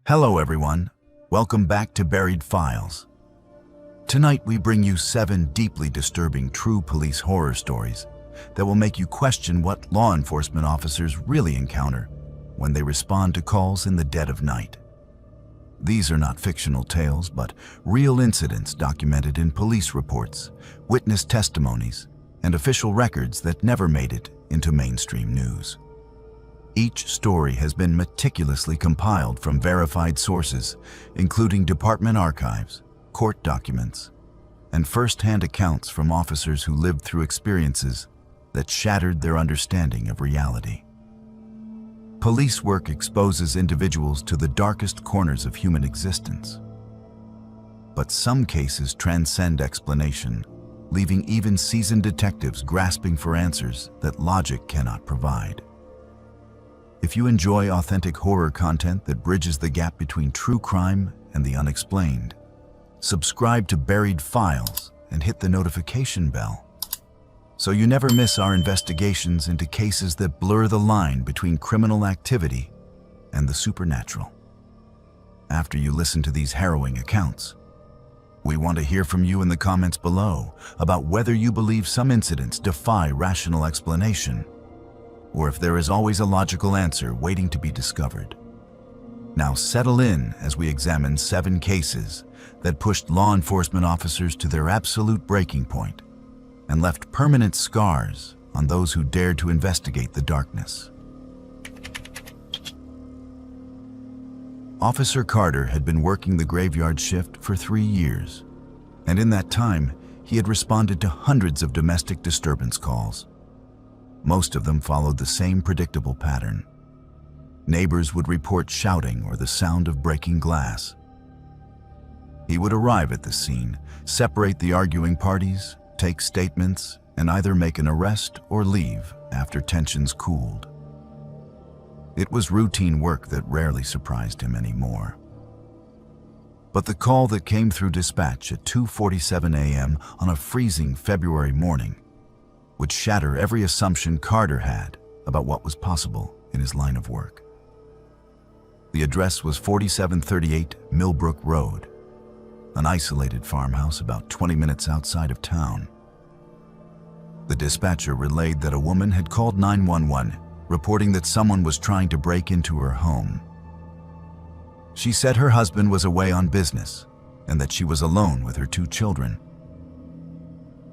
Hello everyone, welcome back to Buried Files. Tonight we bring you 7 deeply disturbing true police horror stories that will make you question what law enforcement officers really encounter when they respond to calls in the dead of night. These are not fictional tales, but real incidents documented in police reports, witness testimonies, and official records that never made it into mainstream news. Each story has been meticulously compiled from verified sources, including department archives, court documents, and first-hand accounts from officers who lived through experiences that shattered their understanding of reality. Police work exposes individuals to the darkest corners of human existence. But some cases transcend explanation, leaving even seasoned detectives grasping for answers that logic cannot provide. If you enjoy authentic horror content that bridges the gap between true crime and the unexplained, subscribe to Buried Files and hit the notification bell so you never miss our investigations into cases that blur the line between criminal activity and the supernatural. After you listen to these harrowing accounts, we want to hear from you in the comments below about whether you believe some incidents defy rational explanation, or if there is always a logical answer waiting to be discovered. Now settle in as we examine 7 cases that pushed law enforcement officers to their absolute breaking point and left permanent scars on those who dared to investigate the darkness. Officer Carter had been working the graveyard shift for 3 years, and in that time, he had responded to hundreds of domestic disturbance calls. Most of them followed the same predictable pattern. Neighbors would report shouting or the sound of breaking glass. He would arrive at the scene, separate the arguing parties, take statements, and either make an arrest or leave after tensions cooled. It was routine work that rarely surprised him anymore. But the call that came through dispatch at 2:47 a.m. on a freezing February morning would shatter every assumption Carter had about what was possible in his line of work. The address was 4738 Millbrook Road, an isolated farmhouse about 20 minutes outside of town. The dispatcher relayed that a woman had called 911, reporting that someone was trying to break into her home. She said her husband was away on business and that she was alone with her 2 children.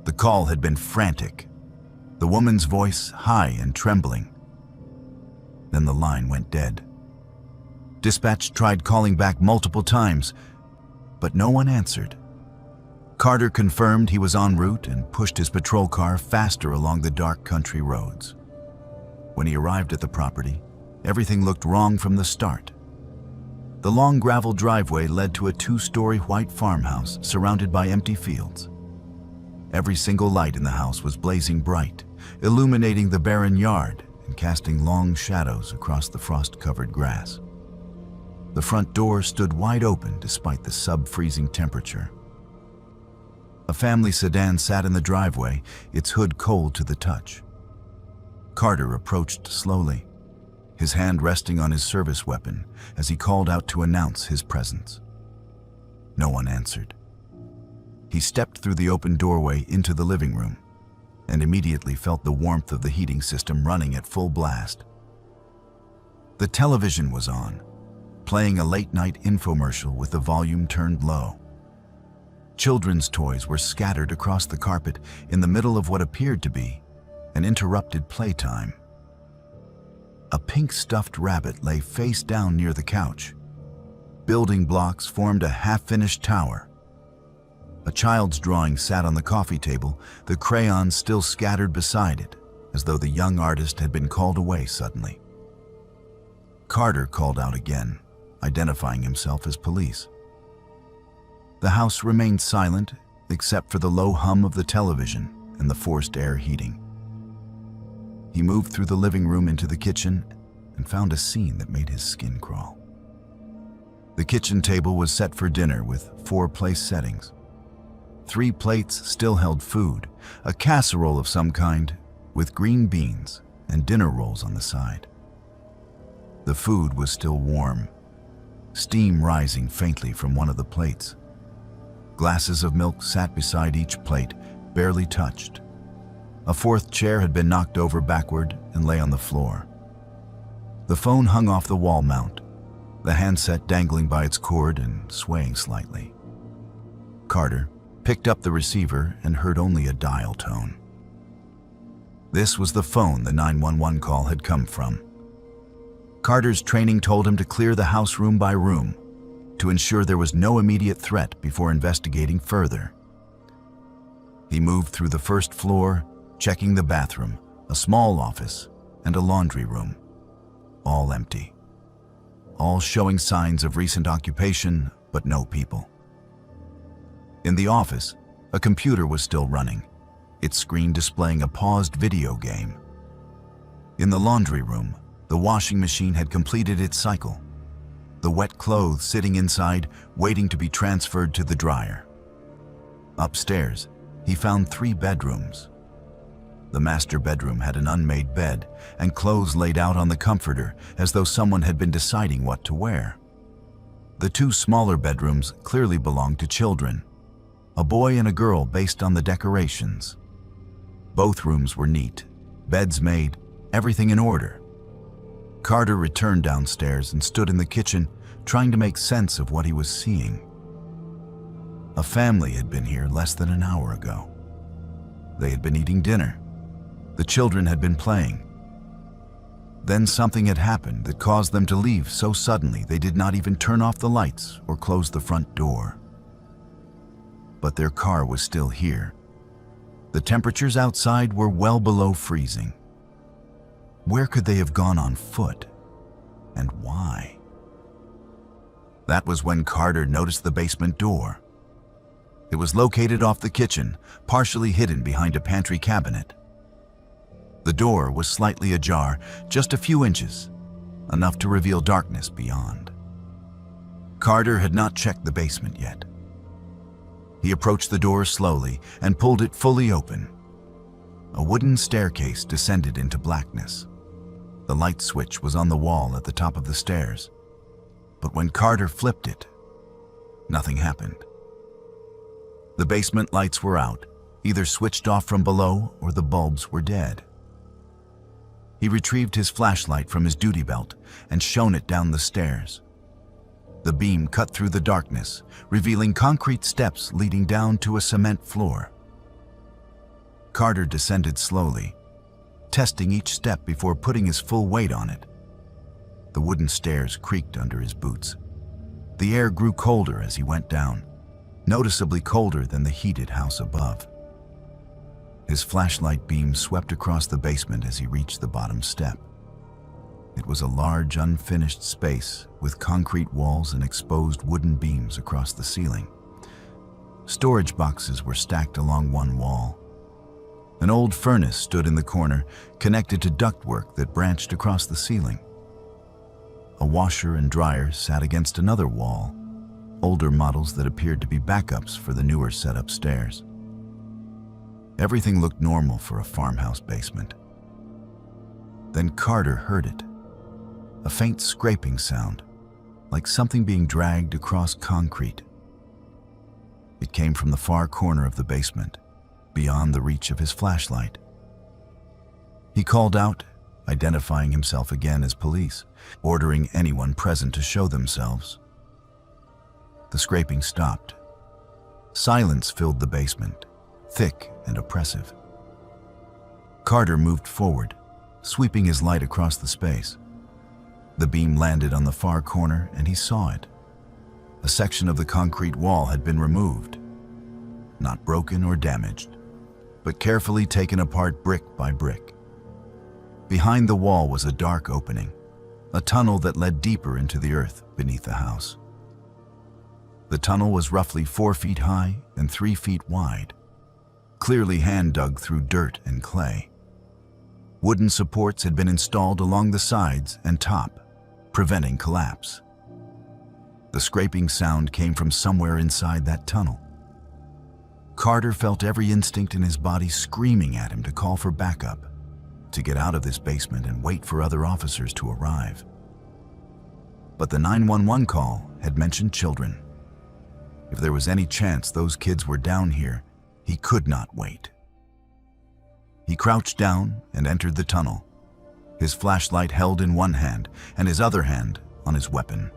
The call had been frantic, the woman's voice high and trembling. Then the line went dead. Dispatch tried calling back multiple times, but no one answered. Carter confirmed he was en route and pushed his patrol car faster along the dark country roads. When he arrived at the property, everything looked wrong from the start. The long gravel driveway led to a 2-story white farmhouse surrounded by empty fields. Every single light in the house was blazing bright, illuminating the barren yard and casting long shadows across the frost-covered grass. The front door stood wide open despite the sub-freezing temperature. A family sedan sat in the driveway, its hood cold to the touch. Carter approached slowly, his hand resting on his service weapon as he called out to announce his presence. No one answered. He stepped through the open doorway into the living room and immediately felt the warmth of the heating system running at full blast. The television was on, playing a late-night infomercial with the volume turned low. Children's toys were scattered across the carpet in the middle of what appeared to be an interrupted playtime. A pink stuffed rabbit lay face down near the couch. Building blocks formed a half-finished tower. A child's drawing sat on the coffee table, the crayons still scattered beside it, as though the young artist had been called away suddenly. Carter called out again, identifying himself as police. The house remained silent, except for the low hum of the television and the forced air heating. He moved through the living room into the kitchen and found a scene that made his skin crawl. The kitchen table was set for dinner with 4 place settings. 3 plates still held food, a casserole of some kind with green beans and dinner rolls on the side. The food was still warm, steam rising faintly from one of the plates. Glasses of milk sat beside each plate, barely touched. A fourth chair had been knocked over backward and lay on the floor. The phone hung off the wall mount, the handset dangling by its cord and swaying slightly. Carter picked up the receiver and heard only a dial tone. This was the phone the 911 call had come from. Carter's training told him to clear the house room by room, to ensure there was no immediate threat before investigating further. He moved through the first floor, checking the bathroom, a small office, and a laundry room. All empty. All showing signs of recent occupation, but no people. In the office, a computer was still running, its screen displaying a paused video game. In the laundry room, the washing machine had completed its cycle, the wet clothes sitting inside, waiting to be transferred to the dryer. Upstairs, he found 3 bedrooms. The master bedroom had an unmade bed and clothes laid out on the comforter as though someone had been deciding what to wear. The 2 smaller bedrooms clearly belonged to children, a boy and a girl based on the decorations. Both rooms were neat, beds made, everything in order. Carter returned downstairs and stood in the kitchen, trying to make sense of what he was seeing. A family had been here less than an hour ago. They had been eating dinner. The children had been playing. Then something had happened that caused them to leave so suddenly they did not even turn off the lights or close the front door. But their car was still here. The temperatures outside were well below freezing. Where could they have gone on foot? And why? That was when Carter noticed the basement door. It was located off the kitchen, partially hidden behind a pantry cabinet. The door was slightly ajar, just a few inches, enough to reveal darkness beyond. Carter had not checked the basement yet. He approached the door slowly and pulled it fully open. A wooden staircase descended into blackness. The light switch was on the wall at the top of the stairs, but when Carter flipped it, nothing happened. The basement lights were out, either switched off from below or the bulbs were dead. He retrieved his flashlight from his duty belt and shone it down the stairs. The beam cut through the darkness, revealing concrete steps leading down to a cement floor. Carter descended slowly, testing each step before putting his full weight on it. The wooden stairs creaked under his boots. The air grew colder as he went down, noticeably colder than the heated house above. His flashlight beam swept across the basement as he reached the bottom step. It was a large, unfinished space with concrete walls and exposed wooden beams across the ceiling. Storage boxes were stacked along one wall. An old furnace stood in the corner, connected to ductwork that branched across the ceiling. A washer and dryer sat against another wall, older models that appeared to be backups for the newer set upstairs. Everything looked normal for a farmhouse basement. Then Carter heard it. A faint scraping sound, like something being dragged across concrete. It came from the far corner of the basement, beyond the reach of his flashlight. He called out, identifying himself again as police, ordering anyone present to show themselves. The scraping stopped. Silence filled the basement, thick and oppressive. Carter moved forward, sweeping his light across the space. The beam landed on the far corner and he saw it. A section of the concrete wall had been removed, not broken or damaged, but carefully taken apart brick by brick. Behind the wall was a dark opening, a tunnel that led deeper into the earth beneath the house. The tunnel was roughly 4 feet high and 3 feet wide, clearly hand-dug through dirt and clay. Wooden supports had been installed along the sides and top, preventing collapse. The scraping sound came from somewhere inside that tunnel. Carter felt every instinct in his body screaming at him to call for backup, to get out of this basement and wait for other officers to arrive. but the 911 call had mentioned children. If there was any chance those kids were down here, he could not wait. He crouched down and entered the tunnel, his flashlight held in one hand and his other hand on his weapon.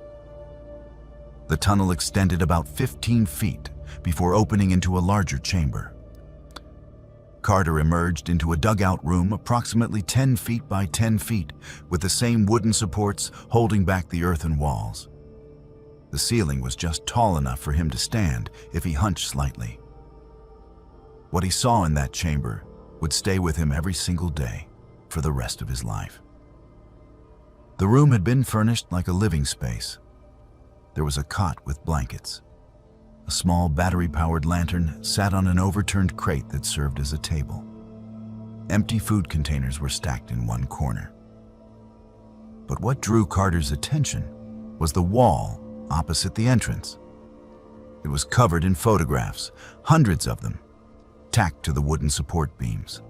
The tunnel extended about 15 feet before opening into a larger chamber. Carter emerged into a dugout room approximately 10 feet by 10 feet with the same wooden supports holding back the earthen walls. The ceiling was just tall enough for him to stand if he hunched slightly. What he saw in that chamber would stay with him every single day for the rest of his life. The room had been furnished like a living space. There was a cot with blankets. A small battery-powered lantern sat on an overturned crate that served as a table. Empty food containers were stacked in one corner. But what drew Carter's attention was the wall opposite the entrance. It was covered in photographs, hundreds of them, tacked to the wooden support beams.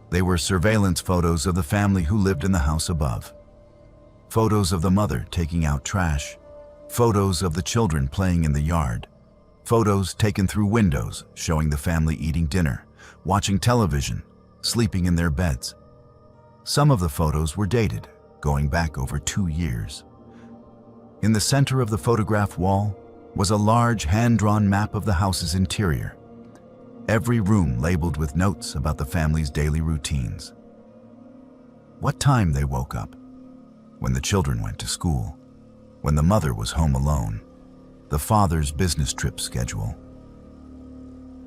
They were surveillance photos of the family who lived in the house above. Photos of the mother taking out trash, photos of the children playing in the yard, photos taken through windows showing the family eating dinner, watching television, sleeping in their beds. Some of the photos were dated, going back over 2 years. In the center of the photograph wall was a large hand-drawn map of the house's interior, every room labeled with notes about the family's daily routines. What time they woke up, when the children went to school, when the mother was home alone, the father's business trip schedule.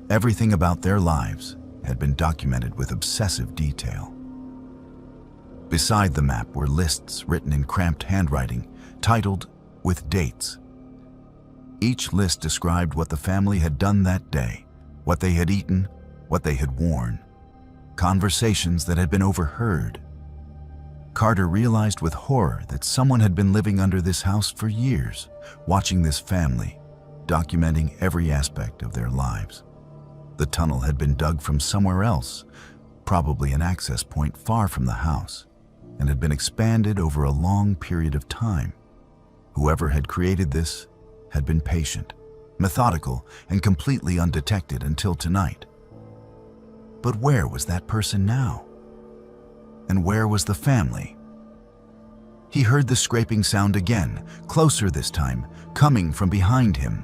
Everything about their lives had been documented with obsessive detail. Beside the map were lists written in cramped handwriting, titled with dates. Each list described what the family had done that day, what they had eaten, what they had worn, conversations that had been overheard. Carter realized with horror that someone had been living under this house for years, watching this family, documenting every aspect of their lives. The tunnel had been dug from somewhere else, probably an access point far from the house, and had been expanded over a long period of time. Whoever had created this had been patient, methodical, and completely undetected until tonight. But where was that person now? And where was the family? He heard the scraping sound again, closer this time, coming from behind him.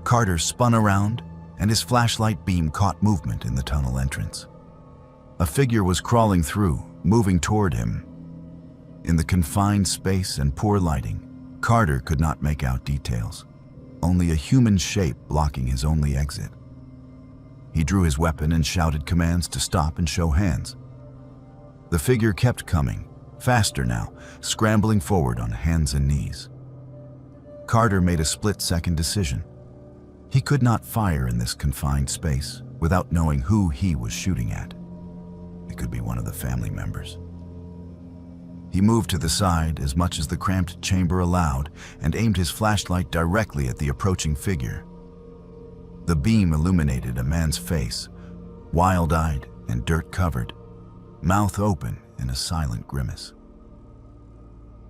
Carter spun around, and his flashlight beam caught movement in the tunnel entrance. A figure was crawling through, moving toward him. In the confined space and poor lighting, Carter could not make out details, only a human shape blocking his only exit. He drew his weapon and shouted commands to stop and show hands. The figure kept coming, faster now, scrambling forward on hands and knees. Carter made a split-second decision. He could not fire in this confined space without knowing who he was shooting at. It could be one of the family members. He moved to the side as much as the cramped chamber allowed and aimed his flashlight directly at the approaching figure. The beam illuminated a man's face, wild-eyed and dirt-covered, mouth open in a silent grimace.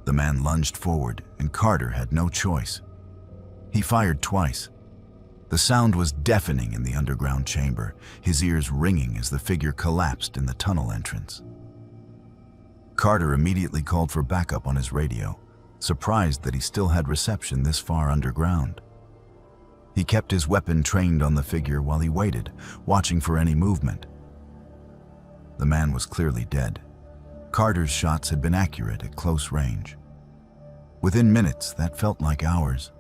The man lunged forward, and Carter had no choice. He fired twice. The sound was deafening in the underground chamber, his ears ringing as the figure collapsed in the tunnel entrance. Carter immediately called for backup on his radio, surprised that he still had reception this far underground. He kept his weapon trained on the figure while he waited, watching for any movement. The man was clearly dead. Carter's shots had been accurate at close range. Within minutes, that felt like hours,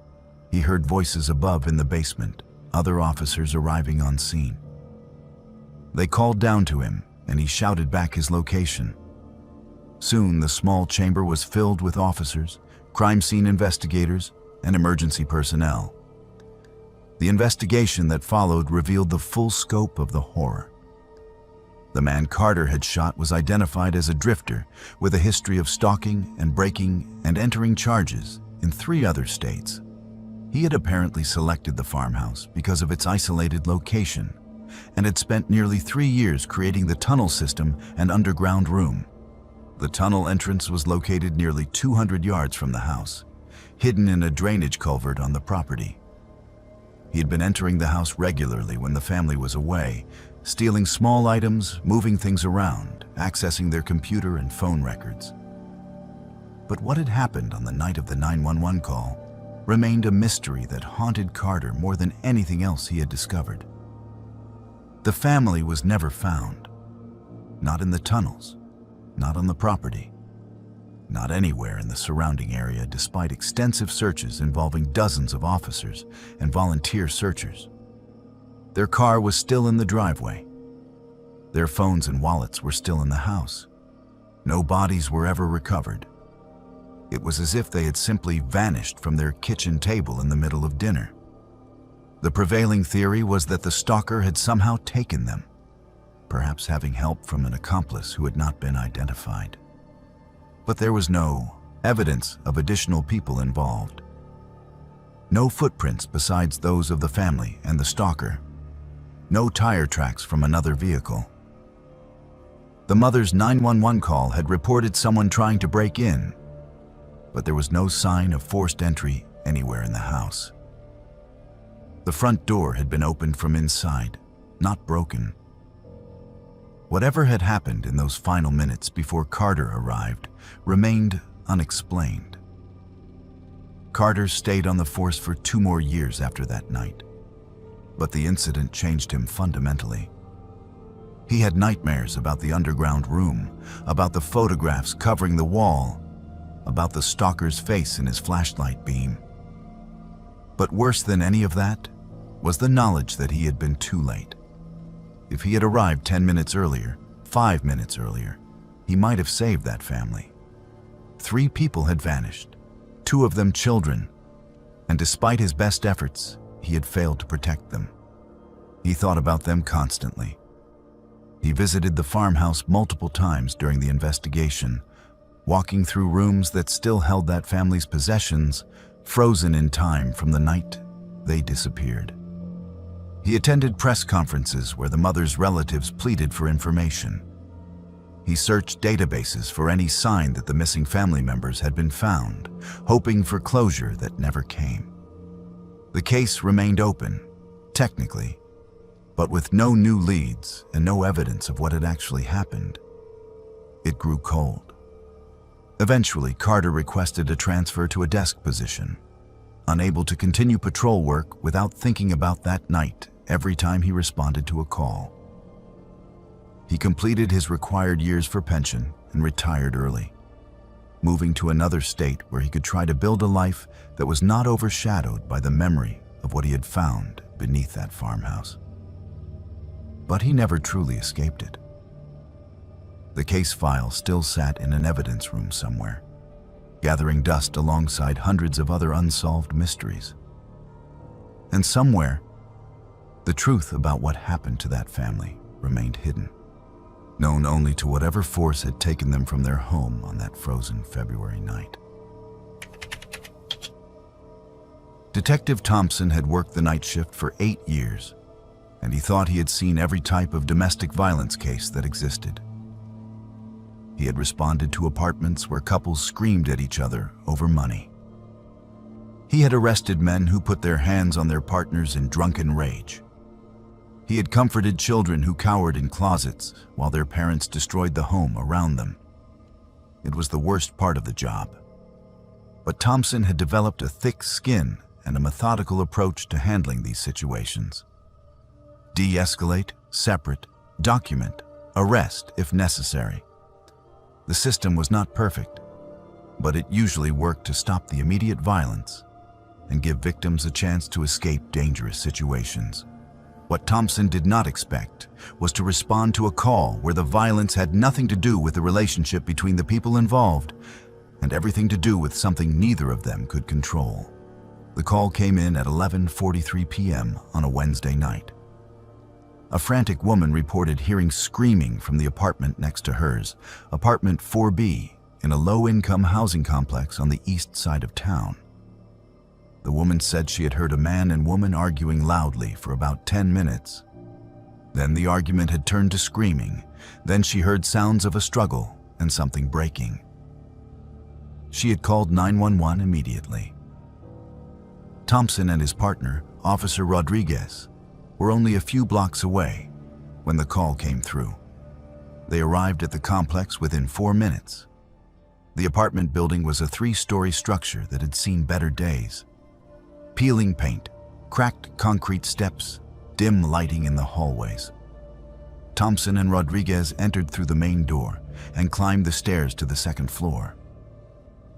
he heard voices above in the basement, other officers arriving on scene. They called down to him, and he shouted back his location. Soon, the small chamber was filled with officers, crime scene investigators, and emergency personnel. The investigation that followed revealed the full scope of the horror. The man Carter had shot was identified as a drifter with a history of stalking and breaking and entering charges in 3 other states. He had apparently selected the farmhouse because of its isolated location and had spent nearly 3 years creating the tunnel system and underground room. The tunnel entrance was located nearly 200 yards from the house, hidden in a drainage culvert on the property. He had been entering the house regularly when the family was away, stealing small items, moving things around, accessing their computer and phone records. But what had happened on the night of the 911 call remained a mystery that haunted Carter more than anything else he had discovered. The family was never found. Not in the tunnels, not on the property, not anywhere in the surrounding area despite extensive searches involving dozens of officers and volunteer searchers. Their car was still in the driveway. Their phones and wallets were still in the house. No bodies were ever recovered. It was as if they had simply vanished from their kitchen table in the middle of dinner. The prevailing theory was that the stalker had somehow taken them, perhaps having help from an accomplice who had not been identified. But there was no evidence of additional people involved. No footprints besides those of the family and the stalker. No tire tracks from another vehicle. The mother's 911 call had reported someone trying to break in, but there was no sign of forced entry anywhere in the house. The front door had been opened from inside, not broken. Whatever had happened in those final minutes before Carter arrived remained unexplained. Carter stayed on the force for 2 more years after that night, but the incident changed him fundamentally. He had nightmares about the underground room, about the photographs covering the wall, about the stalker's face in his flashlight beam. But worse than any of that was the knowledge that he had been too late. If he had arrived 10 minutes earlier, 5 minutes earlier, he might have saved that family. 3 people had vanished, 2 of them children, and despite his best efforts, he had failed to protect them. He thought about them constantly. He visited the farmhouse multiple times during the investigation, walking through rooms that still held that family's possessions, frozen in time from the night they disappeared. He attended press conferences where the mother's relatives pleaded for information. He searched databases for any sign that the missing family members had been found, hoping for closure that never came. The case remained open, technically, but with no new leads and no evidence of what had actually happened. It grew cold. Eventually, Carter requested a transfer to a desk position, unable to continue patrol work without thinking about that night every time he responded to a call. He completed his required years for pension and retired early, moving to another state where he could try to build a life that was not overshadowed by the memory of what he had found beneath that farmhouse. But he never truly escaped it. The case file still sat in an evidence room somewhere, gathering dust alongside hundreds of other unsolved mysteries. And somewhere, the truth about what happened to that family remained hidden, known only to whatever force had taken them from their home on that frozen February night. Detective Thompson had worked the night shift for 8 years, and he thought he had seen every type of domestic violence case that existed. He had responded to apartments where couples screamed at each other over money. He had arrested men who put their hands on their partners in drunken rage. He had comforted children who cowered in closets while their parents destroyed the home around them. It was the worst part of the job. But Thompson had developed a thick skin and a methodical approach to handling these situations. De-escalate, separate, document, arrest if necessary. The system was not perfect, but it usually worked to stop the immediate violence and give victims a chance to escape dangerous situations. What Thompson did not expect was to respond to a call where the violence had nothing to do with the relationship between the people involved and everything to do with something neither of them could control. The call came in at 11:43 p.m. on a Wednesday night. A frantic woman reported hearing screaming from the apartment next to hers, apartment 4B, in a low-income housing complex on the east side of town. The woman said she had heard a man and woman arguing loudly for about 10 minutes. Then the argument had turned to screaming. Then she heard sounds of a struggle and something breaking. She had called 911 immediately. Thompson and his partner, Officer Rodriguez, were only a few blocks away when the call came through. They arrived at the complex within 4 minutes. The apartment building was a 3-story structure that had seen better days. Peeling paint, cracked concrete steps, dim lighting in the hallways. Thompson and Rodriguez entered through the main door and climbed the stairs to the second floor.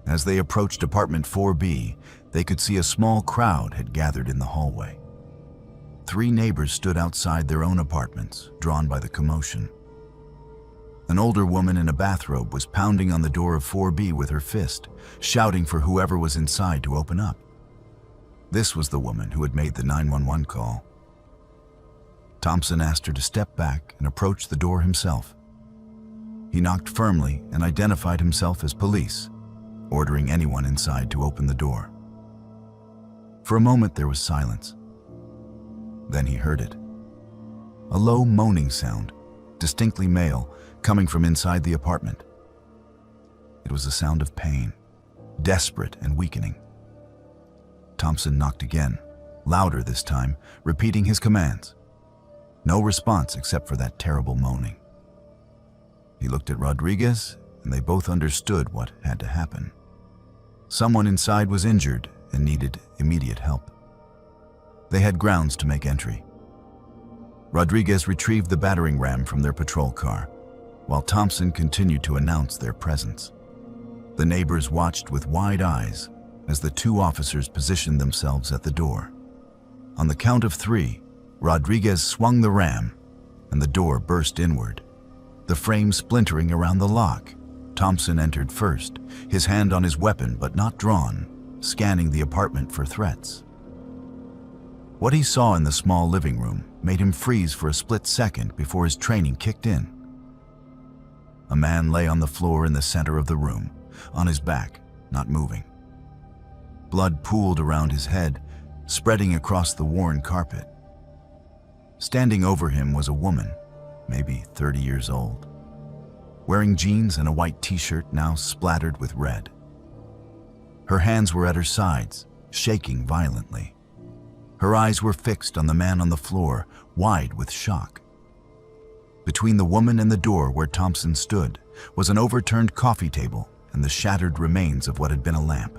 As they approached apartment 4B, they could see a small crowd had gathered in the hallway. 3 neighbors stood outside their own apartments, drawn by the commotion. An older woman in a bathrobe was pounding on the door of 4B with her fist, shouting for whoever was inside to open up. This was the woman who had made the 911 call. Thompson asked her to step back and approach the door himself. He knocked firmly and identified himself as police, ordering anyone inside to open the door. For a moment there was silence. Then he heard it. A low moaning sound, distinctly male, coming from inside the apartment. It was a sound of pain, desperate and weakening. Thompson knocked again, louder this time, repeating his commands. No response except for that terrible moaning. He looked at Rodriguez, and they both understood what had to happen. Someone inside was injured and needed immediate help. They had grounds to make entry. Rodriguez retrieved the battering ram from their patrol car, while Thompson continued to announce their presence. The neighbors watched with wide eyes as the 2 officers positioned themselves at the door. On the count of 3, Rodriguez swung the ram, and the door burst inward, the frame splintering around the lock. Thompson entered first, his hand on his weapon but not drawn, scanning the apartment for threats. What he saw in the small living room made him freeze for a split second before his training kicked in. A man lay on the floor in the center of the room, on his back, not moving. Blood pooled around his head, spreading across the worn carpet. Standing over him was a woman, maybe 30 years old, wearing jeans and a white t-shirt now splattered with red. Her hands were at her sides, shaking violently. Her eyes were fixed on the man on the floor, wide with shock. Between the woman and the door where Thompson stood was an overturned coffee table and the shattered remains of what had been a lamp.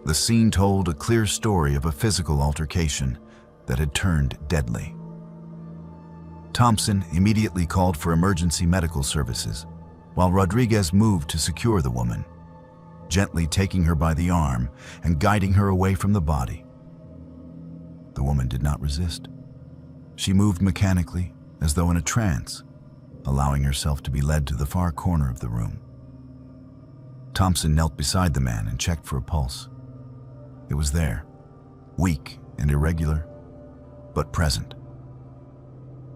The scene told a clear story of a physical altercation that had turned deadly. Thompson immediately called for emergency medical services, while Rodriguez moved to secure the woman, gently taking her by the arm and guiding her away from the body. The woman did not resist. She moved mechanically, as though in a trance, allowing herself to be led to the far corner of the room. Thompson knelt beside the man and checked for a pulse. It was there, weak and irregular, but present.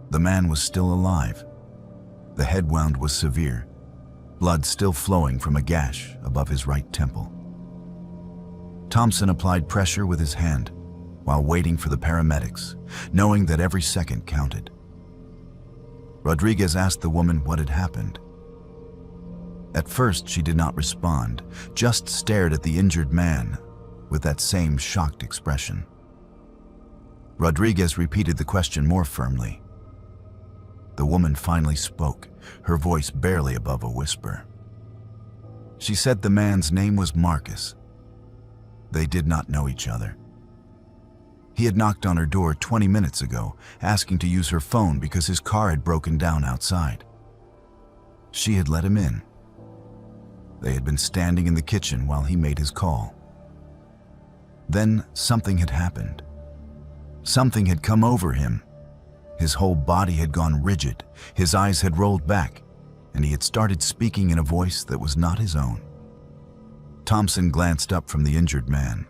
The man was still alive. The head wound was severe, blood still flowing from a gash above his right temple. Thompson applied pressure with his hand while waiting for the paramedics, knowing that every second counted. Rodriguez asked the woman what had happened. At first, she did not respond, just stared at the injured man with that same shocked expression. Rodriguez repeated the question more firmly. The woman finally spoke, her voice barely above a whisper. She said the man's name was Marcus. They did not know each other. He had knocked on her door 20 minutes ago, asking to use her phone because his car had broken down outside. She had let him in. They had been standing in the kitchen while he made his call. Then something had happened. Something had come over him. His whole body had gone rigid, his eyes had rolled back, and he had started speaking in a voice that was not his own. Thompson glanced up from the injured man,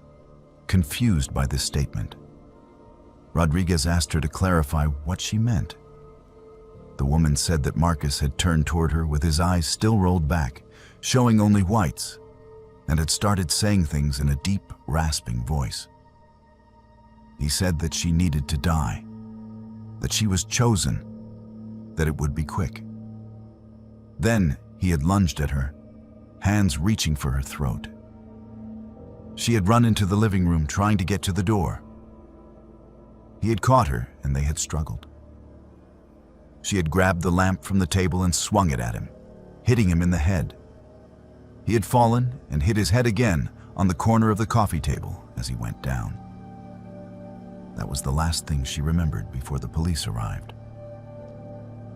confused by this statement. Rodriguez asked her to clarify what she meant. The woman said that Marcus had turned toward her with his eyes still rolled back, showing only whites, and had started saying things in a deep, rasping voice. He said that she needed to die, that she was chosen, that it would be quick. Then He had lunged at her, hands reaching for her throat. She had run into the living room trying to get to the door. He had caught her and they had struggled. She had grabbed the lamp from the table and swung it at him, hitting him in the head. He had fallen and hit his head again on the corner of the coffee table as he went down. That was the last thing she remembered before the police arrived.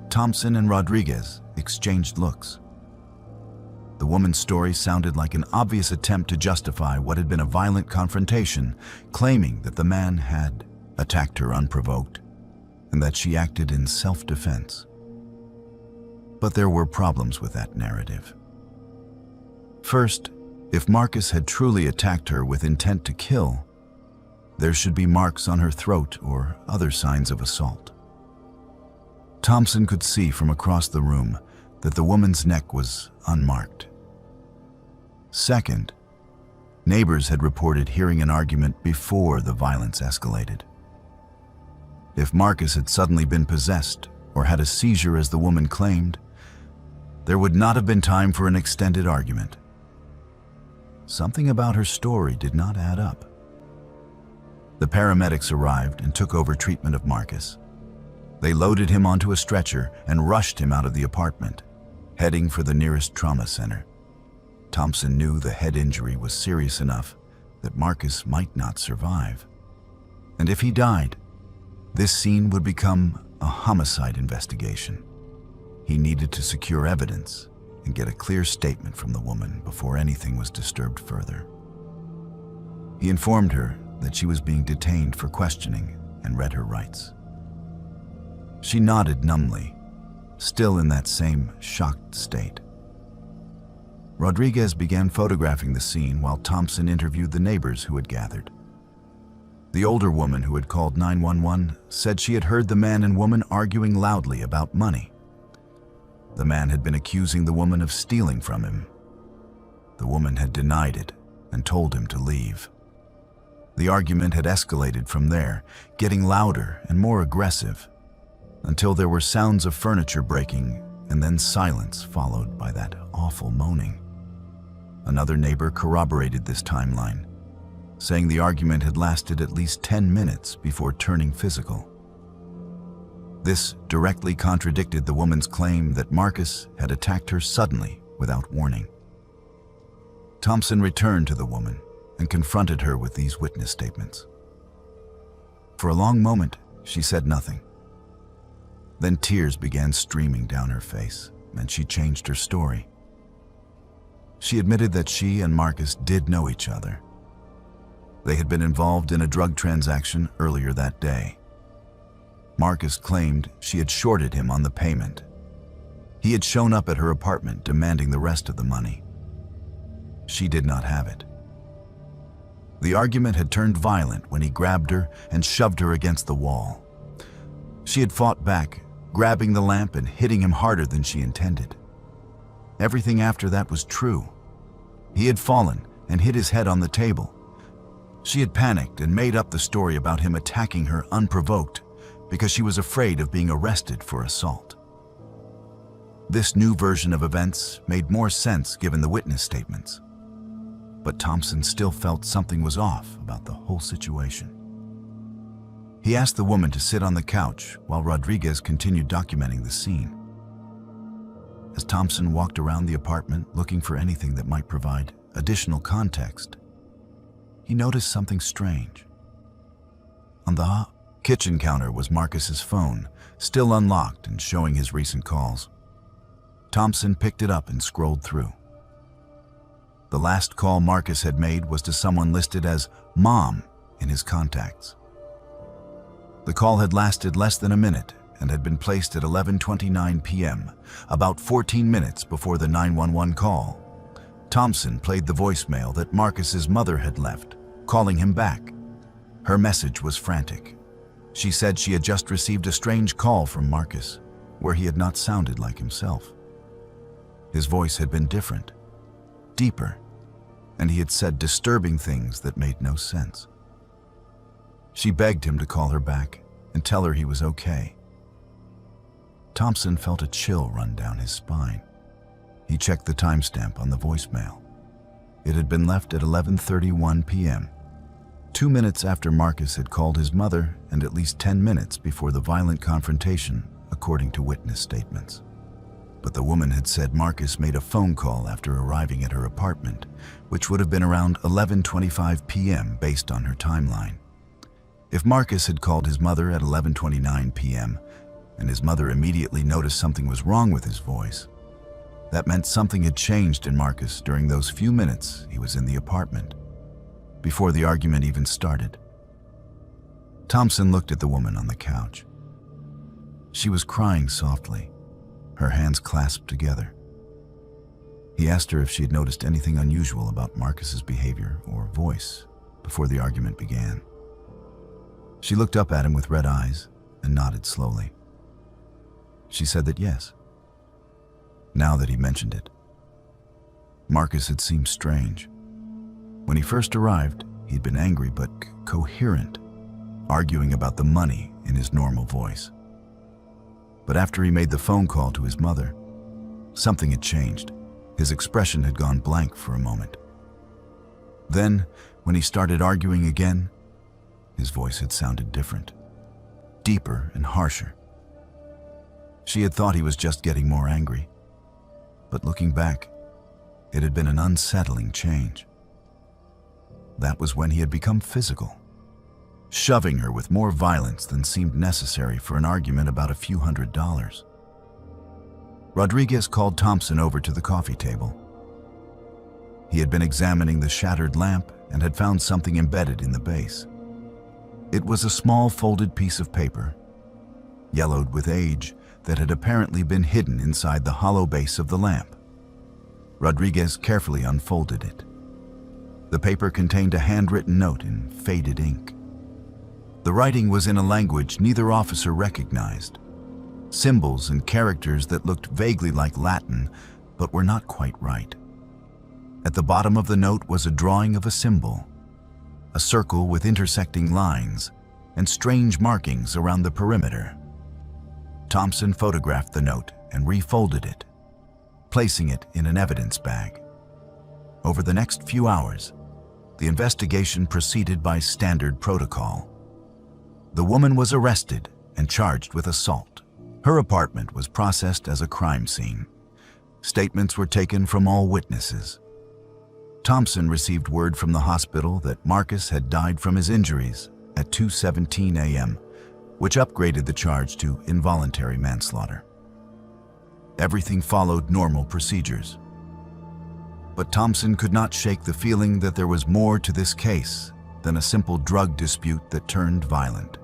Thompson and Rodriguez exchanged looks. The woman's story sounded like an obvious attempt to justify what had been a violent confrontation, claiming that the man had attacked her unprovoked and that she acted in self-defense. But there were problems with that narrative. First, if Marcus had truly attacked her with intent to kill, there should be marks on her throat or other signs of assault. Thompson could see from across the room that the woman's neck was unmarked. Second, neighbors had reported hearing an argument before the violence escalated. If Marcus had suddenly been possessed or had a seizure as the woman claimed, there would not have been time for an extended argument. Something about her story did not add up. The paramedics arrived and took over treatment of Marcus. They loaded him onto a stretcher and rushed him out of the apartment, heading for the nearest trauma center. Thompson knew the head injury was serious enough that Marcus might not survive. And if he died, this scene would become a homicide investigation. He needed to secure evidence and get a clear statement from the woman before anything was disturbed further. He informed her that she was being detained for questioning and read her rights. She nodded numbly, still in that same shocked state. Rodriguez began photographing the scene while Thompson interviewed the neighbors who had gathered. The older woman who had called 911 said she had heard the man and woman arguing loudly about money. The man had been accusing the woman of stealing from him. The woman had denied it and told him to leave. The argument had escalated from there, getting louder and more aggressive, until there were sounds of furniture breaking and then silence followed by that awful moaning. Another neighbor corroborated this timeline, saying the argument had lasted at least 10 minutes before turning physical. This directly contradicted the woman's claim that Marcus had attacked her suddenly without warning. Thompson returned to the woman and confronted her with these witness statements. For a long moment, she said nothing. Then tears began streaming down her face, and she changed her story. She admitted that she and Marcus did know each other. They had been involved in a drug transaction earlier that day. Marcus claimed she had shorted him on the payment. He had shown up at her apartment demanding the rest of the money. She did not have it. The argument had turned violent when he grabbed her and shoved her against the wall. She had fought back, grabbing the lamp and hitting him harder than she intended. Everything after that was true. He had fallen and hit his head on the table. She had panicked and made up the story about him attacking her unprovoked because she was afraid of being arrested for assault. This new version of events made more sense given the witness statements. But Thompson still felt something was off about the whole situation. He asked the woman to sit on the couch while Rodriguez continued documenting the scene. As Thompson walked around the apartment looking for anything that might provide additional context, he noticed something strange. On the kitchen counter was Marcus's phone, still unlocked and showing his recent calls. Thompson picked it up and scrolled through. The last call Marcus had made was to someone listed as Mom in his contacts. The call had lasted less than a minute and had been placed at 11:29 p.m., about 14 minutes before the 911 call. Thompson played the voicemail that Marcus's mother had left, calling him back. Her message was frantic. She said she had just received a strange call from Marcus, where he had not sounded like himself. His voice had been different, deeper, and he had said disturbing things that made no sense. She begged him to call her back and tell her he was okay. Thompson felt a chill run down his spine. He checked the timestamp on the voicemail. It had been left at 11:31 p.m., 2 minutes after Marcus had called his mother and at least 10 minutes before the violent confrontation, according to witness statements. But the woman had said Marcus made a phone call after arriving at her apartment, which would have been around 11:25 p.m. based on her timeline. If Marcus had called his mother at 11:29 p.m., and his mother immediately noticed something was wrong with his voice, that meant something had changed in Marcus during those few minutes he was in the apartment, before the argument even started. Thompson looked at the woman on the couch. She was crying softly, her hands clasped together. He asked her if she had noticed anything unusual about Marcus's behavior or voice before the argument began. She looked up at him with red eyes and nodded slowly. She said that yes, now that he mentioned it. Marcus had seemed strange. When he first arrived, he'd been angry but coherent, arguing about the money in his normal voice. But after he made the phone call to his mother, something had changed. His expression had gone blank for a moment. Then, when he started arguing again, his voice had sounded different, deeper and harsher. She had thought he was just getting more angry, but looking back, it had been an unsettling change. That was when he had become physical, shoving her with more violence than seemed necessary for an argument about a few $100s. Rodriguez called Thompson over to the coffee table. He had been examining the shattered lamp and had found something embedded in the base. It was a small folded piece of paper, yellowed with age, that had apparently been hidden inside the hollow base of the lamp. Rodriguez carefully unfolded it. The paper contained a handwritten note in faded ink. The writing was in a language neither officer recognized, symbols and characters that looked vaguely like Latin, but were not quite right. At the bottom of the note was a drawing of a symbol, a circle with intersecting lines and strange markings around the perimeter. Thompson photographed the note and refolded it, placing it in an evidence bag. Over the next few hours, the investigation proceeded by standard protocol. The woman was arrested and charged with assault. Her apartment was processed as a crime scene. Statements were taken from all witnesses. Thompson received word from the hospital that Marcus had died from his injuries at 2:17 a.m., which upgraded the charge to involuntary manslaughter. Everything followed normal procedures. But Thompson could not shake the feeling that there was more to this case than a simple drug dispute that turned violent.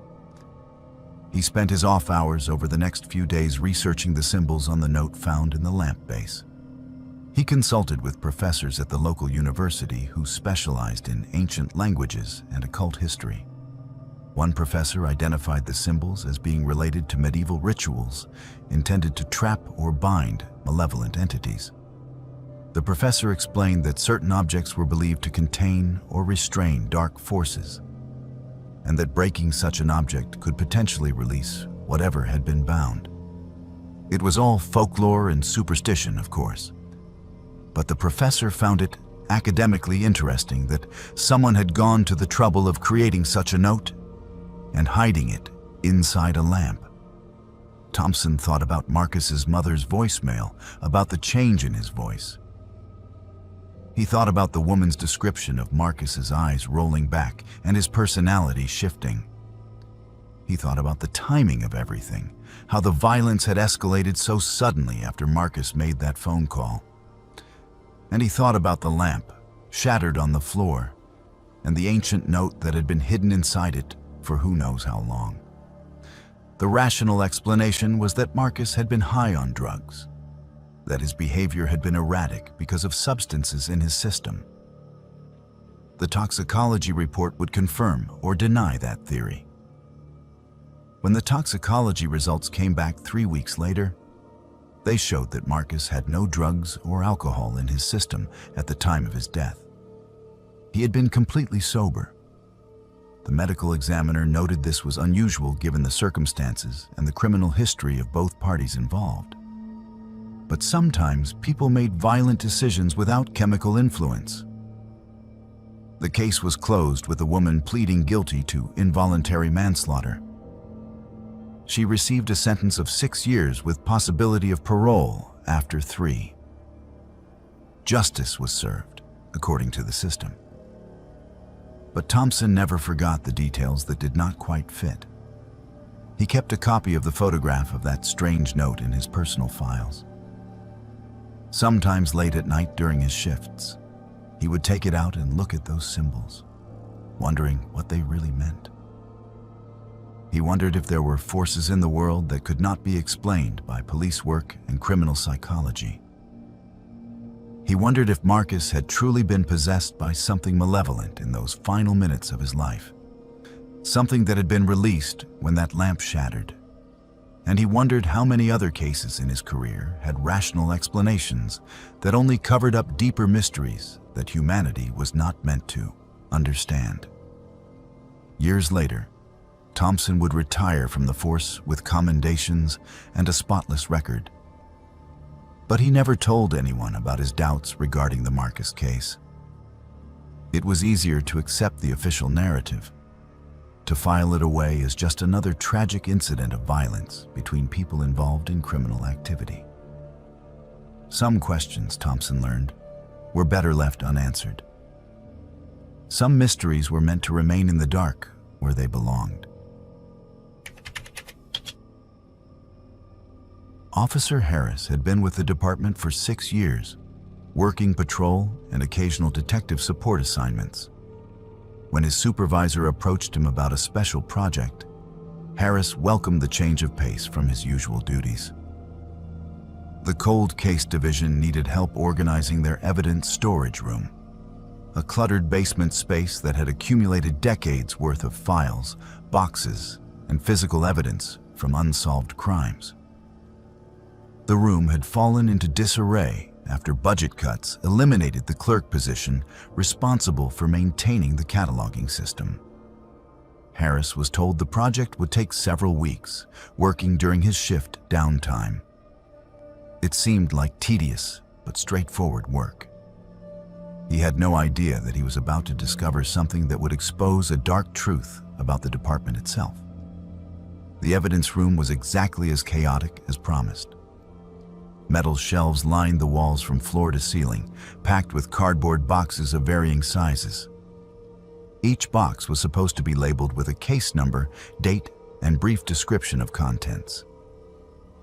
He spent his off hours over the next few days researching the symbols on the note found in the lamp base. He consulted with professors at the local university who specialized in ancient languages and occult history. One professor identified the symbols as being related to medieval rituals intended to trap or bind malevolent entities. The professor explained that certain objects were believed to contain or restrain dark forces, and that breaking such an object could potentially release whatever had been bound. It was all folklore and superstition, of course, but the professor found it academically interesting that someone had gone to the trouble of creating such a note and hiding it inside a lamp. Thompson thought about Marcus's mother's voicemail, about the change in his voice. He thought about the woman's description of Marcus's eyes rolling back and his personality shifting. He thought about the timing of everything, how the violence had escalated so suddenly after Marcus made that phone call. And he thought about the lamp, shattered on the floor, and the ancient note that had been hidden inside it for who knows how long. The rational explanation was that Marcus had been high on drugs, that his behavior had been erratic because of substances in his system. The toxicology report would confirm or deny that theory. When the toxicology results came back 3 weeks later, they showed that Marcus had no drugs or alcohol in his system at the time of his death. He had been completely sober. The medical examiner noted this was unusual given the circumstances and the criminal history of both parties involved. but sometimes people made violent decisions without chemical influence. The case was closed with the woman pleading guilty to involuntary manslaughter. She received a sentence of 6 years with possibility of parole after 3. Justice was served, according to the system. But Thompson never forgot the details that did not quite fit. He kept a copy of the photograph of that strange note in his personal files. Sometimes late at night during his shifts, he would take it out and look at those symbols, wondering what they really meant. He wondered if there were forces in the world that could not be explained by police work and criminal psychology. He wondered if Marcus had truly been possessed by something malevolent in those final minutes of his life, something that had been released when that lamp shattered. And he wondered how many other cases in his career had rational explanations that only covered up deeper mysteries that humanity was not meant to understand. Years later, Thompson would retire from the force with commendations and a spotless record. But he never told anyone about his doubts regarding the Marcus case. It was easier to accept the official narrative, to file it away as just another tragic incident of violence between people involved in criminal activity. Some questions, Thompson learned, were better left unanswered. Some mysteries were meant to remain in the dark where they belonged. Officer Harris had been with the department for 6 years, working patrol and occasional detective support assignments. When his supervisor approached him about a special project, Harris welcomed the change of pace from his usual duties. The Cold Case Division needed help organizing their evidence storage room, a cluttered basement space that had accumulated decades worth of files, boxes, and physical evidence from unsolved crimes. The room had fallen into disarray after budget cuts eliminated the clerk position responsible for maintaining the cataloging system. Harris was told the project would take several weeks, working during his shift downtime. It seemed like tedious but straightforward work. He had no idea that he was about to discover something that would expose a dark truth about the department itself. The evidence room was exactly as chaotic as promised. Metal shelves lined the walls from floor to ceiling, packed with cardboard boxes of varying sizes. Each box was supposed to be labeled with a case number, date, and brief description of contents.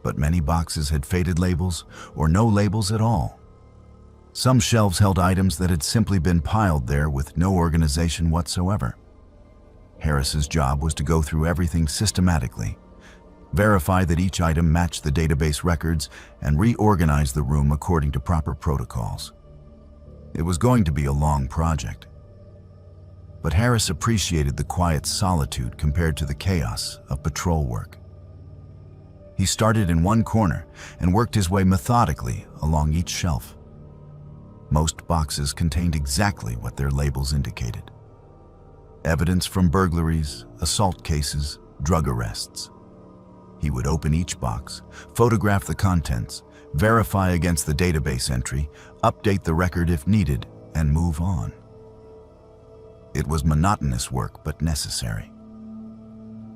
But many boxes had faded labels or no labels at all. Some shelves held items that had simply been piled there with no organization whatsoever. Harris's job was to go through everything systematically, verify that each item matched the database records, and reorganize the room according to proper protocols. It was going to be a long project. But Harris appreciated the quiet solitude compared to the chaos of patrol work. He started in one corner and worked his way methodically along each shelf. Most boxes contained exactly what their labels indicated: evidence from burglaries, assault cases, drug arrests. He would open each box, photograph the contents, verify against the database entry, update the record if needed, and move on. It was monotonous work, but necessary.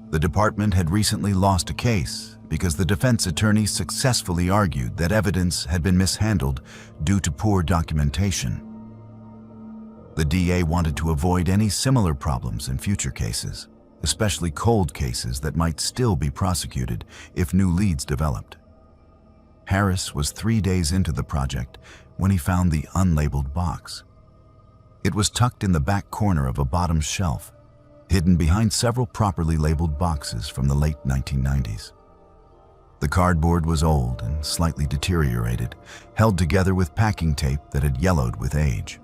The department had recently lost a case because the defense attorney successfully argued that evidence had been mishandled due to poor documentation. The DA wanted to avoid any similar problems in future cases, especially cold cases that might still be prosecuted if new leads developed. Harris was 3 days into the project when he found the unlabeled box. It was tucked in the back corner of a bottom shelf, hidden behind several properly labeled boxes from the late 1990s. The cardboard was old and slightly deteriorated, held together with packing tape that had yellowed with age.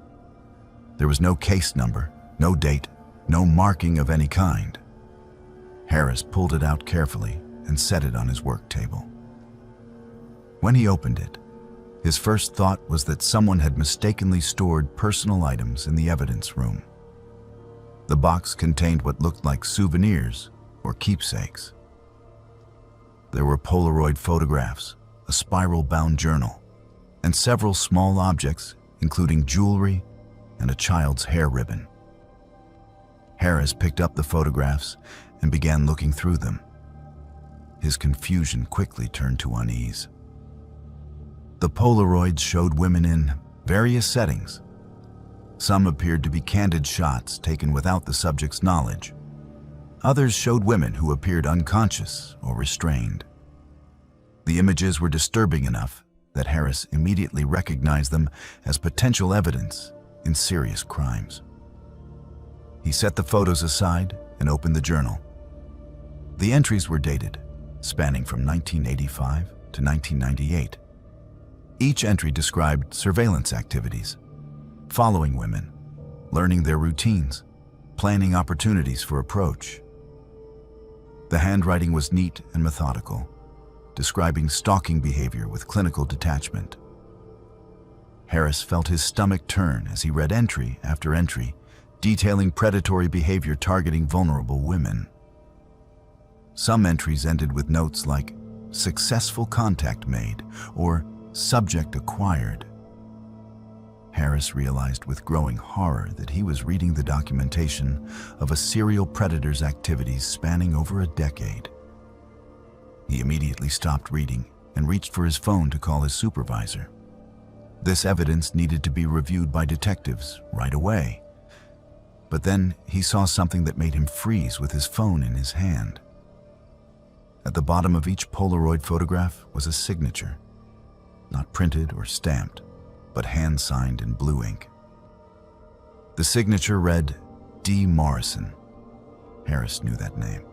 There was no case number, no date, no marking of any kind. Harris pulled it out carefully and set it on his work table. When he opened it, his first thought was that someone had mistakenly stored personal items in the evidence room. The box contained what looked like souvenirs or keepsakes. There were Polaroid photographs, a spiral-bound journal, and several small objects, including jewelry and a child's hair ribbon. Harris picked up the photographs and began looking through them. His confusion quickly turned to unease. The Polaroids showed women in various settings. Some appeared to be candid shots taken without the subject's knowledge. Others showed women who appeared unconscious or restrained. The images were disturbing enough that Harris immediately recognized them as potential evidence in serious crimes. He set the photos aside and opened the journal. The entries were dated, spanning from 1985 to 1998. Each entry described surveillance activities, following women, learning their routines, planning opportunities for approach. The handwriting was neat and methodical, describing stalking behavior with clinical detachment. Harris felt his stomach turn as he read entry after entry, detailing predatory behavior targeting vulnerable women. Some entries ended with notes like "successful contact made" or "subject acquired." Harris realized with growing horror that he was reading the documentation of a serial predator's activities spanning over a decade. He immediately stopped reading and reached for his phone to call his supervisor. This evidence needed to be reviewed by detectives right away. But then he saw something that made him freeze with his phone in his hand. At the bottom of each Polaroid photograph was a signature, not printed or stamped, but hand-signed in blue ink. The signature read, D. Morrison. Harris knew that name.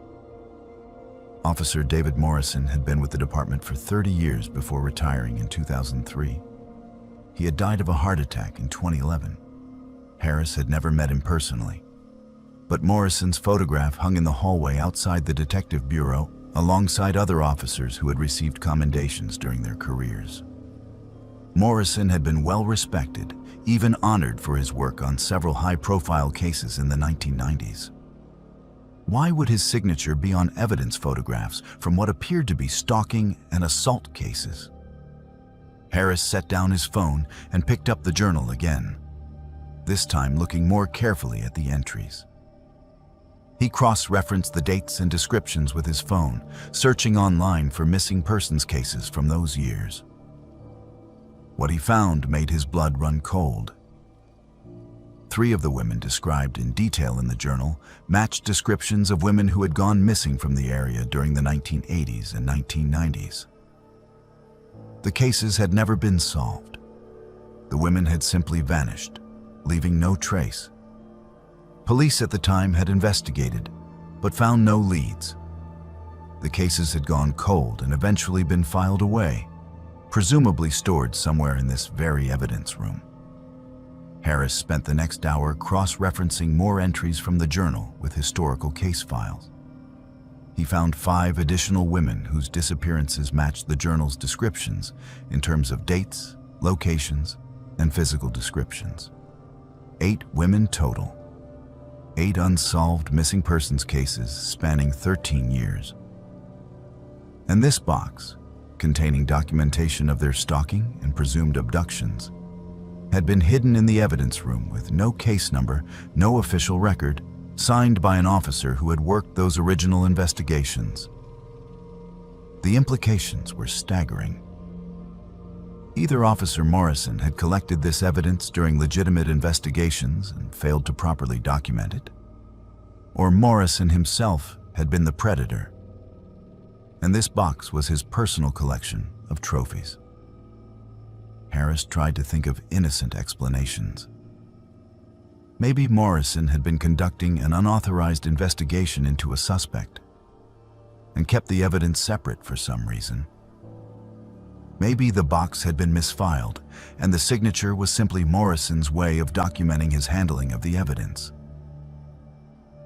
Officer David Morrison had been with the department for 30 years before retiring in 2003. He had died of a heart attack in 2011. Harris had never met him personally, but Morrison's photograph hung in the hallway outside the detective bureau alongside other officers who had received commendations during their careers. Morrison had been well respected, even honored for his work on several high-profile cases in the 1990s. Why would his signature be on evidence photographs from what appeared to be stalking and assault cases? Harris set down his phone and picked up the journal again, this time looking more carefully at the entries. He cross-referenced the dates and descriptions with his phone, searching online for missing persons cases from those years. What he found made his blood run cold. 3 of the women described in detail in the journal matched descriptions of women who had gone missing from the area during the 1980s and 1990s. The cases had never been solved. The women had simply vanished, leaving no trace. Police at the time had investigated, but found no leads. The cases had gone cold and eventually been filed away, presumably stored somewhere in this very evidence room. Harris spent the next hour cross-referencing more entries from the journal with historical case files. He found 5 additional women whose disappearances matched the journal's descriptions in terms of dates, locations, and physical descriptions. 8 women total. 8 unsolved missing persons cases spanning 13 years. And this box, containing documentation of their stalking and presumed abductions, had been hidden in the evidence room with no case number, no official record, signed by an officer who had worked those original investigations. The implications were staggering. Either Officer Morrison had collected this evidence during legitimate investigations and failed to properly document it, or Morrison himself had been the predator, and this box was his personal collection of trophies. Harris tried to think of innocent explanations. Maybe Morrison had been conducting an unauthorized investigation into a suspect and kept the evidence separate for some reason. Maybe the box had been misfiled and the signature was simply Morrison's way of documenting his handling of the evidence.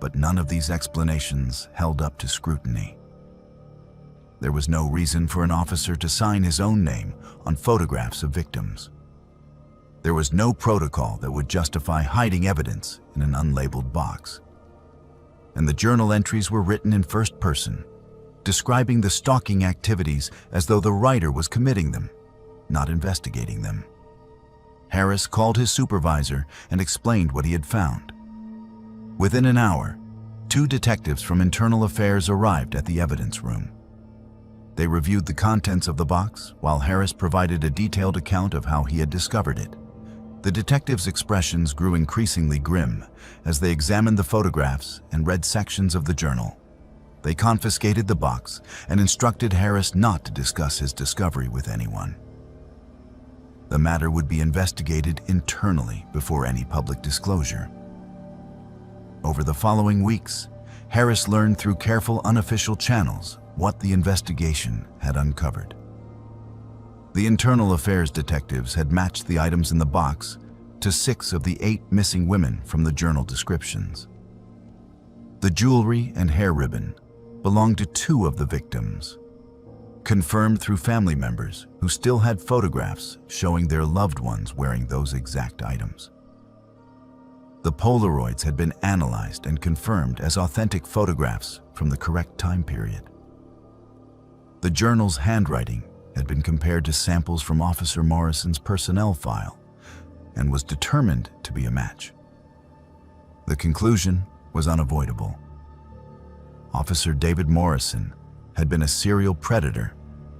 But none of these explanations held up to scrutiny. There was no reason for an officer to sign his own name on photographs of victims. There was no protocol that would justify hiding evidence in an unlabeled box. And the journal entries were written in first person, describing the stalking activities as though the writer was committing them, not investigating them. Harris called his supervisor and explained what he had found. Within an hour, 2 detectives from Internal Affairs arrived at the evidence room. They reviewed the contents of the box while Harris provided a detailed account of how he had discovered it. The detectives' expressions grew increasingly grim as they examined the photographs and read sections of the journal. They confiscated the box and instructed Harris not to discuss his discovery with anyone. The matter would be investigated internally before any public disclosure. Over the following weeks, Harris learned through careful unofficial channels what the investigation had uncovered. The Internal Affairs detectives had matched the items in the box to 6 of the 8 missing women from the journal descriptions. The jewelry and hair ribbon belonged to 2 of the victims, confirmed through family members who still had photographs showing their loved ones wearing those exact items. The Polaroids had been analyzed and confirmed as authentic photographs from the correct time period. The journal's handwriting had been compared to samples from Officer Morrison's personnel file and was determined to be a match. The conclusion was unavoidable. Officer David Morrison had been a serial predator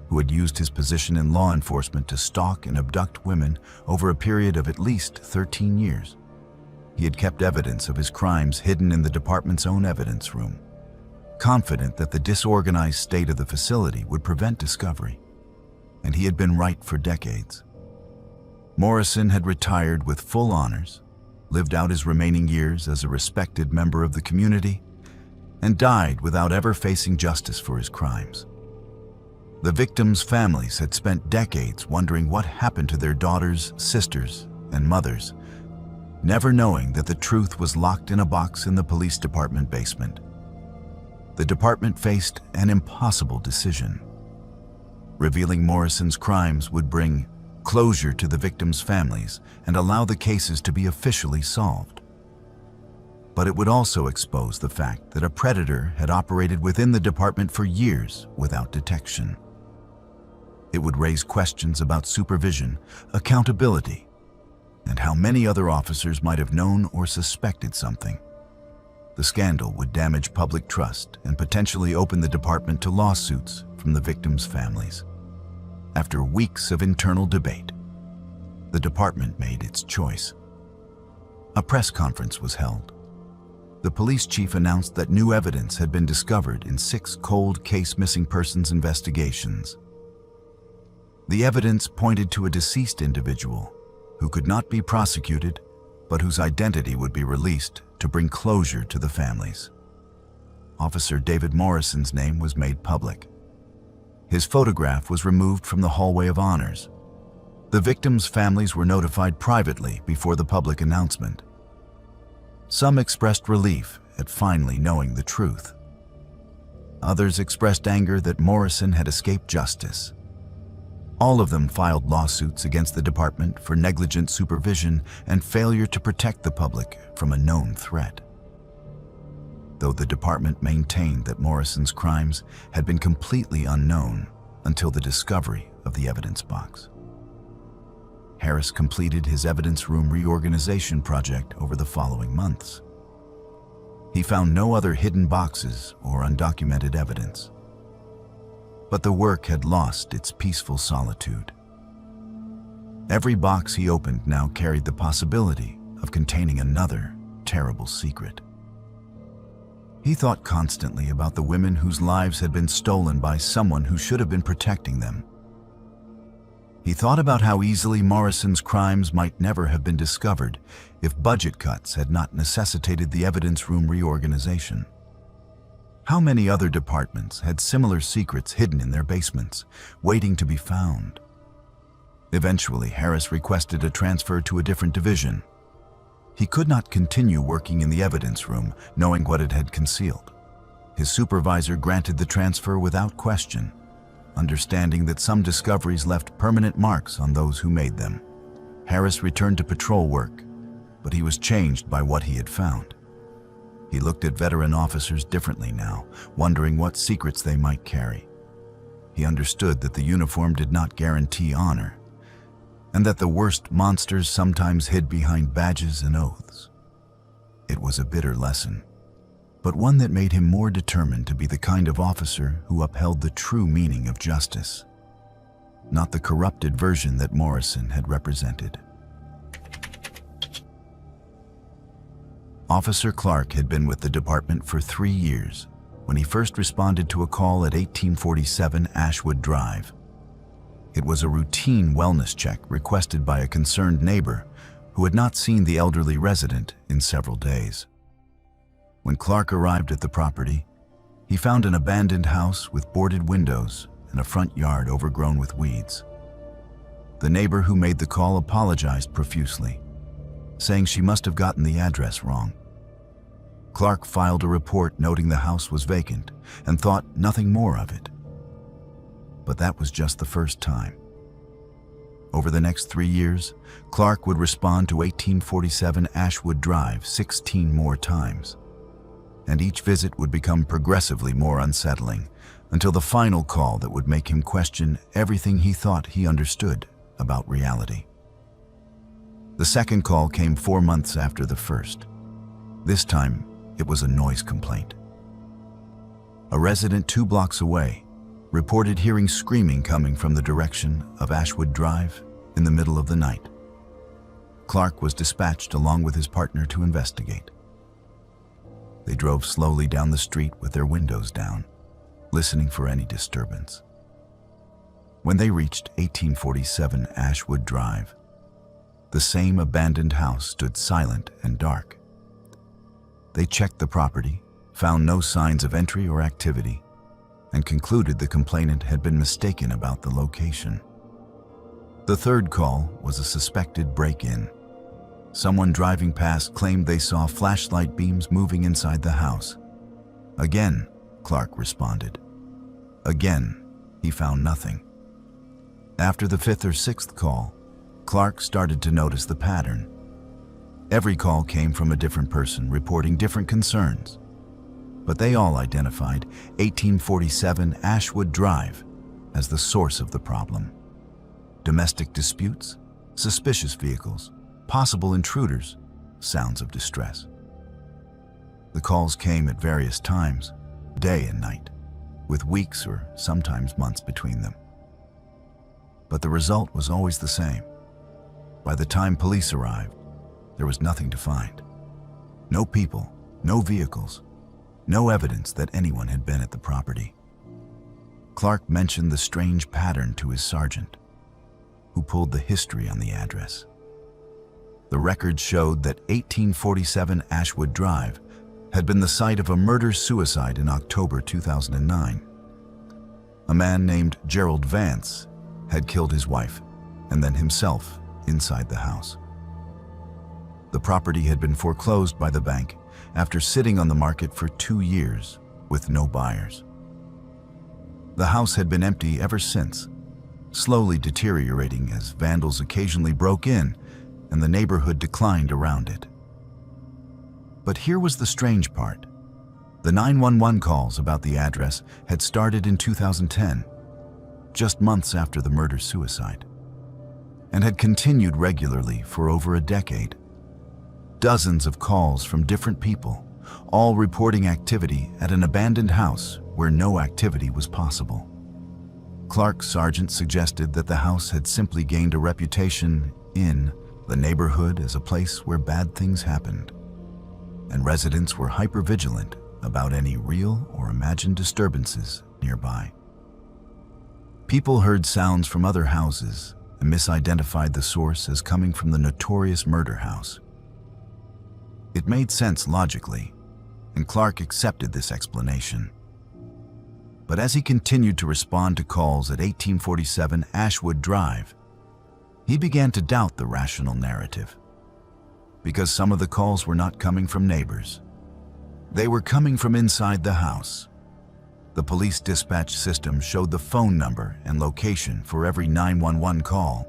who had used his position in law enforcement to stalk and abduct women over a period of at least 13 years. He had kept evidence of his crimes hidden in the department's own evidence room, confident that the disorganized state of the facility would prevent discovery. And he had been right for decades. Morrison had retired with full honors, lived out his remaining years as a respected member of the community, and died without ever facing justice for his crimes. The victims' families had spent decades wondering what happened to their daughters, sisters, and mothers, never knowing that the truth was locked in a box in the police department basement. The department faced an impossible decision. Revealing Morrison's crimes would bring closure to the victims' families and allow the cases to be officially solved. But it would also expose the fact that a predator had operated within the department for years without detection. It would raise questions about supervision, accountability, and how many other officers might have known or suspected something. The scandal would damage public trust and potentially open the department to lawsuits from the victims' families. After weeks of internal debate, the department made its choice. A press conference was held. The police chief announced that new evidence had been discovered in 6 cold case missing persons investigations. The evidence pointed to a deceased individual who could not be prosecuted, but whose identity would be released to bring closure to the families. Officer David Morrison's name was made public. His photograph was removed from the hallway of honors. The victims' families were notified privately before the public announcement. Some expressed relief at finally knowing the truth. Others expressed anger that Morrison had escaped justice. All of them filed lawsuits against the department for negligent supervision and failure to protect the public from a known threat. Though the department maintained that Morrison's crimes had been completely unknown until the discovery of the evidence box. Harris completed his evidence room reorganization project over the following months. He found no other hidden boxes or undocumented evidence. But the work had lost its peaceful solitude. Every box he opened now carried the possibility of containing another terrible secret. He thought constantly about the women whose lives had been stolen by someone who should have been protecting them. He thought about how easily Morrison's crimes might never have been discovered if budget cuts had not necessitated the evidence room reorganization. How many other departments had similar secrets hidden in their basements, waiting to be found? Eventually, Harris requested a transfer to a different division. He could not continue working in the evidence room, knowing what it had concealed. His supervisor granted the transfer without question, understanding that some discoveries left permanent marks on those who made them. Harris returned to patrol work, but he was changed by what he had found. He looked at veteran officers differently now, wondering what secrets they might carry. He understood that the uniform did not guarantee honor, and that the worst monsters sometimes hid behind badges and oaths. It was a bitter lesson, but one that made him more determined to be the kind of officer who upheld the true meaning of justice, not the corrupted version that Morrison had represented. Officer Clark had been with the department for 3 years when he first responded to a call at 1847 Ashwood Drive. It was a routine wellness check requested by a concerned neighbor who had not seen the elderly resident in several days. When Clark arrived at the property, he found an abandoned house with boarded windows and a front yard overgrown with weeds. The neighbor who made the call apologized profusely, saying she must have gotten the address wrong. Clark filed a report noting the house was vacant and thought nothing more of it. But that was just the first time. Over the next 3 years, Clark would respond to 1847 Ashwood Drive 16 more times, and each visit would become progressively more unsettling until the final call that would make him question everything he thought he understood about reality. The second call came 4 months after the first. This time, it was a noise complaint. A resident 2 blocks away reported hearing screaming coming from the direction of Ashwood Drive in the middle of the night. Clark was dispatched along with his partner to investigate. They drove slowly down the street with their windows down, listening for any disturbance. When they reached 1847 Ashwood Drive, the same abandoned house stood silent and dark. They checked the property, found no signs of entry or activity, and concluded the complainant had been mistaken about the location. The third call was a suspected break-in. Someone driving past claimed they saw flashlight beams moving inside the house. Again, Clark responded. Again, he found nothing. After the 5th or 6th call, Clark started to notice the pattern. Every call came from a different person reporting different concerns, but they all identified 1847 Ashwood Drive as the source of the problem. Domestic disputes, suspicious vehicles, possible intruders, sounds of distress. The calls came at various times, day and night, with weeks or sometimes months between them. But the result was always the same. By the time police arrived, there was nothing to find. No people, no vehicles, no evidence that anyone had been at the property. Clark mentioned the strange pattern to his sergeant, who pulled the history on the address. The records showed that 1847 Ashwood Drive had been the site of a murder-suicide in October 2009. A man named Gerald Vance had killed his wife and then himself inside the house. The property had been foreclosed by the bank after sitting on the market for 2 years with no buyers. The house had been empty ever since, slowly deteriorating as vandals occasionally broke in and the neighborhood declined around it. But here was the strange part. The 911 calls about the address had started in 2010, just months after the murder-suicide, and had continued regularly for over a decade. Dozens of calls from different people, all reporting activity at an abandoned house where no activity was possible. Clark's sergeant suggested that the house had simply gained a reputation in the neighborhood as a place where bad things happened, and residents were hypervigilant about any real or imagined disturbances nearby. People heard sounds from other houses and misidentified the source as coming from the notorious murder house. It made sense logically, and Clark accepted this explanation. But as he continued to respond to calls at 1847 Ashwood Drive, he began to doubt the rational narrative. Because some of the calls were not coming from neighbors. They were coming from inside the house. The police dispatch system showed the phone number and location for every 911 call.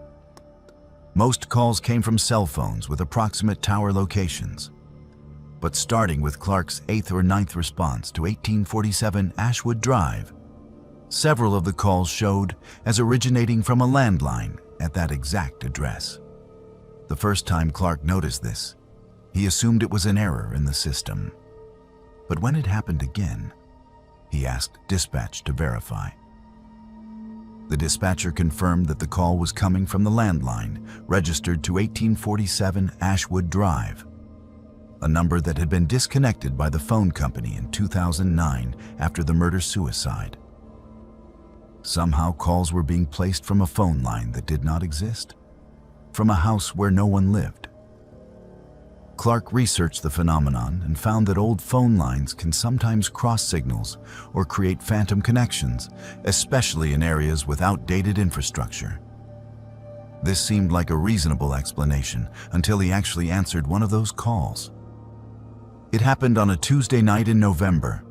Most calls came from cell phones with approximate tower locations. but starting with Clark's 8th or 9th response to 1847 Ashwood Drive. Several of the calls showed as originating from a landline at that exact address. The first time Clark noticed this, he assumed it was an error in the system. But when it happened again, he asked dispatch to verify. The dispatcher confirmed that the call was coming from the landline registered to 1847 Ashwood Drive, a number that had been disconnected by the phone company in 2009 after the murder-suicide. Somehow calls were being placed from a phone line that did not exist, from a house where no one lived. Clark researched the phenomenon and found that old phone lines can sometimes cross signals or create phantom connections, especially in areas with outdated infrastructure. This seemed like a reasonable explanation until he actually answered one of those calls. It happened on a Tuesday night in November.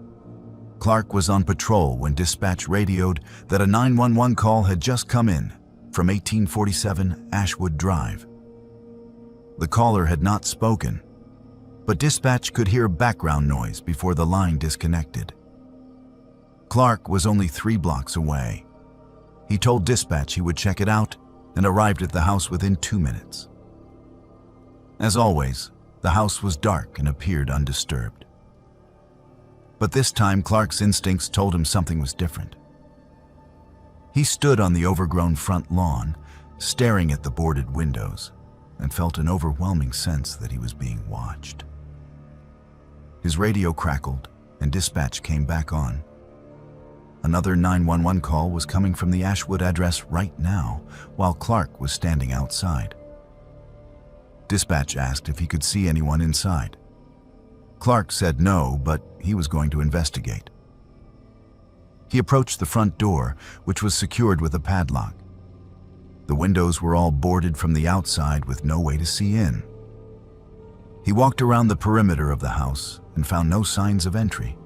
Clark was on patrol when dispatch radioed that a 911 call had just come in from 1847 Ashwood Drive. The caller had not spoken, but dispatch could hear background noise before the line disconnected. Clark was only 3 blocks away. He told dispatch he would check it out and arrived at the house within 2 minutes. As always, the house was dark and appeared undisturbed. But this time, Clark's instincts told him something was different. He stood on the overgrown front lawn, staring at the boarded windows, and felt an overwhelming sense that he was being watched. His radio crackled, and dispatch came back on. Another 911 call was coming from the Ashwood address right now, while Clark was standing outside. Dispatch asked if he could see anyone inside. Clark said no, but he was going to investigate. He approached the front door, which was secured with a padlock. The windows were all boarded from the outside with no way to see in. He walked around the perimeter of the house and found no signs of entry.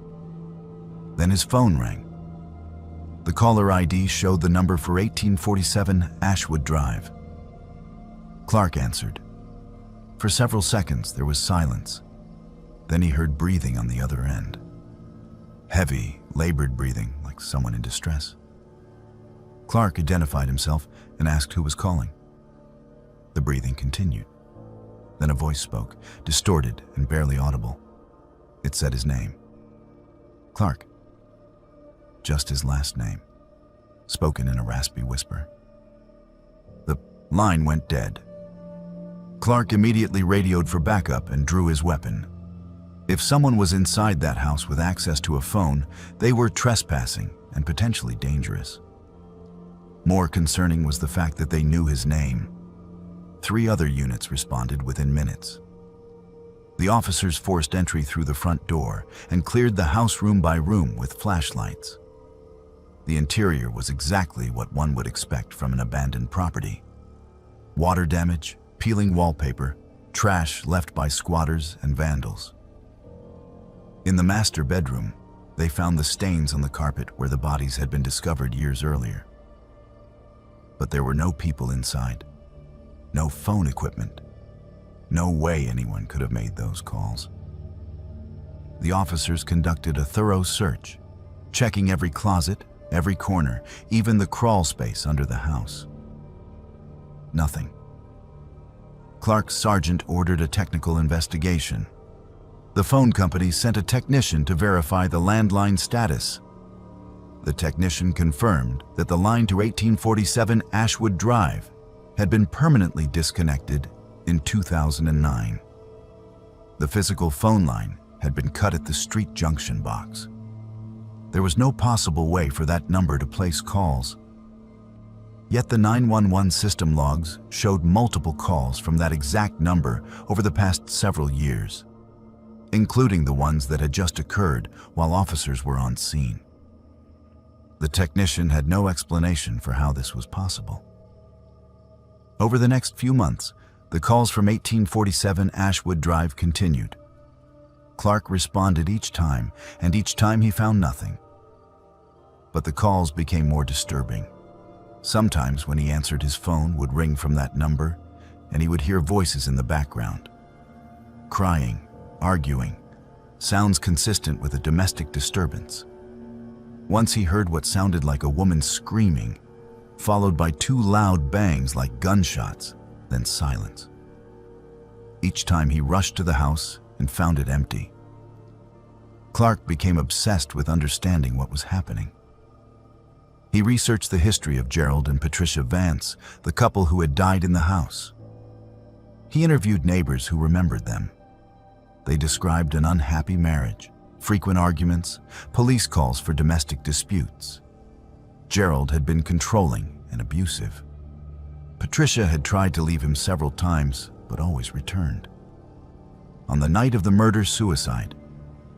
Then his phone rang. The caller ID showed the number for 1847 Ashwood Drive. Clark answered. For several seconds there was silence. Then he heard breathing on the other end. Heavy, labored breathing, like someone in distress. Clark identified himself and asked who was calling. The breathing continued. Then a voice spoke, distorted and barely audible. It said his name. Clark. Just his last name, spoken in a raspy whisper. The line went dead. Clark immediately radioed for backup and drew his weapon. If someone was inside that house with access to a phone, they were trespassing and potentially dangerous. More concerning was the fact that they knew his name. 3 other units responded within minutes. The officers forced entry through the front door and cleared the house room by room with flashlights. The interior was exactly what one would expect from an abandoned property. Water damage, peeling wallpaper, trash left by squatters and vandals. In the master bedroom, they found the stains on the carpet where the bodies had been discovered years earlier. But there were no people inside, no phone equipment. No way anyone could have made those calls. The officers conducted a thorough search, checking every closet, every corner, even the crawl space under the house. Nothing. Clark's sergeant ordered a technical investigation. The phone company sent a technician to verify the landline status. The technician confirmed that the line to 1847 Ashwood Drive had been permanently disconnected in 2009. The physical phone line had been cut at the street junction box. There was no possible way for that number to place calls. Yet the 911 system logs showed multiple calls from that exact number over the past several years, including the ones that had just occurred while officers were on scene. The technician had no explanation for how this was possible. Over the next few months, the calls from 1847 Ashwood Drive continued. Clark responded each time, and each time he found nothing. But the calls became more disturbing. Sometimes when he answered, his phone would ring from that number, and he would hear voices in the background. Crying, arguing, sounds consistent with a domestic disturbance. Once he heard what sounded like a woman screaming, followed by two loud bangs like gunshots, then silence. Each time he rushed to the house and found it empty. Clark became obsessed with understanding what was happening. He researched the history of Gerald and Patricia Vance, the couple who had died in the house. He interviewed neighbors who remembered them. They described an unhappy marriage, frequent arguments, police calls for domestic disputes. Gerald had been controlling and abusive. Patricia had tried to leave him several times, but always returned. On the night of the murder-suicide,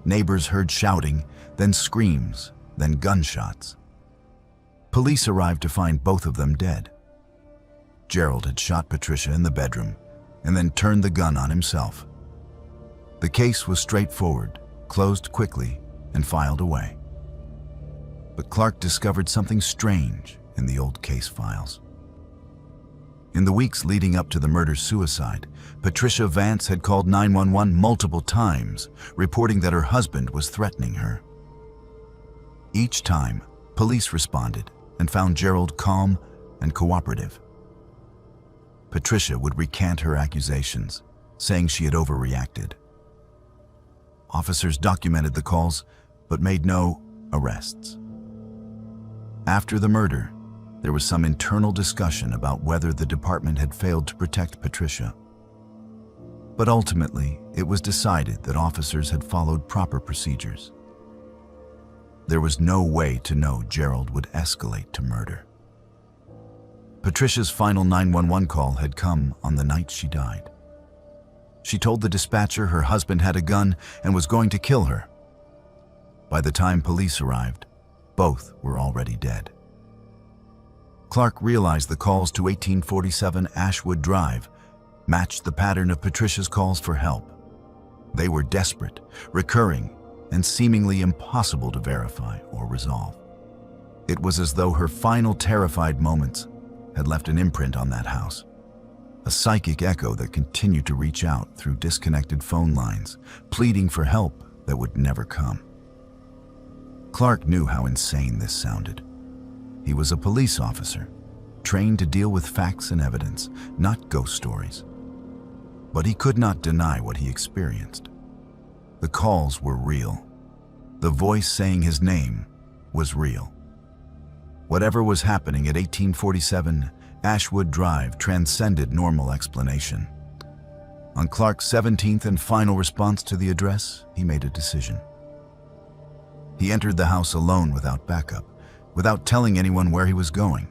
neighbors heard shouting, then screams, then gunshots. Police arrived to find both of them dead. Gerald had shot Patricia in the bedroom and then turned the gun on himself. The case was straightforward, closed quickly, and filed away. But Clark discovered something strange in the old case files. In the weeks leading up to the murder-suicide, Patricia Vance had called 911 multiple times, reporting that her husband was threatening her. Each time, police responded and found Gerald calm and cooperative. Patricia would recant her accusations, saying she had overreacted. Officers documented the calls, but made no arrests. After the murder, there was some internal discussion about whether the department had failed to protect Patricia. But ultimately, it was decided that officers had followed proper procedures. There was no way to know Gerald would escalate to murder. Patricia's final 911 call had come on the night she died. She told the dispatcher her husband had a gun and was going to kill her. By the time police arrived, both were already dead. Clark realized the calls to 1847 Ashwood Drive matched the pattern of Patricia's calls for help. They were desperate, recurring, and seemingly impossible to verify or resolve. It was as though her final terrified moments had left an imprint on that house, a psychic echo that continued to reach out through disconnected phone lines, pleading for help that would never come. Clark knew how insane this sounded. He was a police officer, trained to deal with facts and evidence, not ghost stories. But he could not deny what he experienced. The calls were real. The voice saying his name was real. Whatever was happening at 1847 Ashwood Drive transcended normal explanation. On Clark's 17th and final response to the address, he made a decision. He entered the house alone without backup, without telling anyone where he was going.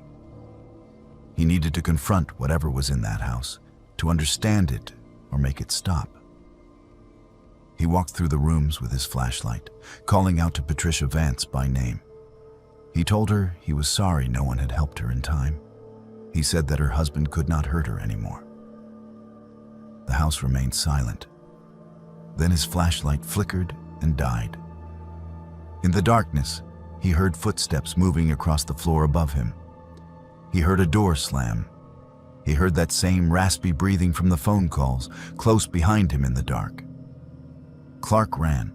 He needed to confront whatever was in that house, to understand it or make it stop. He walked through the rooms with his flashlight, calling out to Patricia Vance by name. He told her he was sorry no one had helped her in time. He said that her husband could not hurt her anymore. The house remained silent. Then his flashlight flickered and died. In the darkness, he heard footsteps moving across the floor above him. He heard a door slam. He heard that same raspy breathing from the phone calls close behind him in the dark. Clark ran.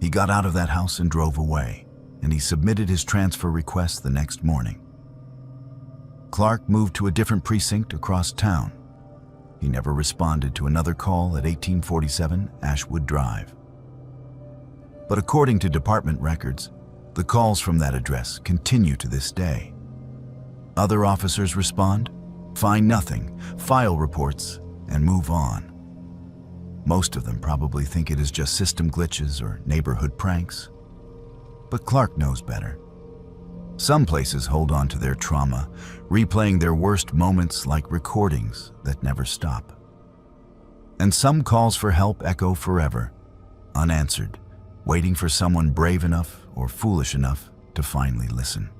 He got out of that house and drove away, and he submitted his transfer request the next morning. Clark moved to a different precinct across town. He never responded to another call at 1847 Ashwood Drive. But according to department records, the calls from that address continue to this day. Other officers respond, find nothing, file reports, and move on. Most of them probably think it is just system glitches or neighborhood pranks. But Clark knows better. Some places hold on to their trauma, replaying their worst moments like recordings that never stop. And some calls for help echo forever, unanswered, waiting for someone brave enough or foolish enough to finally listen.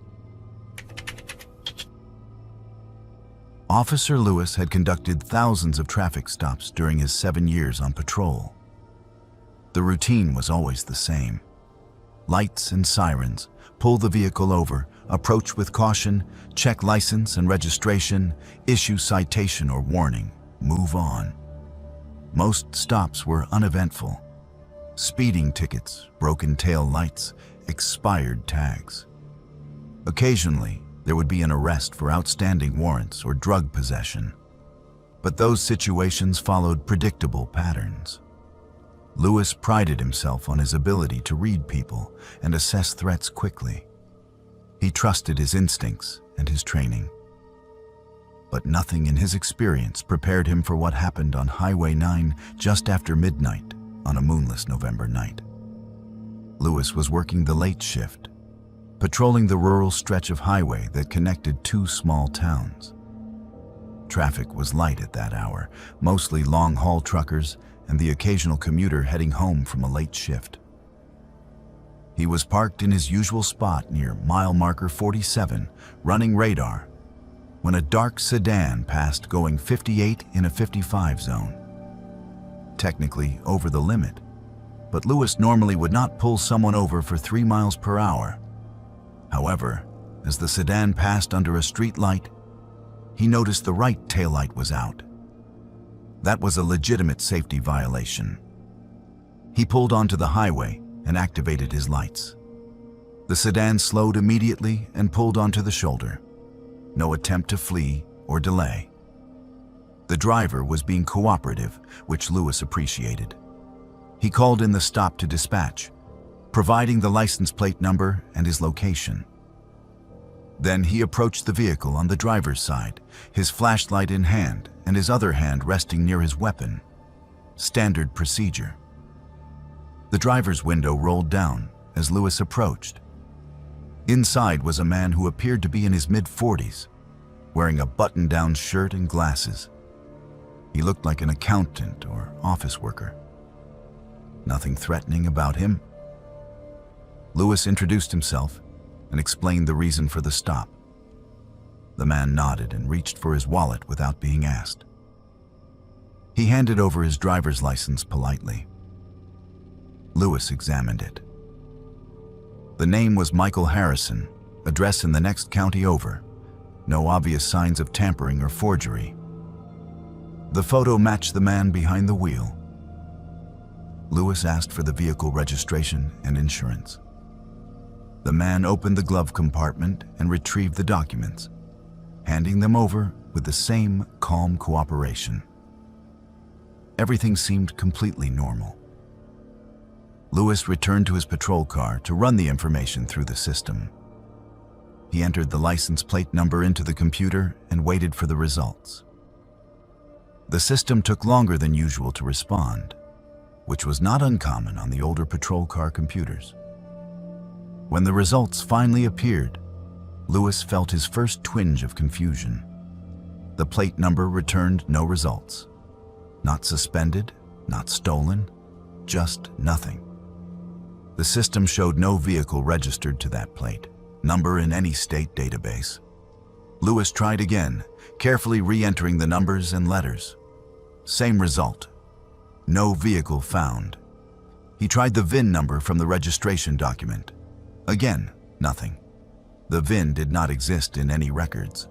Officer Lewis had conducted thousands of traffic stops during his 7 years on patrol. The routine was always the same. Lights and sirens, pull the vehicle over, approach with caution, check license and registration, issue citation or warning, move on. Most stops were uneventful, Speeding tickets, broken tail lights, expired tags. Occasionally, there would be an arrest for outstanding warrants or drug possession. But those situations followed predictable patterns. Lewis prided himself on his ability to read people and assess threats quickly. He trusted his instincts and his training. But nothing in his experience prepared him for what happened on Highway 9 just after midnight on a moonless November night. Lewis was working the late shift, patrolling the rural stretch of highway that connected two small towns. Traffic was light at that hour, mostly long-haul truckers and the occasional commuter heading home from a late shift. He was parked in his usual spot near mile marker 47, running radar, when a dark sedan passed going 58 in a 55 zone. Technically over the limit, but Lewis normally would not pull someone over for 3 miles per hour. However, as the sedan passed under a street light, he noticed the right taillight was out. That was a legitimate safety violation. He pulled onto the highway and activated his lights. The sedan slowed immediately and pulled onto the shoulder. No attempt to flee or delay. The driver was being cooperative, which Lewis appreciated. He called in the stop to dispatch, providing the license plate number and his location. Then he approached the vehicle on the driver's side, his flashlight in hand and his other hand resting near his weapon. Standard procedure. The driver's window rolled down as Lewis approached. Inside was a man who appeared to be in his mid-40s, wearing a button-down shirt and glasses. He looked like an accountant or office worker. Nothing threatening about him. Lewis introduced himself and explained the reason for the stop. The man nodded and reached for his wallet without being asked. He handed over his driver's license politely. Lewis examined it. The name was Michael Harrison, address in the next county over. No obvious signs of tampering or forgery. The photo matched the man behind the wheel. Lewis asked for the vehicle registration and insurance. The man opened the glove compartment and retrieved the documents, handing them over with the same calm cooperation. Everything seemed completely normal. Lewis returned to his patrol car to run the information through the system. He entered the license plate number into the computer and waited for the results. The system took longer than usual to respond, which was not uncommon on the older patrol car computers. When the results finally appeared, Lewis felt his first twinge of confusion. The plate number returned no results. Not suspended, not stolen, just nothing. The system showed no vehicle registered to that plate number in any state database. Lewis tried again, carefully re-entering the numbers and letters. Same result. No vehicle found. He tried the VIN number from the registration document. Again, nothing. The VIN did not exist in any records.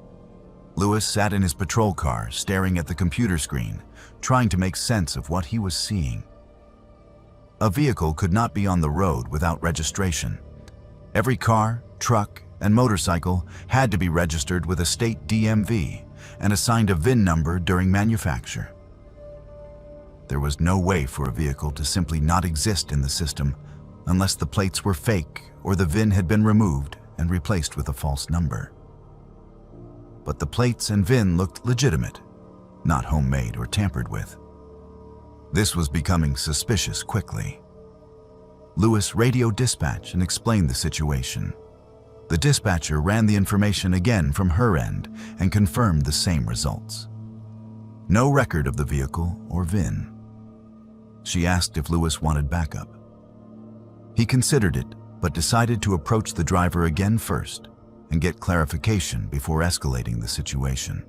Lewis sat in his patrol car, staring at the computer screen, trying to make sense of what he was seeing. A vehicle could not be on the road without registration. Every car, truck, and motorcycle had to be registered with a state DMV and assigned a VIN number during manufacture. There was no way for a vehicle to simply not exist in the system unless the plates were fake or the VIN had been removed and replaced with a false number. But the plates and VIN looked legitimate, not homemade or tampered with. This was becoming suspicious quickly. Lewis radioed dispatch and explained the situation. The dispatcher ran the information again from her end and confirmed the same results. No record of the vehicle or VIN. She asked if Lewis wanted backup. He considered it, but decided to approach the driver again first and get clarification before escalating the situation.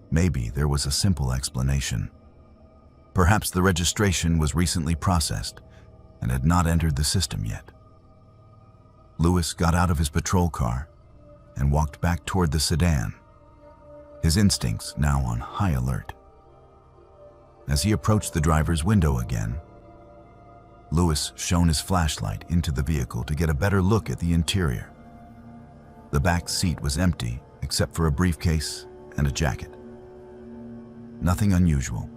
Maybe there was a simple explanation. Perhaps the registration was recently processed and had not entered the system yet. Lewis got out of his patrol car and walked back toward the sedan, his instincts now on high alert. As he approached the driver's window again, Lewis shone his flashlight into the vehicle to get a better look at the interior. The back seat was empty except for a briefcase and a jacket. Nothing unusual.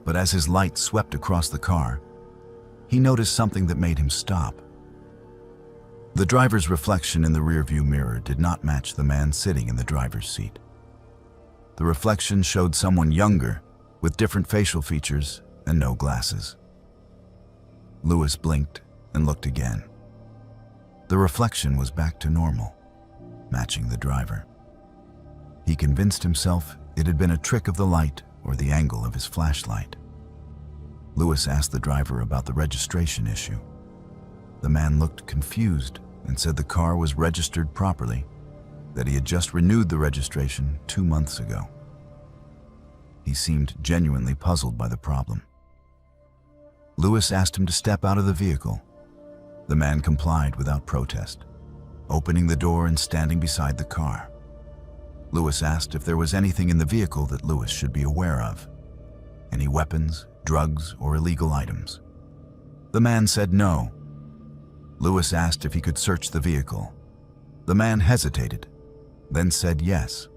But as his light swept across the car, he noticed something that made him stop. The driver's reflection in the rearview mirror did not match the man sitting in the driver's seat. The reflection showed someone younger, with different facial features and no glasses. Lewis blinked and looked again. The reflection was back to normal, matching the driver. He convinced himself it had been a trick of the light or the angle of his flashlight. Lewis asked the driver about the registration issue. The man looked confused and said the car was registered properly, that he had just renewed the registration 2 months ago. He seemed genuinely puzzled by the problem. Lewis asked him to step out of the vehicle. The man complied without protest, opening the door and standing beside the car. Lewis asked if there was anything in the vehicle that Lewis should be aware of. Any weapons, drugs, or illegal items. The man said no. Lewis asked if he could search the vehicle. The man hesitated, then said yes.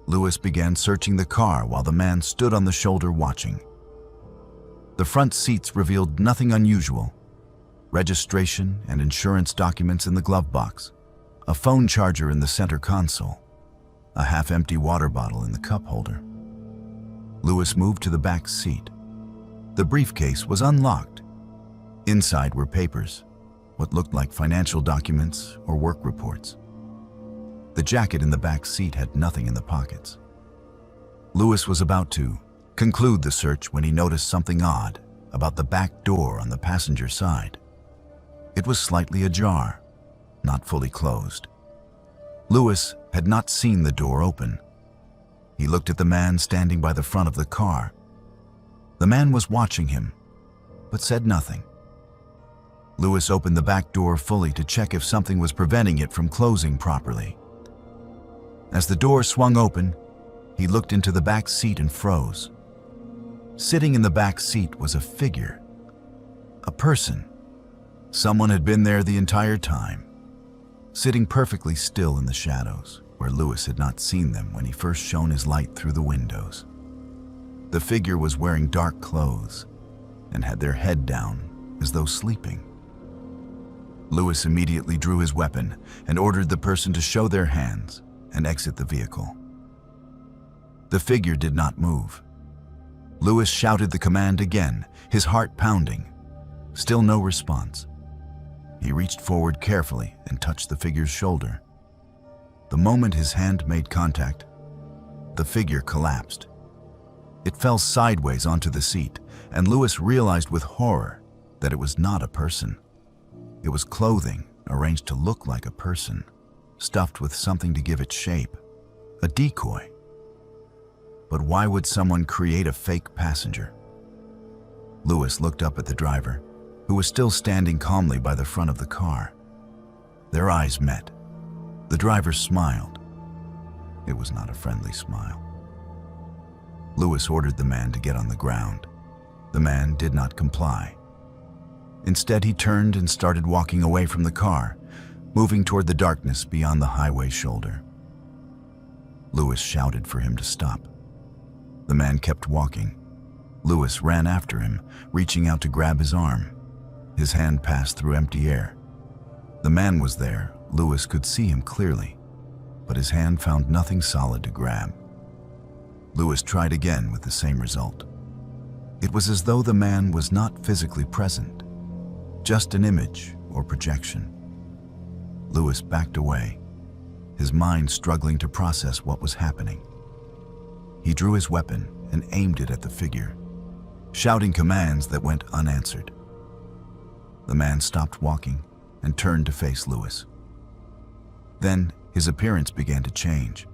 Lewis began searching the car while the man stood on the shoulder watching. The front seats revealed nothing unusual. Registration and insurance documents in the glove box, a phone charger in the center console, a half-empty water bottle in the cup holder. Lewis moved to the back seat. The briefcase was unlocked. Inside were papers, what looked like financial documents or work reports. The jacket in the back seat had nothing in the pockets. Lewis was about to conclude the search when he noticed something odd about the back door on the passenger side. It was slightly ajar, not fully closed. Lewis had not seen the door open. He looked at the man standing by the front of the car. The man was watching him, but said nothing. Lewis opened the back door fully to check if something was preventing it from closing properly. As the door swung open, he looked into the back seat and froze. Sitting in the back seat was a figure, a person. Someone had been there the entire time, sitting perfectly still in the shadows, where Lewis had not seen them when he first shone his light through the windows. The figure was wearing dark clothes and had their head down as though sleeping. Lewis immediately drew his weapon and ordered the person to show their hands and exit the vehicle. The figure did not move. Lewis shouted the command again, his heart pounding. Still no response. He reached forward carefully and touched the figure's shoulder. The moment his hand made contact, the figure collapsed. It fell sideways onto the seat, and Lewis realized with horror that it was not a person. It was clothing arranged to look like a person, stuffed with something to give it shape, a decoy. But why would someone create a fake passenger? Lewis looked up at the driver, who was still standing calmly by the front of the car. Their eyes met. The driver smiled. It was not a friendly smile. Lewis ordered the man to get on the ground. The man did not comply. Instead, he turned and started walking away from the car, moving toward the darkness beyond the highway shoulder. Lewis shouted for him to stop. The man kept walking. Lewis ran after him, reaching out to grab his arm. His hand passed through empty air. The man was there. Lewis could see him clearly, but his hand found nothing solid to grab. Lewis tried again with the same result. It was as though the man was not physically present, just an image or projection. Lewis backed away, his mind struggling to process what was happening. He drew his weapon and aimed it at the figure, shouting commands that went unanswered. The man stopped walking and turned to face Lewis. Then his appearance began to change.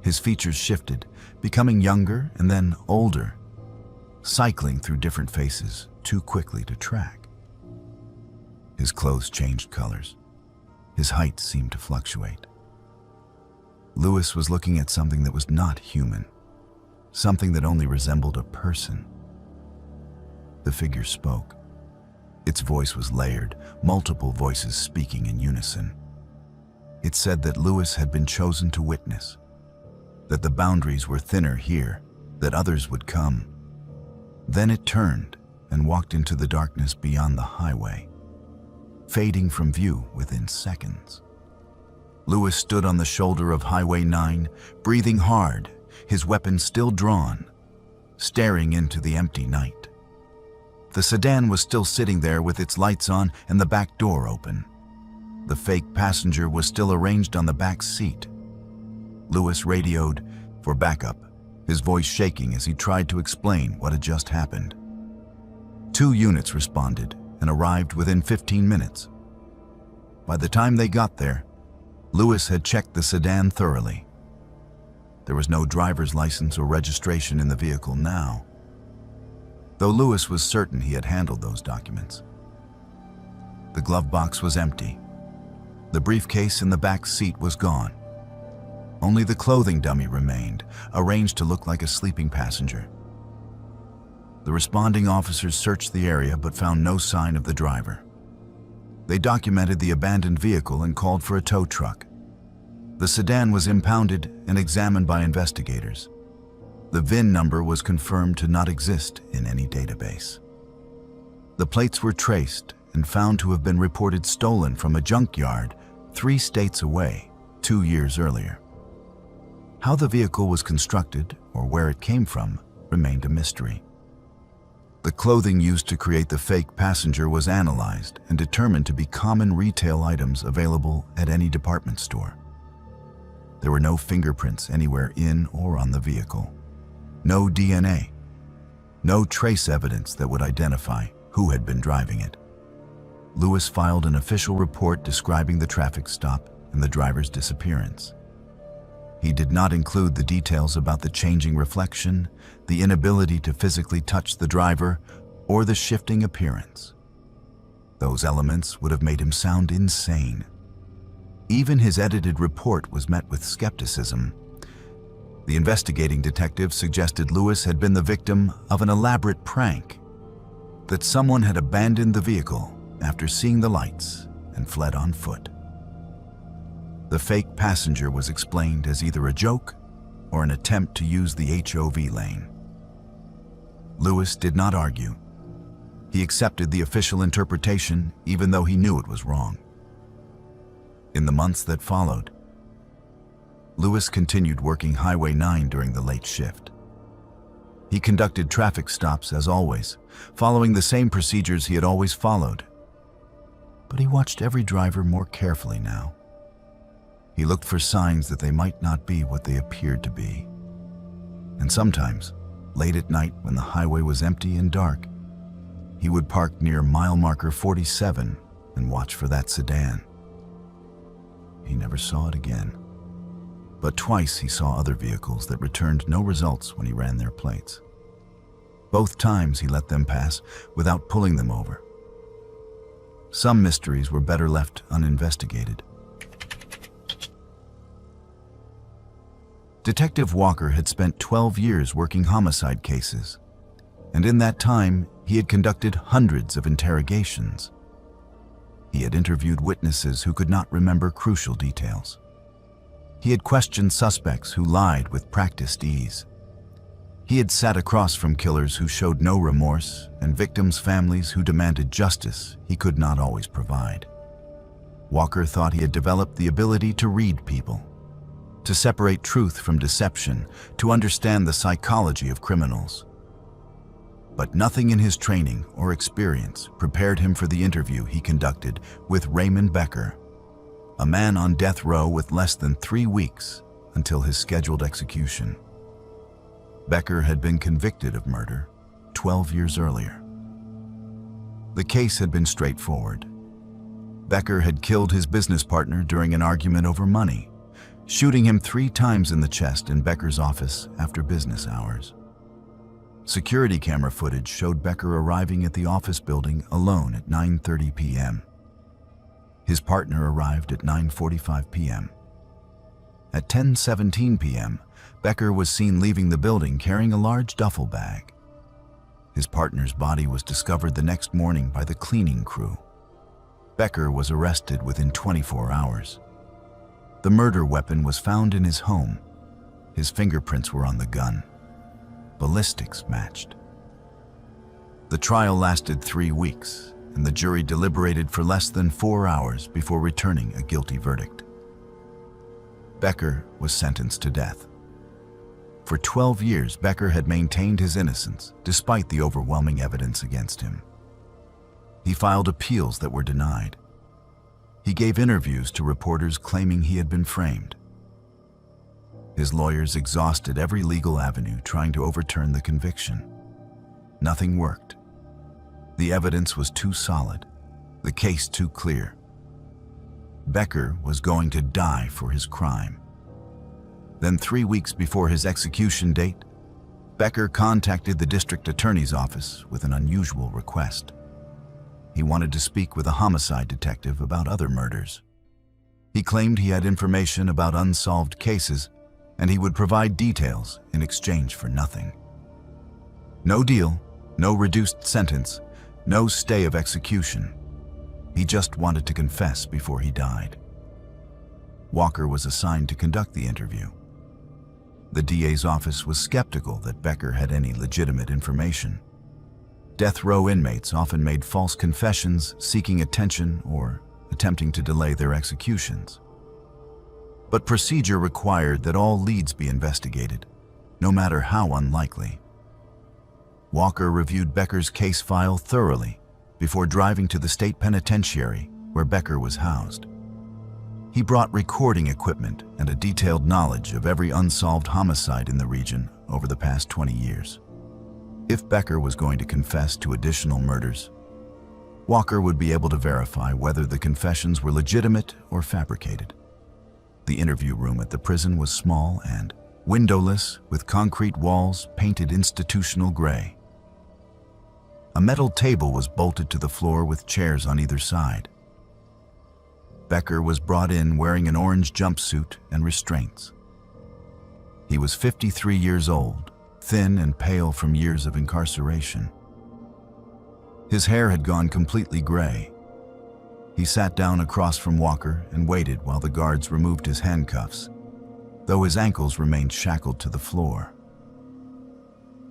His features shifted, becoming younger and then older, cycling through different faces too quickly to track. His clothes changed colors. His height seemed to fluctuate. Lewis was looking at something that was not human, something that only resembled a person. the figure spoke. Its voice was layered, multiple voices speaking in unison. It said that Lewis had been chosen to witness, that the boundaries were thinner here, that others would come. Then it turned and walked into the darkness beyond the highway, fading from view within seconds. Lewis stood on the shoulder of Highway 9, breathing hard, his weapon still drawn, staring into the empty night. The sedan was still sitting there with its lights on and the back door open. The fake passenger was still arranged on the back seat. Lewis radioed for backup, his voice shaking as he tried to explain what had just happened. 2 units responded and arrived within 15 minutes. By the time they got there, Lewis had checked the sedan thoroughly. There was no driver's license or registration in the vehicle now, though Lewis was certain he had handled those documents. The glove box was empty. The briefcase in the back seat was gone. Only the clothing dummy remained, arranged to look like a sleeping passenger. The responding officers searched the area but found no sign of the driver. They documented the abandoned vehicle and called for a tow truck. The sedan was impounded and examined by investigators. The VIN number was confirmed to not exist in any database. The plates were traced and found to have been reported stolen from a junkyard 3 states away 2 years earlier. How the vehicle was constructed or where it came from remained a mystery. The clothing used to create the fake passenger was analyzed and determined to be common retail items available at any department store. There were no fingerprints anywhere in or on the vehicle. No DNA. No trace evidence that would identify who had been driving it. Lewis filed an official report describing the traffic stop and the driver's disappearance. He did not include the details about the changing reflection, the inability to physically touch the driver, or the shifting appearance. Those elements would have made him sound insane. Even his edited report was met with skepticism. The investigating detective suggested Lewis had been the victim of an elaborate prank, that someone had abandoned the vehicle after seeing the lights and fled on foot. The fake passenger was explained as either a joke or an attempt to use the HOV lane. Lewis did not argue. He accepted the official interpretation even though he knew it was wrong. In the months that followed, Lewis continued working Highway 9 during the late shift. He conducted traffic stops as always, following the same procedures he had always followed. But he watched every driver more carefully now. He looked for signs that they might not be what they appeared to be. And sometimes, late at night when the highway was empty and dark, he would park near mile marker 47 and watch for that sedan. He never saw it again. But twice he saw other vehicles that returned no results when he ran their plates. Both times he let them pass without pulling them over. Some mysteries were better left uninvestigated. Detective Walker had spent 12 years working homicide cases, and in that time he had conducted hundreds of interrogations. He had interviewed witnesses who could not remember crucial details. He had questioned suspects who lied with practiced ease. He had sat across from killers who showed no remorse and victims' families who demanded justice he could not always provide. Walker thought he had developed the ability to read people, to separate truth from deception, to understand the psychology of criminals. But nothing in his training or experience prepared him for the interview he conducted with Raymond Becker, a man on death row with less than 3 weeks until his scheduled execution. Becker had been convicted of murder 12 years earlier. The case had been straightforward. Becker had killed his business partner during an argument over money, shooting him 3 times in the chest in Becker's office after business hours. Security camera footage showed Becker arriving at the office building alone at 9:30 p.m. His partner arrived at 9:45 p.m. At 10:17 p.m., Becker was seen leaving the building carrying a large duffel bag. His partner's body was discovered the next morning by the cleaning crew. Becker was arrested within 24 hours. The murder weapon was found in his home. His fingerprints were on the gun. Ballistics matched. The trial lasted 3 weeks, and the jury deliberated for less than 4 hours before returning a guilty verdict. Becker was sentenced to death. For 12 years, Becker had maintained his innocence despite the overwhelming evidence against him. He filed appeals that were denied. He gave interviews to reporters claiming he had been framed. His lawyers exhausted every legal avenue trying to overturn the conviction. Nothing worked. The evidence was too solid, the case too clear. Becker was going to die for his crime. Then 3 weeks before his execution date, Becker contacted the district attorney's office with an unusual request. He wanted to speak with a homicide detective about other murders. He claimed he had information about unsolved cases, and he would provide details in exchange for nothing. No deal, no reduced sentence, no stay of execution. He just wanted to confess before he died. Walker was assigned to conduct the interview. The DA's office was skeptical that Becker had any legitimate information. Death row inmates often made false confessions, seeking attention or attempting to delay their executions. But procedure required that all leads be investigated, no matter how unlikely. Walker reviewed Becker's case file thoroughly before driving to the state penitentiary where Becker was housed. He brought recording equipment and a detailed knowledge of every unsolved homicide in the region over the past 20 years. If Becker was going to confess to additional murders, Walker would be able to verify whether the confessions were legitimate or fabricated. The interview room at the prison was small and windowless, with concrete walls painted institutional gray. A metal table was bolted to the floor with chairs on either side. Becker was brought in wearing an orange jumpsuit and restraints. He was 53 years old, thin and pale from years of incarceration. His hair had gone completely gray. He sat down across from Walker and waited while the guards removed his handcuffs, though his ankles remained shackled to the floor.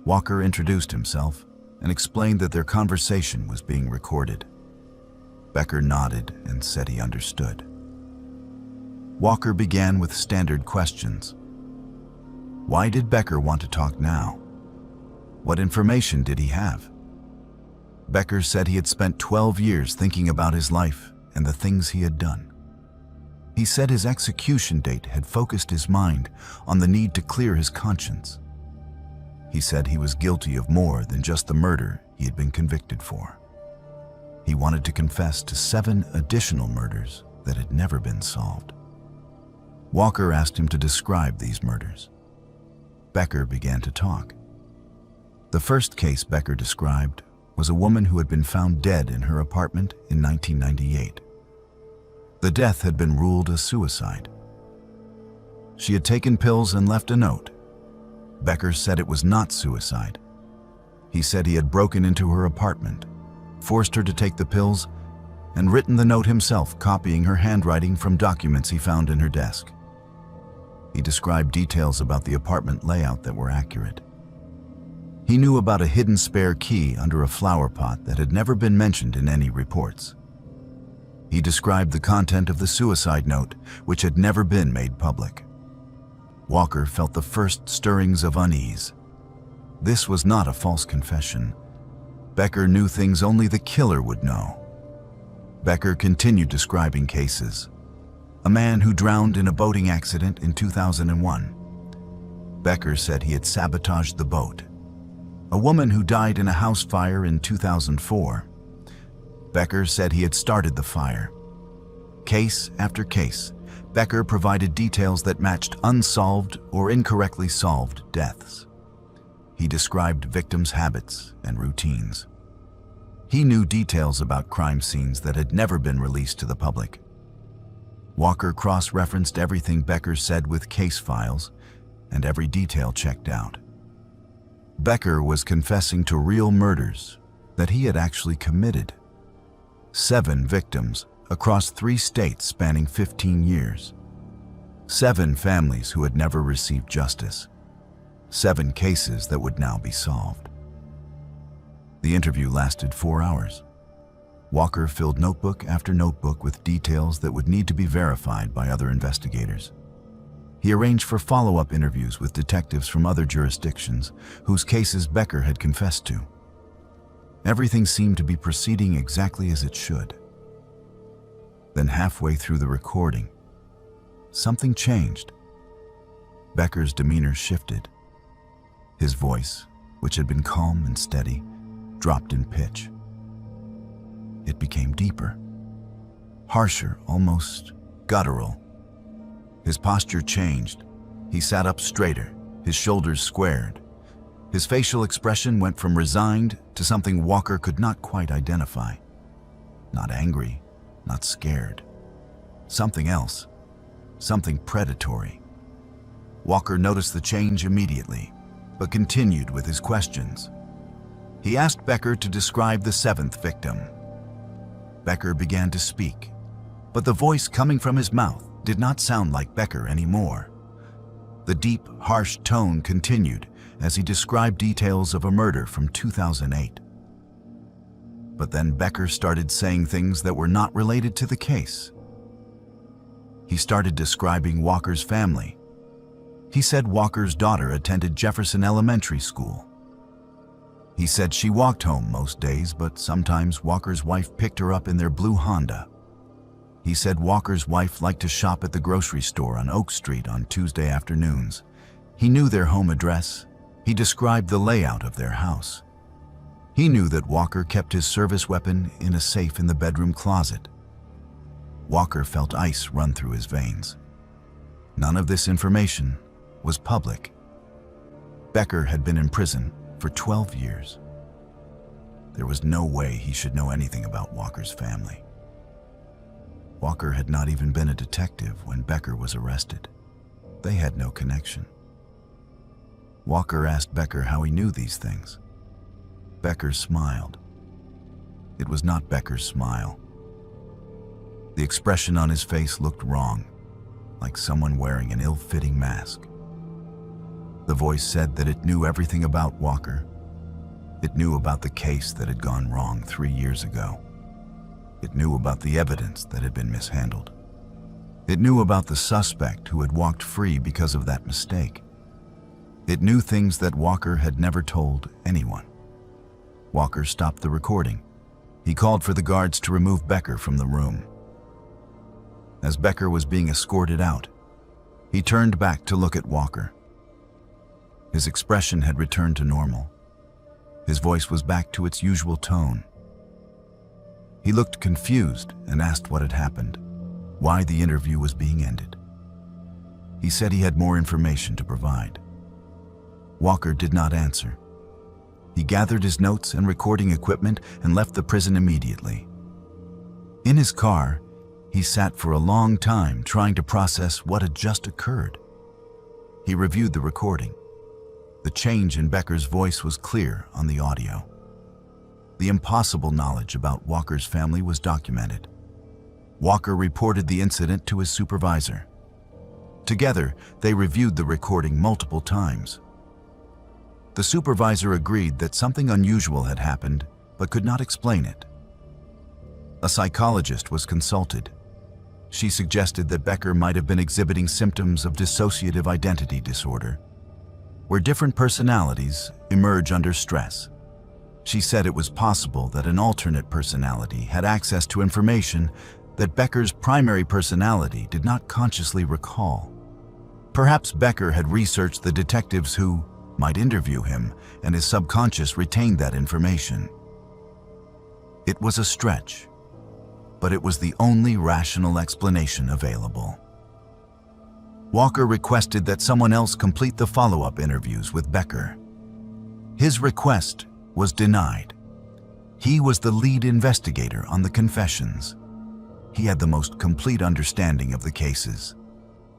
Walker introduced himself and explained that their conversation was being recorded. Becker nodded and said he understood. Walker began with standard questions. Why did Becker want to talk now? What information did he have? Becker said he had spent 12 years thinking about his life and the things he had done. He said his execution date had focused his mind on the need to clear his conscience. He said he was guilty of more than just the murder he had been convicted for. He wanted to confess to 7 additional murders that had never been solved. Walker asked him to describe these murders. Becker began to talk. The first case Becker described was a woman who had been found dead in her apartment in 1998. The death had been ruled a suicide. She had taken pills and left a note. Becker said it was not suicide. He said he had broken into her apartment, forced her to take the pills, and written the note himself, copying her handwriting from documents he found in her desk. He described details about the apartment layout that were accurate. He knew about a hidden spare key under a flower pot that had never been mentioned in any reports. He described the content of the suicide note, which had never been made public. Walker felt the first stirrings of unease. This was not a false confession. Becker knew things only the killer would know. Becker continued describing cases. A man who drowned in a boating accident in 2001. Becker said he had sabotaged the boat. A woman who died in a house fire in 2004. Becker said he had started the fire. Case after case, Becker provided details that matched unsolved or incorrectly solved deaths. He described victims' habits and routines. He knew details about crime scenes that had never been released to the public. Walker cross-referenced everything Becker said with case files, and every detail checked out. Becker was confessing to real murders that he had actually committed. 7 victims across 3 states spanning 15 years. 7 families who had never received justice. 7 cases that would now be solved. The interview lasted 4 hours. Walker filled notebook after notebook with details that would need to be verified by other investigators. He arranged for follow-up interviews with detectives from other jurisdictions whose cases Becker had confessed to. Everything seemed to be proceeding exactly as it should. Then halfway through the recording, something changed. Becker's demeanor shifted. His voice, which had been calm and steady, dropped in pitch. It became deeper, harsher, almost guttural. His posture changed. He sat up straighter, his shoulders squared. His facial expression went from resigned to something Walker could not quite identify. Not angry, not scared. Something else, something predatory. Walker noticed the change immediately, but continued with his questions. He asked Becker to describe the 7th victim. Becker began to speak, but the voice coming from his mouth did not sound like Becker anymore. The deep, harsh tone continued as he described details of a murder from 2008. But then Becker started saying things that were not related to the case. He started describing Walker's family. He said Walker's daughter attended Jefferson Elementary School. He said she walked home most days, but sometimes Walker's wife picked her up in their blue Honda. He said Walker's wife liked to shop at the grocery store on Oak Street on Tuesday afternoons. He knew their home address. He described the layout of their house. He knew that Walker kept his service weapon in a safe in the bedroom closet. Walker felt ice run through his veins. None of this information was public. Becker had been in prison for 12 years. There was no way he should know anything about Walker's family. Walker had not even been a detective when Becker was arrested. They had no connection. Walker asked Becker how he knew these things. Becker smiled. It was not Becker's smile. The expression on his face looked wrong, like someone wearing an ill-fitting mask. The voice said that it knew everything about Walker. It knew about the case that had gone wrong 3 years ago. It knew about the evidence that had been mishandled. It knew about the suspect who had walked free because of that mistake. It knew things that Walker had never told anyone. Walker stopped the recording. He called for the guards to remove Becker from the room. As Becker was being escorted out, he turned back to look at Walker. His expression had returned to normal. His voice was back to its usual tone. He looked confused and asked what had happened, why the interview was being ended. He said he had more information to provide. Walker did not answer. He gathered his notes and recording equipment and left the prison immediately. In his car, he sat for a long time trying to process what had just occurred. He reviewed the recording. The change in Becker's voice was clear on the audio. The impossible knowledge about Walker's family was documented. Walker reported the incident to his supervisor. Together, they reviewed the recording multiple times. The supervisor agreed that something unusual had happened, but could not explain it. A psychologist was consulted. She suggested that Becker might have been exhibiting symptoms of dissociative identity disorder, where different personalities emerge under stress. She said it was possible that an alternate personality had access to information that Becker's primary personality did not consciously recall. Perhaps Becker had researched the detectives who might interview him, and his subconscious retained that information. It was a stretch, but it was the only rational explanation available. Walker requested that someone else complete the follow-up interviews with Becker. His request was denied. He was the lead investigator on the confessions. He had the most complete understanding of the cases.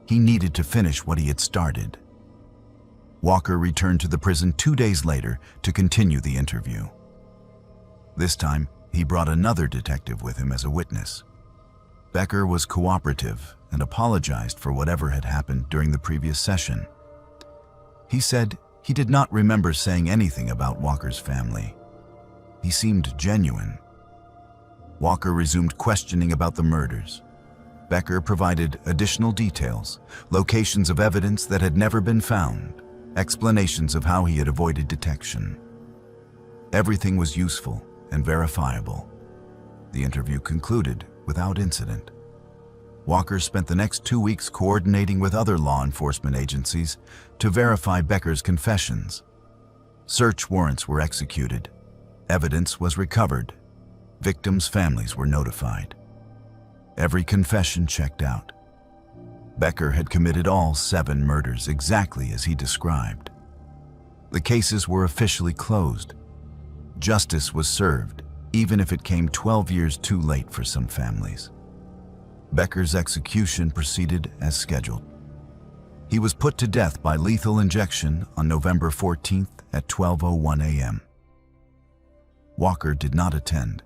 He needed to finish what he had started. Walker returned to the prison 2 days later to continue the interview. This time, he brought another detective with him as a witness. Becker was cooperative and apologized for whatever had happened during the previous session. He said he did not remember saying anything about Walker's family. He seemed genuine. Walker resumed questioning about the murders. Becker provided additional details, locations of evidence that had never been found, explanations of how he had avoided detection. Everything was useful and verifiable. The interview concluded without incident. Walker spent the next 2 weeks coordinating with other law enforcement agencies to verify Becker's confessions. Search warrants were executed. Evidence was recovered. Victims' families were notified. Every confession checked out. Becker had committed all 7 murders exactly as he described. The cases were officially closed. Justice was served, even if it came 12 years too late for some families. Becker's execution proceeded as scheduled. He was put to death by lethal injection on November 14th at 12:01 a.m. Walker did not attend.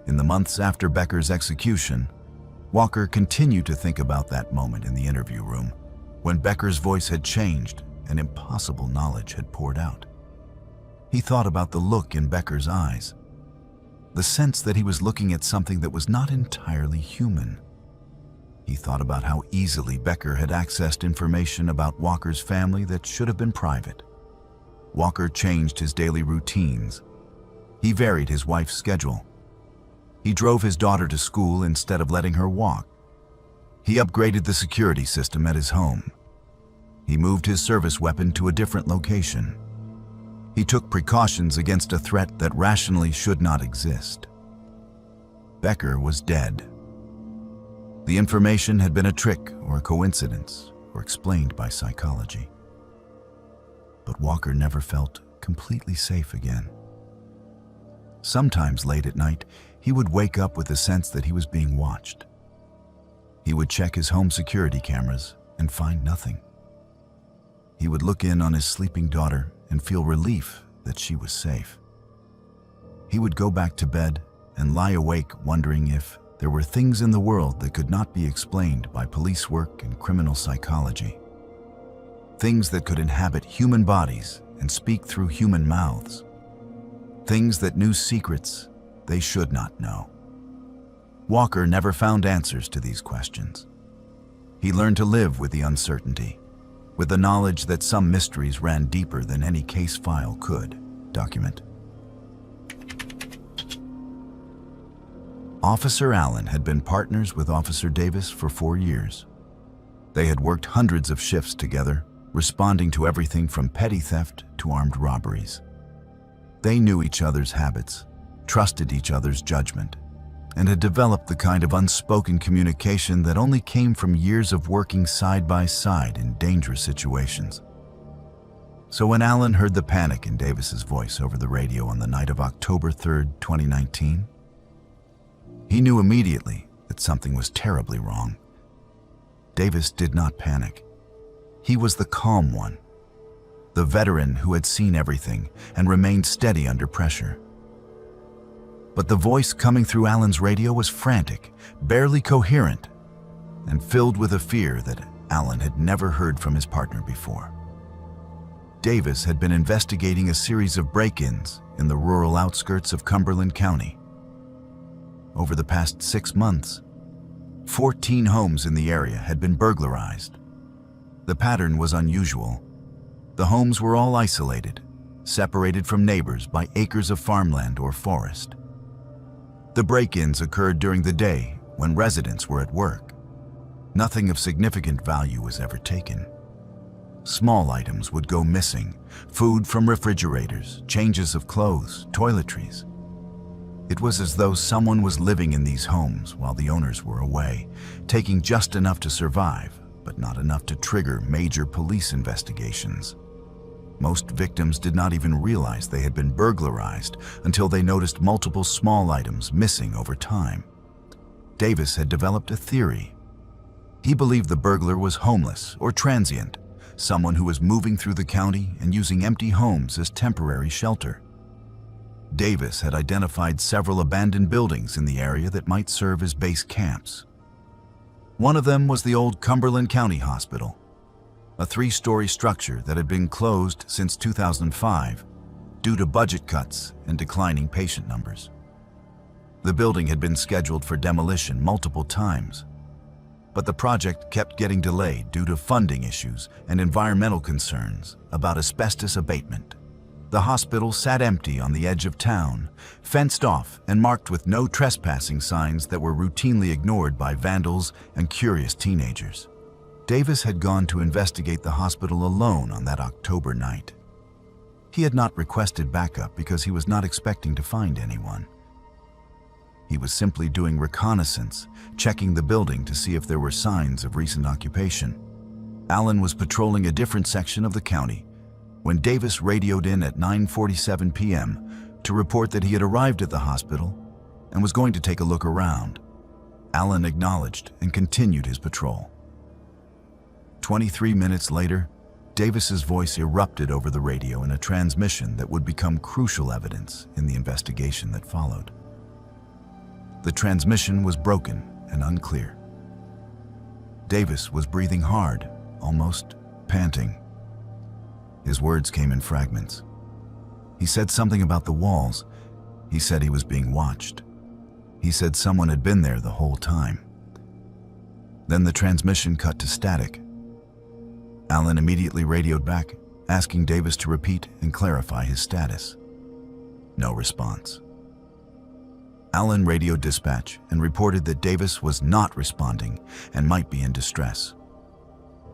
In the months after Becker's execution, Walker continued to think about that moment in the interview room when Becker's voice had changed and impossible knowledge had poured out. He thought about the look in Becker's eyes, the sense that he was looking at something that was not entirely human. He thought about how easily Becker had accessed information about Walker's family that should have been private. Walker changed his daily routines. He varied his wife's schedule. He drove his daughter to school instead of letting her walk. He upgraded the security system at his home. He moved his service weapon to a different location. He took precautions against a threat that rationally should not exist. Becker was dead. The information had been a trick or a coincidence or explained by psychology. But Walker never felt completely safe again. Sometimes late at night, he would wake up with the sense that he was being watched. He would check his home security cameras and find nothing. He would look in on his sleeping daughter and feel relief that she was safe. He would go back to bed and lie awake wondering if there were things in the world that could not be explained by police work and criminal psychology. Things that could inhabit human bodies and speak through human mouths. Things that knew secrets they should not know. Walker never found answers to these questions. He learned to live with the uncertainty, with the knowledge that some mysteries ran deeper than any case file could document. Officer Allen had been partners with Officer Davis for 4 years. They had worked hundreds of shifts together, responding to everything from petty theft to armed robberies. They knew each other's habits, trusted each other's judgment, and had developed the kind of unspoken communication that only came from years of working side by side in dangerous situations. So when Allen heard the panic in Davis's voice over the radio on the night of October 3rd, 2019, he knew immediately that something was terribly wrong. Davis did not panic. He was the calm one, the veteran who had seen everything and remained steady under pressure. But the voice coming through Allen's radio was frantic, barely coherent, and filled with a fear that Allen had never heard from his partner before. Davis had been investigating a series of break-ins in the rural outskirts of Cumberland County. Over the past 6 months, 14 homes in the area had been burglarized. The pattern was unusual. The homes were all isolated, separated from neighbors by acres of farmland or forest. The break-ins occurred during the day when residents were at work. Nothing of significant value was ever taken. Small items would go missing, food from refrigerators, changes of clothes, toiletries. It was as though someone was living in these homes while the owners were away, taking just enough to survive, but not enough to trigger major police investigations. Most victims did not even realize they had been burglarized until they noticed multiple small items missing over time. Davis had developed a theory. He believed the burglar was homeless or transient, someone who was moving through the county and using empty homes as temporary shelter. Davis had identified several abandoned buildings in the area that might serve as base camps. One of them was the old Cumberland County Hospital, a 3-story structure that had been closed since 2005 due to budget cuts and declining patient numbers. The building had been scheduled for demolition multiple times, but the project kept getting delayed due to funding issues and environmental concerns about asbestos abatement. The hospital sat empty on the edge of town, fenced off and marked with no trespassing signs that were routinely ignored by vandals and curious teenagers. Davis had gone to investigate the hospital alone on that October night. He had not requested backup because he was not expecting to find anyone. He was simply doing reconnaissance, checking the building to see if there were signs of recent occupation. Alan was patrolling a different section of the county when Davis radioed in at 9:47 p.m. to report that he had arrived at the hospital and was going to take a look around. Alan acknowledged and continued his patrol. 23 minutes later, Davis's voice erupted over the radio in a transmission that would become crucial evidence in the investigation that followed. The transmission was broken and unclear. Davis was breathing hard, almost panting. His words came in fragments. He said something about the walls. He said he was being watched. He said someone had been there the whole time. Then the transmission cut to static. Alan immediately radioed back, asking Davis to repeat and clarify his status. No response. Alan radioed dispatch and reported that Davis was not responding and might be in distress.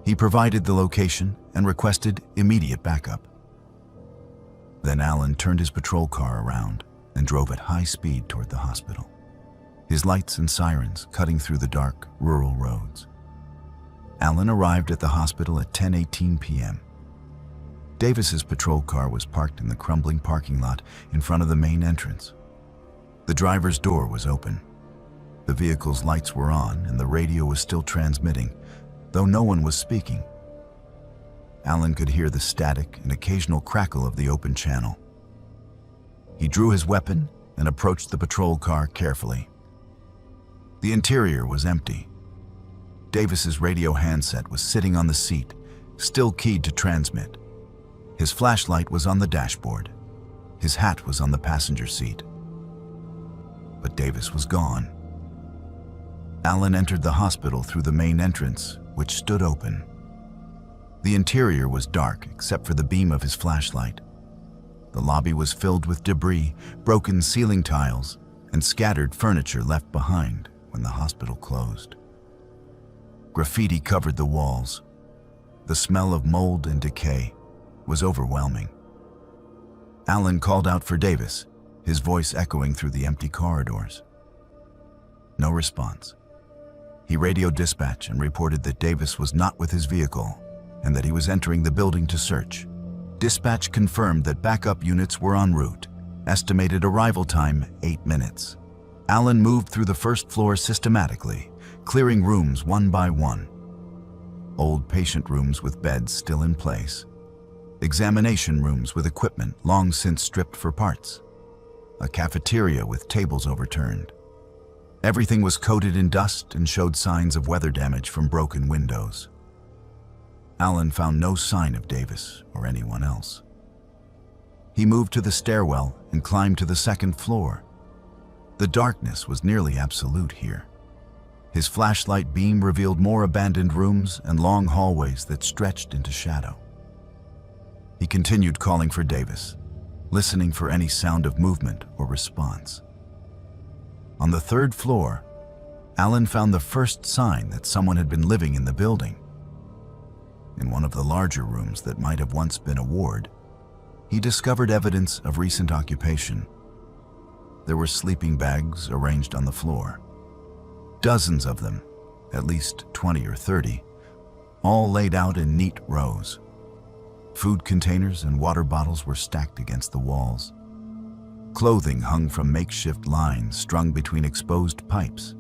He provided the location and requested immediate backup. Then Alan turned his patrol car around and drove at high speed toward the hospital, his lights and sirens cutting through the dark, rural roads. Alan arrived at the hospital at 10:18 p.m. Davis's patrol car was parked in the crumbling parking lot in front of the main entrance. The driver's door was open. The vehicle's lights were on and the radio was still transmitting, though no one was speaking. Alan could hear the static and occasional crackle of the open channel. He drew his weapon and approached the patrol car carefully. The interior was empty. Davis's radio handset was sitting on the seat, still keyed to transmit. His flashlight was on the dashboard. His hat was on the passenger seat. But Davis was gone. Alan entered the hospital through the main entrance, which stood open. The interior was dark except for the beam of his flashlight. The lobby was filled with debris, broken ceiling tiles, and scattered furniture left behind when the hospital closed. Graffiti covered the walls. The smell of mold and decay was overwhelming. Alan called out for Davis, his voice echoing through the empty corridors. No response. He radioed dispatch and reported that Davis was not with his vehicle and that he was entering the building to search. Dispatch confirmed that backup units were en route. Estimated arrival time, 8 minutes. Alan moved through the first floor systematically, clearing rooms one by one. Old patient rooms with beds still in place. Examination rooms with equipment long since stripped for parts. A cafeteria with tables overturned. Everything was coated in dust and showed signs of weather damage from broken windows. Alan found no sign of Davis or anyone else. He moved to the stairwell and climbed to the second floor. The darkness was nearly absolute here. His flashlight beam revealed more abandoned rooms and long hallways that stretched into shadow. He continued calling for Davis, listening for any sound of movement or response. On the third floor, Alan found the first sign that someone had been living in the building. In one of the larger rooms that might have once been a ward, he discovered evidence of recent occupation. There were sleeping bags arranged on the floor. Dozens of them, at least 20 or 30, all laid out in neat rows. Food containers and water bottles were stacked against the walls. Clothing hung from makeshift lines strung between exposed pipes.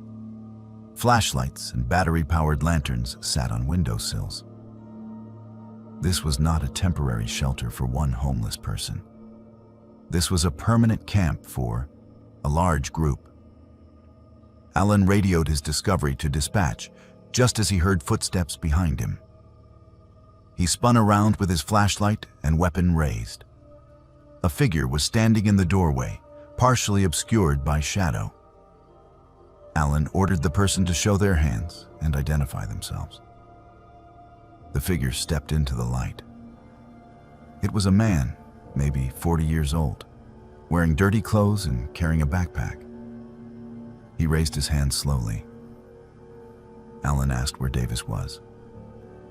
Flashlights and battery-powered lanterns sat on windowsills. This was not a temporary shelter for one homeless person. This was a permanent camp for a large group. Alan radioed his discovery to dispatch just as he heard footsteps behind him. He spun around with his flashlight and weapon raised. A figure was standing in the doorway, partially obscured by shadow. Alan ordered the person to show their hands and identify themselves. The figure stepped into the light. It was a man, maybe 40 years old, wearing dirty clothes and carrying a backpack. He raised his hand slowly. Alan asked where Davis was.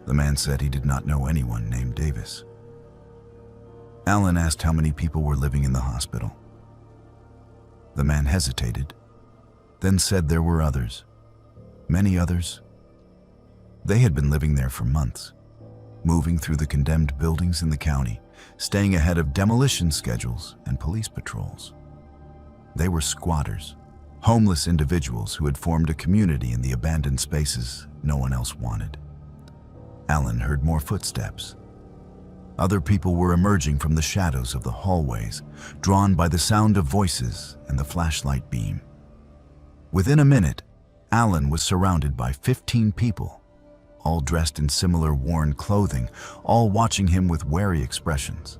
The man said he did not know anyone named Davis. Alan asked how many people were living in the hospital. The man hesitated, then said there were others. Many others. They had been living there for months, moving through the condemned buildings in the county, staying ahead of demolition schedules and police patrols. They were squatters, homeless individuals who had formed a community in the abandoned spaces no one else wanted. Alan heard more footsteps. Other people were emerging from the shadows of the hallways, drawn by the sound of voices and the flashlight beam. Within a minute, Alan was surrounded by 15 people, all dressed in similar worn clothing, all watching him with wary expressions.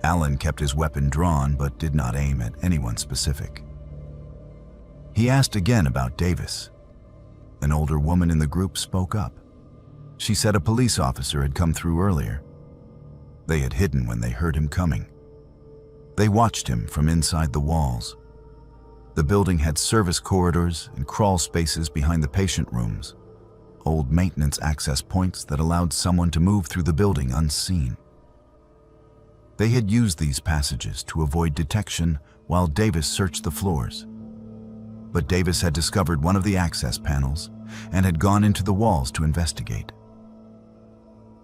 Alan kept his weapon drawn but did not aim at anyone specific. He asked again about Davis. An older woman in the group spoke up. She said a police officer had come through earlier. They had hidden when they heard him coming. They watched him from inside the walls. The building had service corridors and crawl spaces behind the patient rooms, old maintenance access points that allowed someone to move through the building unseen. They had used these passages to avoid detection while Davis searched the floors. But Davis had discovered one of the access panels and had gone into the walls to investigate.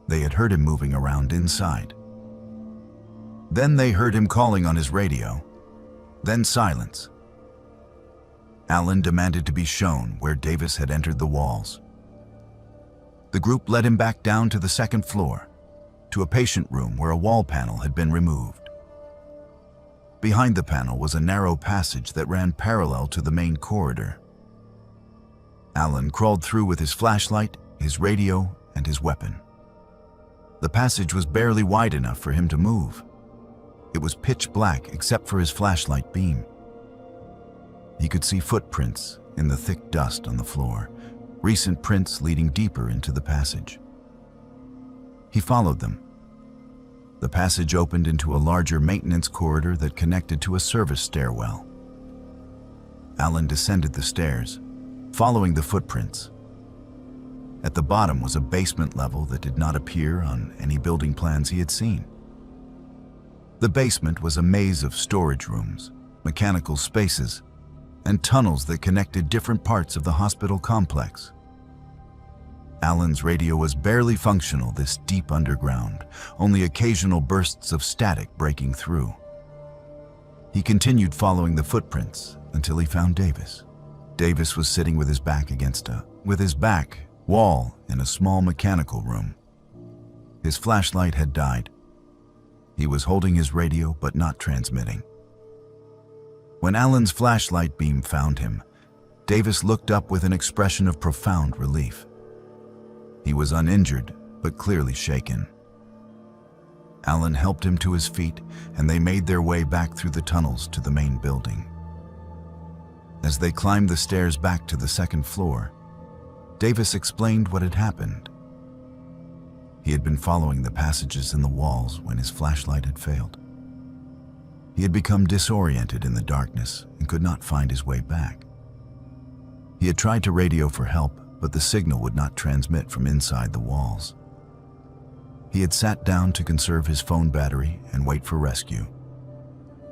They had heard him moving around inside. Then they heard him calling on his radio, then silence. Alan demanded to be shown where Davis had entered the walls. The group led him back down to the second floor, to a patient room where a wall panel had been removed. Behind the panel was a narrow passage that ran parallel to the main corridor. Alan crawled through with his flashlight, his radio, and his weapon. The passage was barely wide enough for him to move. It was pitch black except for his flashlight beam. He could see footprints in the thick dust on the floor, recent prints leading deeper into the passage. He followed them. The passage opened into a larger maintenance corridor that connected to a service stairwell. Alan descended the stairs, following the footprints. At the bottom was a basement level that did not appear on any building plans he had seen. The basement was a maze of storage rooms, mechanical spaces, and tunnels that connected different parts of the hospital complex. Alan's radio was barely functional this deep underground, only occasional bursts of static breaking through. He continued following the footprints until he found Davis. Davis was sitting with his back against a wall in a small mechanical room. His flashlight had died. He was holding his radio but not transmitting. When Alan's flashlight beam found him, Davis looked up with an expression of profound relief. He was uninjured but clearly shaken. Alan helped him to his feet and they made their way back through the tunnels to the main building. As they climbed the stairs back to the second floor, Davis explained what had happened. He had been following the passages in the walls when his flashlight had failed. He had become disoriented in the darkness and could not find his way back. He had tried to radio for help, but the signal would not transmit from inside the walls. He had sat down to conserve his phone battery and wait for rescue,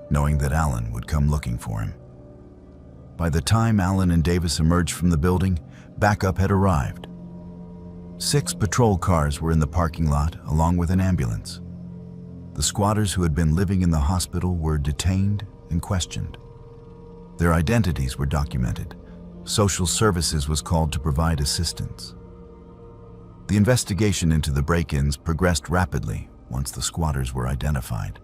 knowing that Alan would come looking for him. By the time Alan and Davis emerged from the building, backup had arrived. 6 patrol cars were in the parking lot, along with an ambulance. The squatters who had been living in the hospital were detained and questioned. Their identities were documented. Social services was called to provide assistance. The investigation into the break-ins progressed rapidly once the squatters were identified.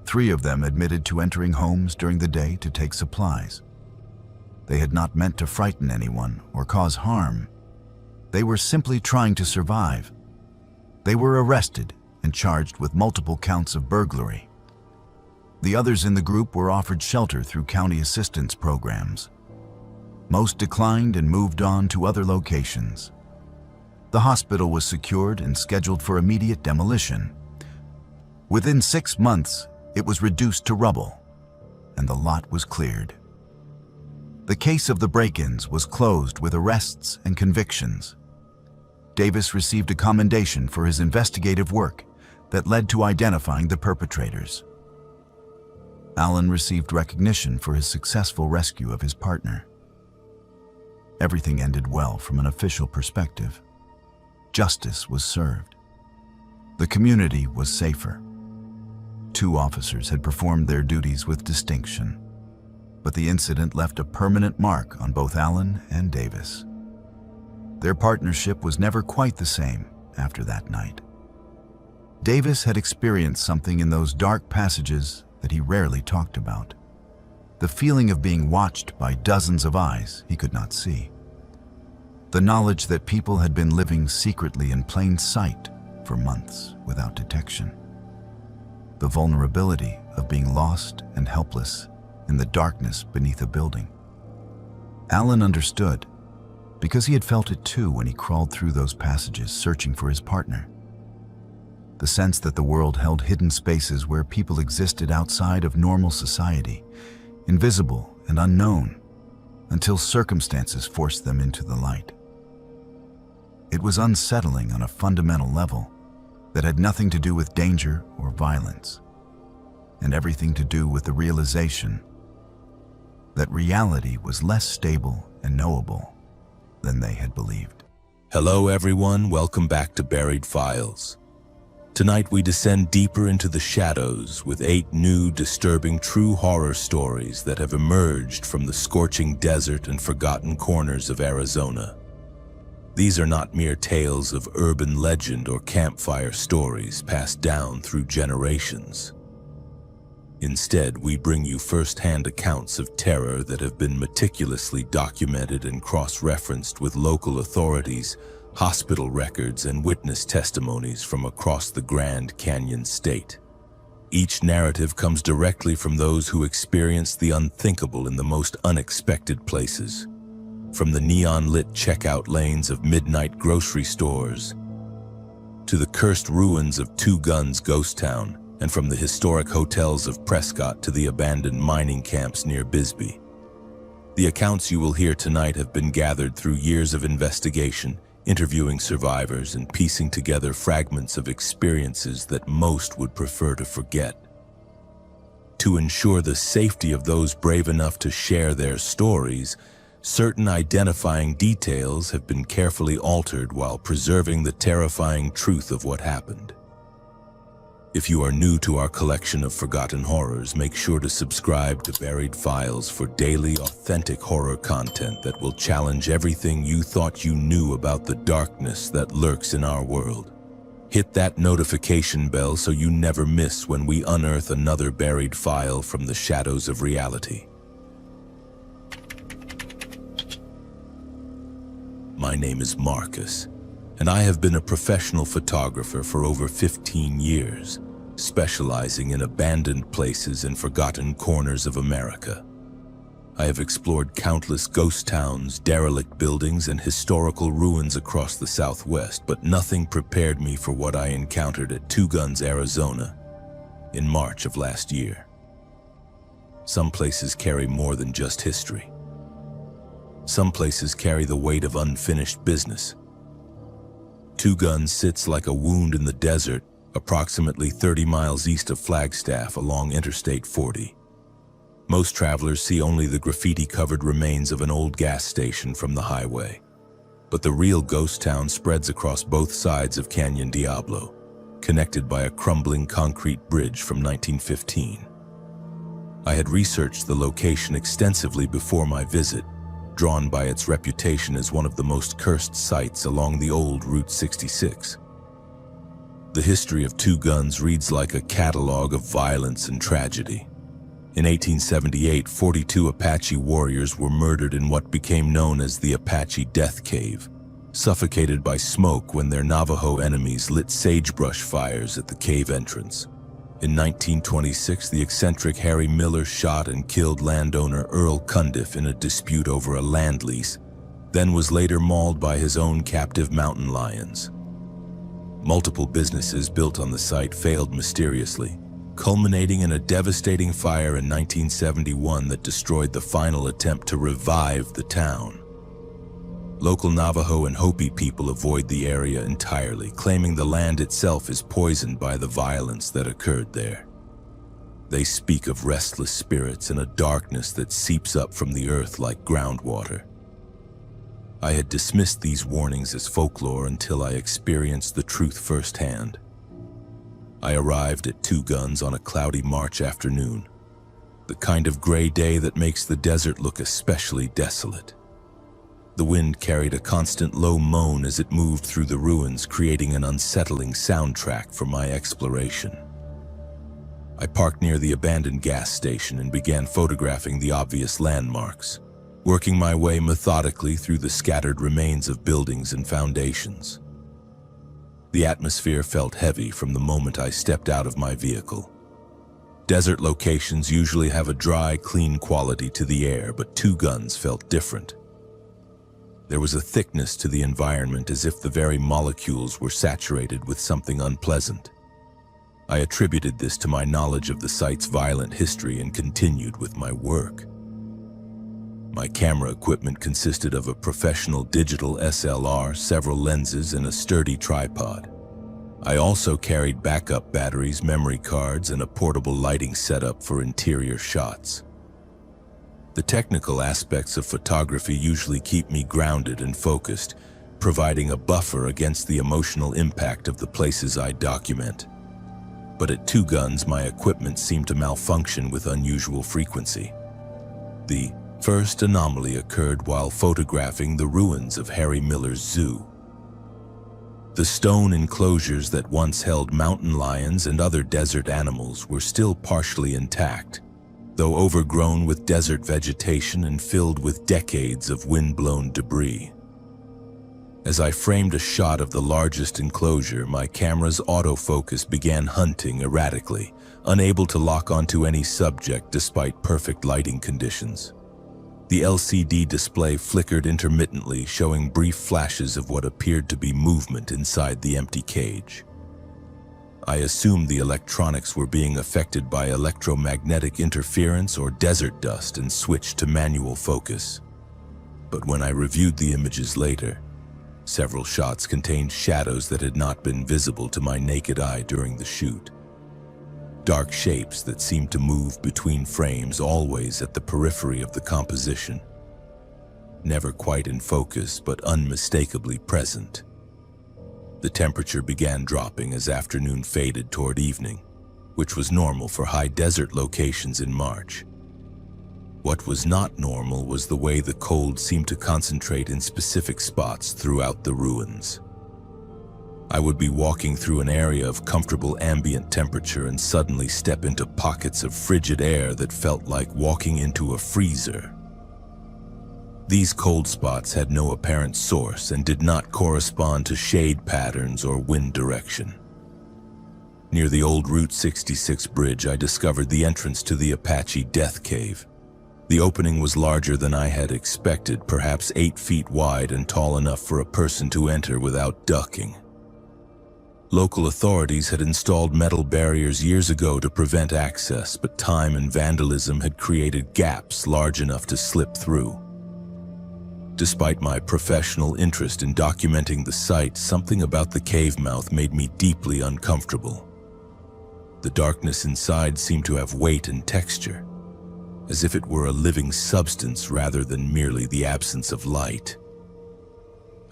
3 of them admitted to entering homes during the day to take supplies. They had not meant to frighten anyone or cause harm. They were simply trying to survive. They were arrested and charged with multiple counts of burglary. The others in the group were offered shelter through county assistance programs. Most declined and moved on to other locations. The hospital was secured and scheduled for immediate demolition. Within 6 months, it was reduced to rubble, and the lot was cleared. The case of the break-ins was closed with arrests and convictions. Davis received a commendation for his investigative work that led to identifying the perpetrators. Allen received recognition for his successful rescue of his partner. Everything ended well from an official perspective. Justice was served. The community was safer. 2 officers had performed their duties with distinction, but the incident left a permanent mark on both Allen and Davis. Their partnership was never quite the same after that night. Davis had experienced something in those dark passages that he rarely talked about. The feeling of being watched by dozens of eyes he could not see. The knowledge that people had been living secretly in plain sight for months without detection. The vulnerability of being lost and helpless in the darkness beneath a building. Allen understood, because he had felt it too when he crawled through those passages searching for his partner. The sense that the world held hidden spaces where people existed outside of normal society, invisible and unknown, until circumstances forced them into the light. It was unsettling on a fundamental level that had nothing to do with danger or violence, and everything to do with the realization that reality was less stable and knowable than they had believed. Hello everyone, welcome back to Buried Files. Tonight we descend deeper into the shadows with 8 new, disturbing true horror stories that have emerged from the scorching desert and forgotten corners of Arizona. These are not mere tales of urban legend or campfire stories passed down through generations. Instead, we bring you first-hand accounts of terror that have been meticulously documented and cross-referenced with local authorities, hospital records, and witness testimonies from across the Grand Canyon state. Each narrative comes directly from those who experienced the unthinkable in the most unexpected places. From the neon-lit checkout lanes of midnight grocery stores, to the cursed ruins of Two Guns Ghost Town, and from the historic hotels of Prescott to the abandoned mining camps near Bisbee. The accounts you will hear tonight have been gathered through years of investigation, interviewing survivors, and piecing together fragments of experiences that most would prefer to forget. To ensure the safety of those brave enough to share their stories, certain identifying details have been carefully altered while preserving the terrifying truth of what happened. If you are new to our collection of forgotten horrors, make sure to subscribe to Buried Files for daily, authentic horror content that will challenge everything you thought you knew about the darkness that lurks in our world. Hit that notification bell so you never miss when we unearth another buried file from the shadows of reality. My name is Marcus, and I have been a professional photographer for over 15 years, specializing in abandoned places and forgotten corners of America. I have explored countless ghost towns, derelict buildings, and historical ruins across the Southwest, but nothing prepared me for what I encountered at Two Guns, Arizona, in March of last year. Some places carry more than just history. Some places carry the weight of unfinished business. Two Guns sits like a wound in the desert, approximately 30 miles east of Flagstaff along Interstate 40. Most travelers see only the graffiti-covered remains of an old gas station from the highway. But the real ghost town spreads across both sides of Canyon Diablo, connected by a crumbling concrete bridge from 1915. I had researched the location extensively before my visit, drawn by its reputation as one of the most cursed sites along the old Route 66. The history of Two Guns reads like a catalog of violence and tragedy. In 1878, 42 Apache warriors were murdered in what became known as the Apache Death Cave, suffocated by smoke when their Navajo enemies lit sagebrush fires at the cave entrance. In 1926, the eccentric Harry Miller shot and killed landowner Earl Cundiff in a dispute over a land lease, then was later mauled by his own captive mountain lions. Multiple businesses built on the site failed mysteriously, culminating in a devastating fire in 1971 that destroyed the final attempt to revive the town. Local Navajo and Hopi people avoid the area entirely, claiming the land itself is poisoned by the violence that occurred there. They speak of restless spirits and a darkness that seeps up from the earth like groundwater. I had dismissed these warnings as folklore until I experienced the truth firsthand. I arrived at Two Guns on a cloudy March afternoon, the kind of gray day that makes the desert look especially desolate. The wind carried a constant low moan as it moved through the ruins, creating an unsettling soundtrack for my exploration. I parked near the abandoned gas station and began photographing the obvious landmarks, working my way methodically through the scattered remains of buildings and foundations. The atmosphere felt heavy from the moment I stepped out of my vehicle. Desert locations usually have a dry, clean quality to the air, but Two Guns felt different. There was a thickness to the environment, as if the very molecules were saturated with something unpleasant. I attributed this to my knowledge of the site's violent history and continued with my work. My camera equipment consisted of a professional digital SLR, several lenses, and a sturdy tripod. I also carried backup batteries, memory cards, and a portable lighting setup for interior shots. The technical aspects of photography usually keep me grounded and focused, providing a buffer against the emotional impact of the places I document. But at Two Guns, my equipment seemed to malfunction with unusual frequency. The first anomaly occurred while photographing the ruins of Harry Miller's zoo. The stone enclosures that once held mountain lions and other desert animals were still partially intact, though overgrown with desert vegetation and filled with decades of wind-blown debris. As I framed a shot of the largest enclosure, my camera's autofocus began hunting erratically, unable to lock onto any subject despite perfect lighting conditions. The LCD display flickered intermittently, showing brief flashes of what appeared to be movement inside the empty cage. I assumed the electronics were being affected by electromagnetic interference or desert dust and switched to manual focus. But when I reviewed the images later, several shots contained shadows that had not been visible to my naked eye during the shoot. Dark shapes that seemed to move between frames, always at the periphery of the composition. Never quite in focus, but unmistakably present. The temperature began dropping as afternoon faded toward evening, which was normal for high desert locations in March. What was not normal was the way the cold seemed to concentrate in specific spots throughout the ruins. I would be walking through an area of comfortable ambient temperature and suddenly step into pockets of frigid air that felt like walking into a freezer. These cold spots had no apparent source and did not correspond to shade patterns or wind direction. Near the old Route 66 bridge, I discovered the entrance to the Apache Death Cave. The opening was larger than I had expected, perhaps 8 feet wide and tall enough for a person to enter without ducking. Local authorities had installed metal barriers years ago to prevent access, but time and vandalism had created gaps large enough to slip through. Despite my professional interest in documenting the site, something about the cave mouth made me deeply uncomfortable. The darkness inside seemed to have weight and texture, as if it were a living substance rather than merely the absence of light.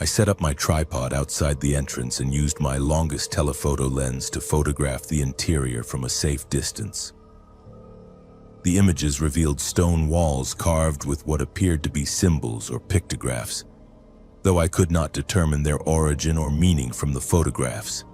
I set up my tripod outside the entrance and used my longest telephoto lens to photograph the interior from a safe distance. The images revealed stone walls carved with what appeared to be symbols or pictographs, though I could not determine their origin or meaning from the photographs.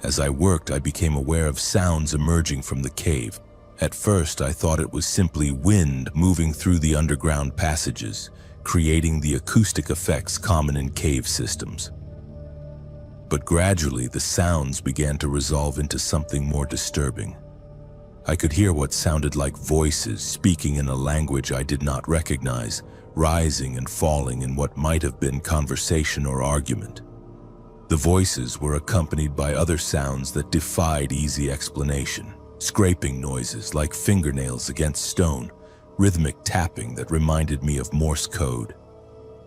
As I worked, I became aware of sounds emerging from the cave. At first, I thought it was simply wind moving through the underground passages, creating the acoustic effects common in cave systems. But gradually, the sounds began to resolve into something more disturbing. I could hear what sounded like voices speaking in a language I did not recognize, rising and falling in what might have been conversation or argument. The voices were accompanied by other sounds that defied easy explanation. Scraping noises like fingernails against stone, rhythmic tapping that reminded me of Morse code.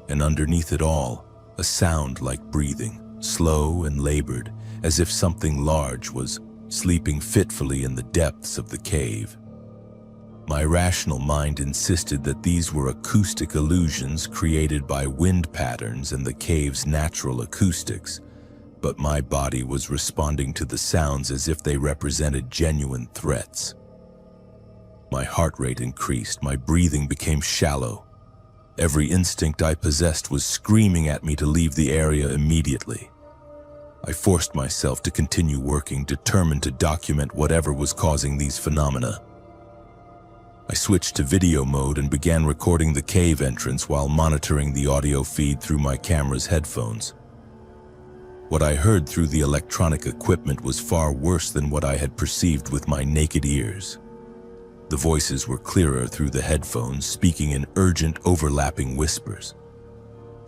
And underneath it all, a sound like breathing, slow and labored, as if something large was sleeping fitfully in the depths of the cave. My rational mind insisted that these were acoustic illusions created by wind patterns and the cave's natural acoustics, but my body was responding to the sounds as if they represented genuine threats. My heart rate increased, my breathing became shallow. Every instinct I possessed was screaming at me to leave the area immediately. I forced myself to continue working, determined to document whatever was causing these phenomena. I switched to video mode and began recording the cave entrance while monitoring the audio feed through my camera's headphones. What I heard through the electronic equipment was far worse than what I had perceived with my naked ears. The voices were clearer through the headphones, speaking in urgent, overlapping whispers.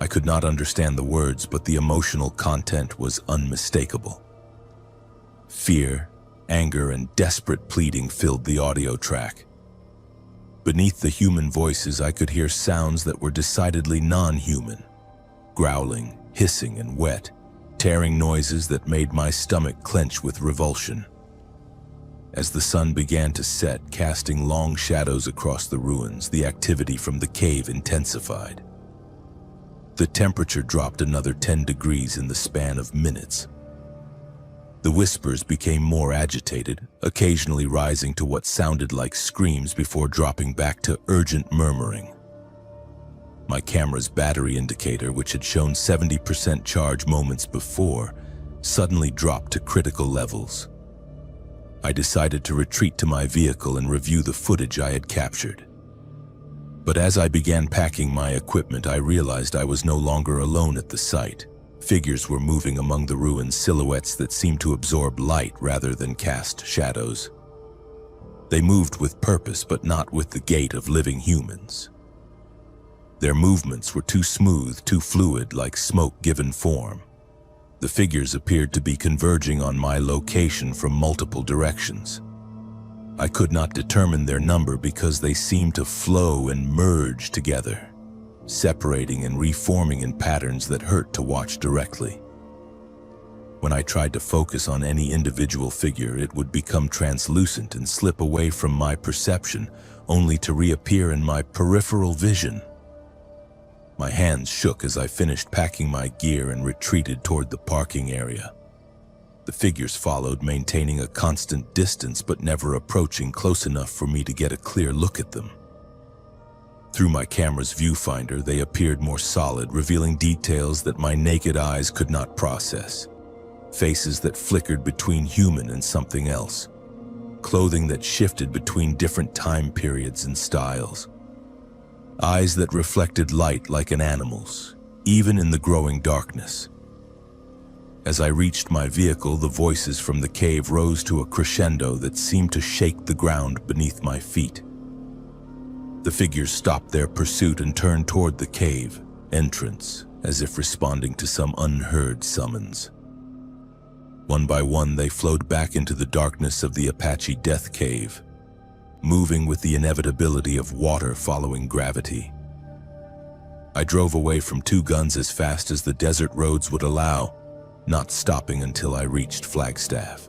I could not understand the words, but the emotional content was unmistakable. Fear, anger, and desperate pleading filled the audio track. Beneath the human voices, I could hear sounds that were decidedly non-human. Growling, hissing, and wet, tearing noises that made my stomach clench with revulsion. As the sun began to set, casting long shadows across the ruins, the activity from the cave intensified. The temperature dropped another 10 degrees in the span of minutes. The whispers became more agitated, occasionally rising to what sounded like screams before dropping back to urgent murmuring. My camera's battery indicator, which had shown 70% charge moments before, suddenly dropped to critical levels. I decided to retreat to my vehicle and review the footage I had captured. But as I began packing my equipment, I realized I was no longer alone at the site. Figures were moving among the ruins, silhouettes that seemed to absorb light rather than cast shadows. They moved with purpose, but not with the gait of living humans. Their movements were too smooth, too fluid, like smoke given form. The figures appeared to be converging on my location from multiple directions. I could not determine their number because they seemed to flow and merge together, separating and reforming in patterns that hurt to watch directly. When I tried to focus on any individual figure, it would become translucent and slip away from my perception, only to reappear in my peripheral vision. My hands shook as I finished packing my gear and retreated toward the parking area. The figures followed, maintaining a constant distance but never approaching close enough for me to get a clear look at them. Through my camera's viewfinder, they appeared more solid, revealing details that my naked eyes could not process. Faces that flickered between human and something else. Clothing that shifted between different time periods and styles. Eyes that reflected light like an animal's, even in the growing darkness. As I reached my vehicle, the voices from the cave rose to a crescendo that seemed to shake the ground beneath my feet. The figures stopped their pursuit and turned toward the cave entrance, as if responding to some unheard summons. One by one, they flowed back into the darkness of the Apache Death Cave, moving with the inevitability of water following gravity. I drove away from Two Guns as fast as the desert roads would allow, not stopping until I reached Flagstaff.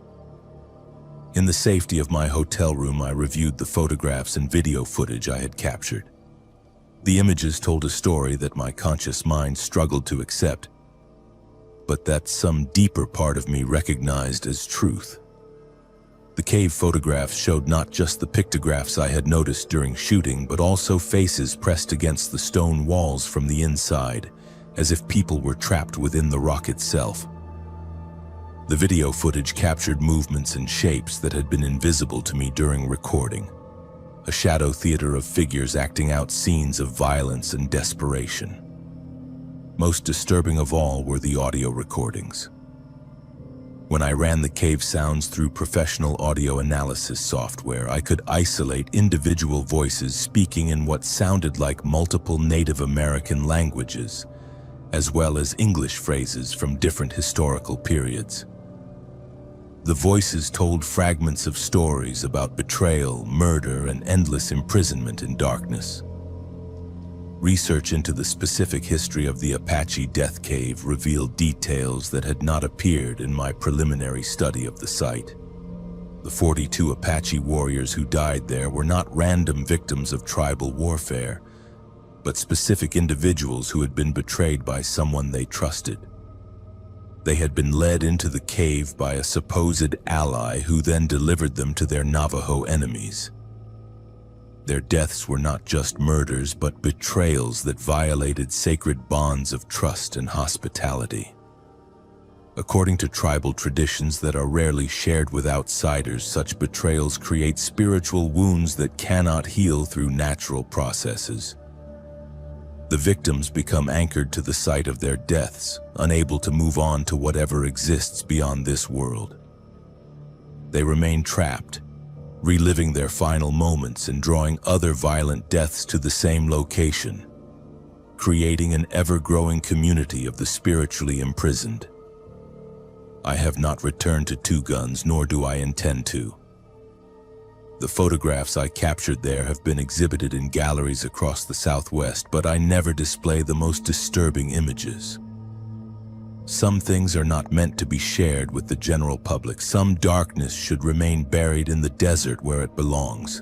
In the safety of my hotel room, I reviewed the photographs and video footage I had captured. The images told a story that my conscious mind struggled to accept, but that some deeper part of me recognized as truth. The cave photographs showed not just the pictographs I had noticed during shooting, but also faces pressed against the stone walls from the inside, as if people were trapped within the rock itself. The video footage captured movements and shapes that had been invisible to me during recording, a shadow theater of figures acting out scenes of violence and desperation. Most disturbing of all were the audio recordings. When I ran the cave sounds through professional audio analysis software, I could isolate individual voices speaking in what sounded like multiple Native American languages, as well as English phrases from different historical periods. The voices told fragments of stories about betrayal, murder, and endless imprisonment in darkness. Research into the specific history of the Apache Death Cave revealed details that had not appeared in my preliminary study of the site. The 42 Apache warriors who died there were not random victims of tribal warfare, but specific individuals who had been betrayed by someone they trusted. They had been led into the cave by a supposed ally who then delivered them to their Navajo enemies. Their deaths were not just murders, but betrayals that violated sacred bonds of trust and hospitality. According to tribal traditions that are rarely shared with outsiders, such betrayals create spiritual wounds that cannot heal through natural processes. The victims become anchored to the site of their deaths, unable to move on to whatever exists beyond this world. They remain trapped, reliving their final moments and drawing other violent deaths to the same location, creating an ever-growing community of the spiritually imprisoned. I have not returned to Two Guns, nor do I intend to. The photographs I captured there have been exhibited in galleries across the Southwest, but I never display the most disturbing images. Some things are not meant to be shared with the general public. Some darkness should remain buried in the desert where it belongs.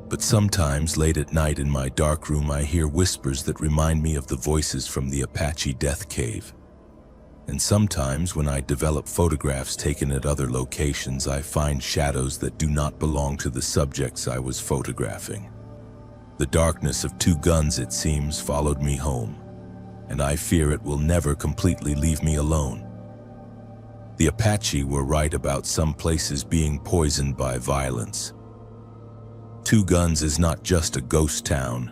But sometimes, late at night in my dark room, I hear whispers that remind me of the voices from the Apache Death Cave. And sometimes, when I develop photographs taken at other locations, I find shadows that do not belong to the subjects I was photographing. The darkness of Two Guns, it seems, followed me home, and I fear it will never completely leave me alone. The Apache were right about some places being poisoned by violence. Two Guns is not just a ghost town.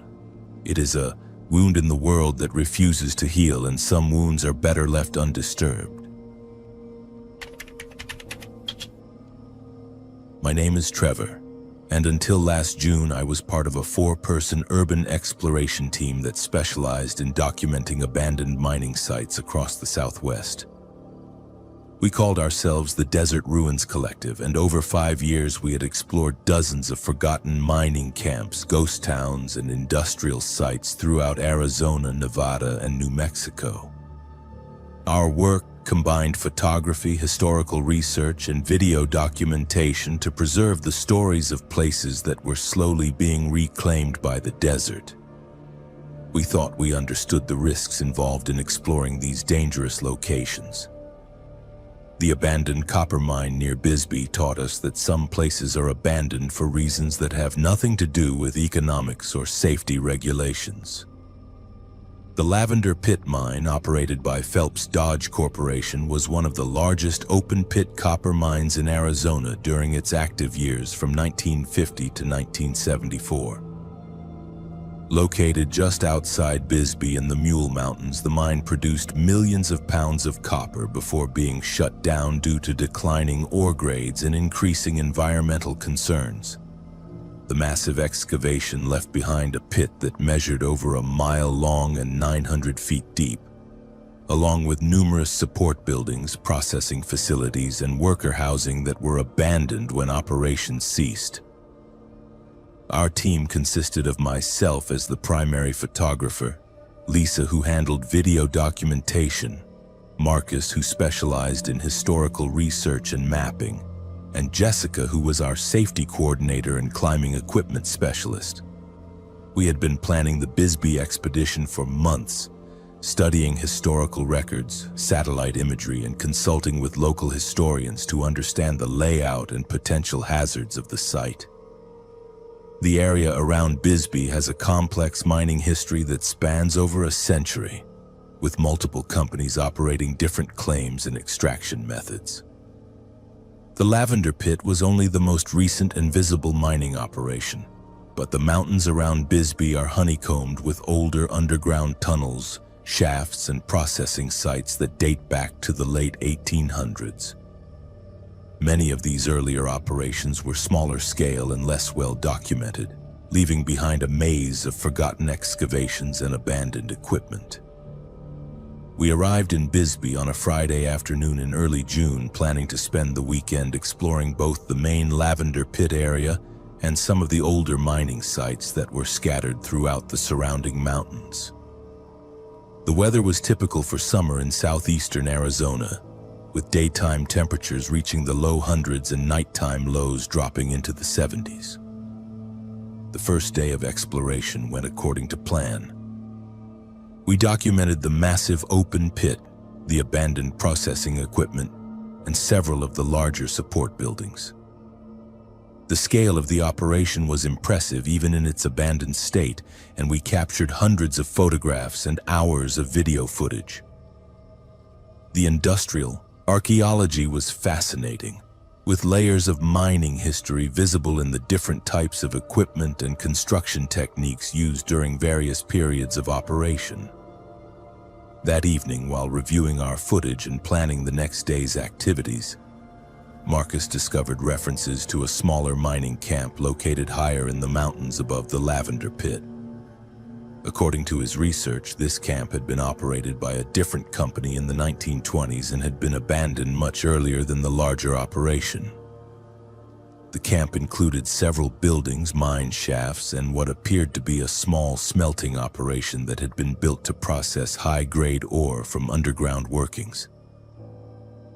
It is a wound in the world that refuses to heal, and some wounds are better left undisturbed. My name is Trevor, and until last June I was part of a 4-person urban exploration team that specialized in documenting abandoned mining sites across the Southwest. We called ourselves the Desert Ruins Collective, and over 5 years we had explored dozens of forgotten mining camps, ghost towns, and industrial sites throughout Arizona, Nevada, and New Mexico. Our work combined photography, historical research, and video documentation to preserve the stories of places that were slowly being reclaimed by the desert. We thought we understood the risks involved in exploring these dangerous locations. The abandoned copper mine near Bisbee taught us that some places are abandoned for reasons that have nothing to do with economics or safety regulations. The Lavender Pit mine, operated by Phelps Dodge Corporation, was one of the largest open-pit copper mines in Arizona during its active years from 1950 to 1974. Located just outside Bisbee in the Mule Mountains, the mine produced millions of pounds of copper before being shut down due to declining ore grades and increasing environmental concerns. The massive excavation left behind a pit that measured over a mile long and 900 feet deep, along with numerous support buildings, processing facilities, and worker housing that were abandoned when operations ceased. Our team consisted of myself as the primary photographer, Lisa, who handled video documentation, Marcus, who specialized in historical research and mapping, and Jessica, who was our safety coordinator and climbing equipment specialist. We had been planning the Bisbee expedition for months, studying historical records, satellite imagery, and consulting with local historians to understand the layout and potential hazards of the site. The area around Bisbee has a complex mining history that spans over a century, with multiple companies operating different claims and extraction methods. The Lavender Pit was only the most recent and visible mining operation, but the mountains around Bisbee are honeycombed with older underground tunnels, shafts, and processing sites that date back to the late 1800s. Many of these earlier operations were smaller scale and less well documented, leaving behind a maze of forgotten excavations and abandoned equipment. We arrived in Bisbee on a Friday afternoon in early June, planning to spend the weekend exploring both the main Lavender Pit area and some of the older mining sites that were scattered throughout the surrounding mountains. The weather was typical for summer in southeastern Arizona, with daytime temperatures reaching the low hundreds and nighttime lows dropping into the 70s. The first day of exploration went according to plan. We documented the massive open pit, the abandoned processing equipment, and several of the larger support buildings. The scale of the operation was impressive even in its abandoned state, and we captured hundreds of photographs and hours of video footage. The industrial archaeology was fascinating, with layers of mining history visible in the different types of equipment and construction techniques used during various periods of operation. That evening, while reviewing our footage and planning the next day's activities, Marcus discovered references to a smaller mining camp located higher in the mountains above the Lavender Pit. According to his research, this camp had been operated by a different company in the 1920s and had been abandoned much earlier than the larger operation. The camp included several buildings, mine shafts, and what appeared to be a small smelting operation that had been built to process high-grade ore from underground workings.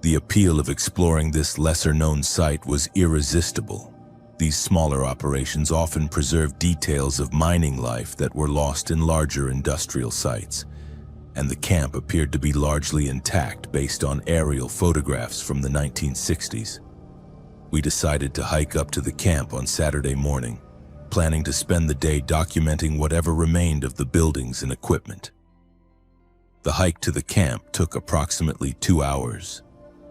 The appeal of exploring this lesser-known site was irresistible. These smaller operations often preserved details of mining life that were lost in larger industrial sites, and the camp appeared to be largely intact based on aerial photographs from the 1960s. We decided to hike up to the camp on Saturday morning, planning to spend the day documenting whatever remained of the buildings and equipment. The hike to the camp took approximately 2 hours,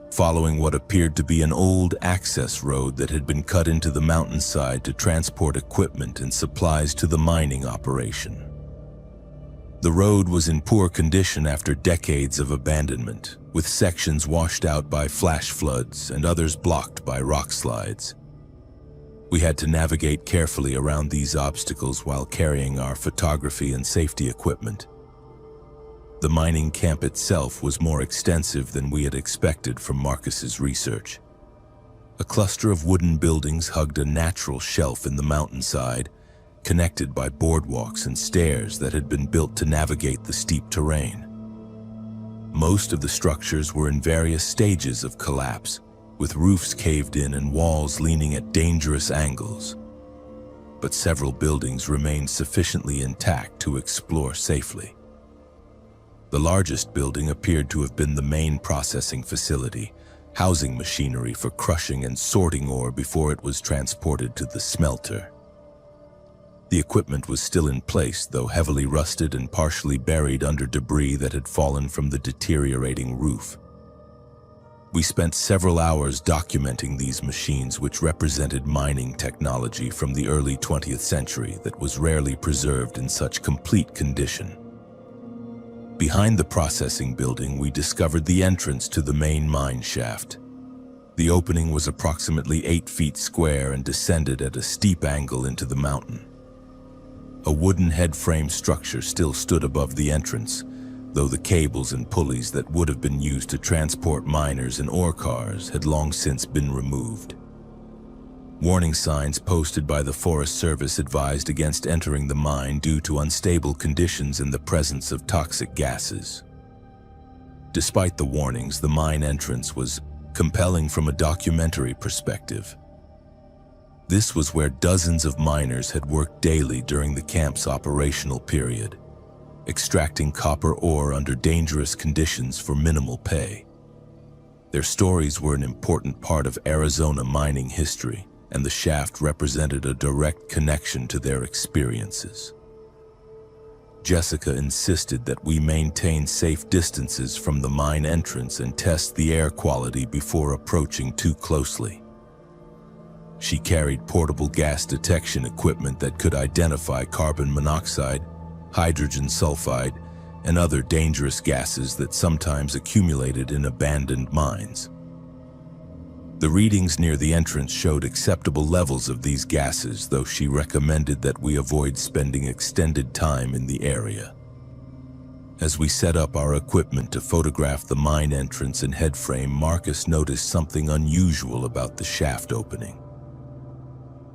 following what appeared to be an old access road that had been cut into the mountainside to transport equipment and supplies to the mining operation. The road was in poor condition after decades of abandonment, with sections washed out by flash floods and others blocked by rock slides. We had to navigate carefully around these obstacles while carrying our photography and safety equipment. The mining camp itself was more extensive than we had expected from Marcus's research. A cluster of wooden buildings hugged a natural shelf in the mountainside, connected by boardwalks and stairs that had been built to navigate the steep terrain. Most of the structures were in various stages of collapse, with roofs caved in and walls leaning at dangerous angles. But several buildings remained sufficiently intact to explore safely. The largest building appeared to have been the main processing facility, housing machinery for crushing and sorting ore before it was transported to the smelter. The equipment was still in place, though heavily rusted and partially buried under debris that had fallen from the deteriorating roof. We spent several hours documenting these machines, which represented mining technology from the early 20th century that was rarely preserved in such complete condition. Behind the processing building, we discovered the entrance to the main mine shaft. The opening was approximately 8 feet square and descended at a steep angle into the mountain. A wooden head-frame structure still stood above the entrance, though the cables and pulleys that would have been used to transport miners and ore cars had long since been removed. Warning signs posted by the Forest Service advised against entering the mine due to unstable conditions and the presence of toxic gases. Despite the warnings, the mine entrance was compelling from a documentary perspective. This was where dozens of miners had worked daily during the camp's operational period, extracting copper ore under dangerous conditions for minimal pay. Their stories were an important part of Arizona mining history, and the shaft represented a direct connection to their experiences. Jessica insisted that we maintain safe distances from the mine entrance and test the air quality before approaching too closely. She carried portable gas detection equipment that could identify carbon monoxide, hydrogen sulfide, and other dangerous gases that sometimes accumulated in abandoned mines. The readings near the entrance showed acceptable levels of these gases, though she recommended that we avoid spending extended time in the area. As we set up our equipment to photograph the mine entrance and headframe, Marcus noticed something unusual about the shaft opening.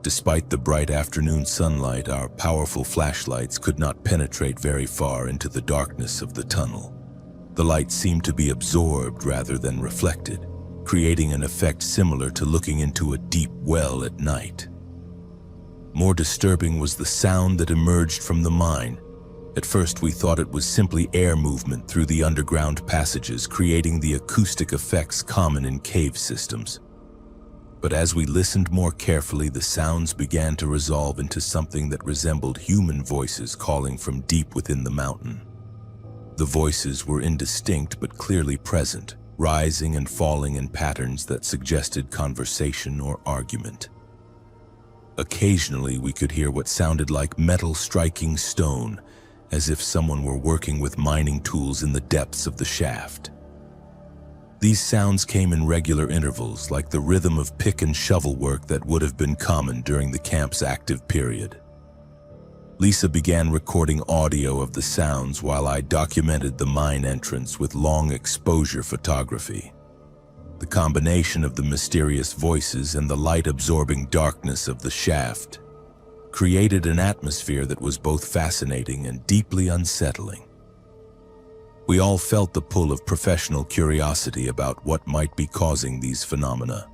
Despite the bright afternoon sunlight, our powerful flashlights could not penetrate very far into the darkness of the tunnel. The light seemed to be absorbed rather than reflected, creating an effect similar to looking into a deep well at night. More disturbing was the sound that emerged from the mine. At first we thought it was simply air movement through the underground passages, creating the acoustic effects common in cave systems. But as we listened more carefully, the sounds began to resolve into something that resembled human voices calling from deep within the mountain. The voices were indistinct but clearly present, rising and falling in patterns that suggested conversation or argument. Occasionally, we could hear what sounded like metal striking stone, as if someone were working with mining tools in the depths of the shaft. These sounds came in regular intervals, like the rhythm of pick and shovel work that would have been common during the camp's active period. Lisa began recording audio of the sounds while I documented the mine entrance with long exposure photography. The combination of the mysterious voices and the light-absorbing darkness of the shaft created an atmosphere that was both fascinating and deeply unsettling. We all felt the pull of professional curiosity about what might be causing these phenomena.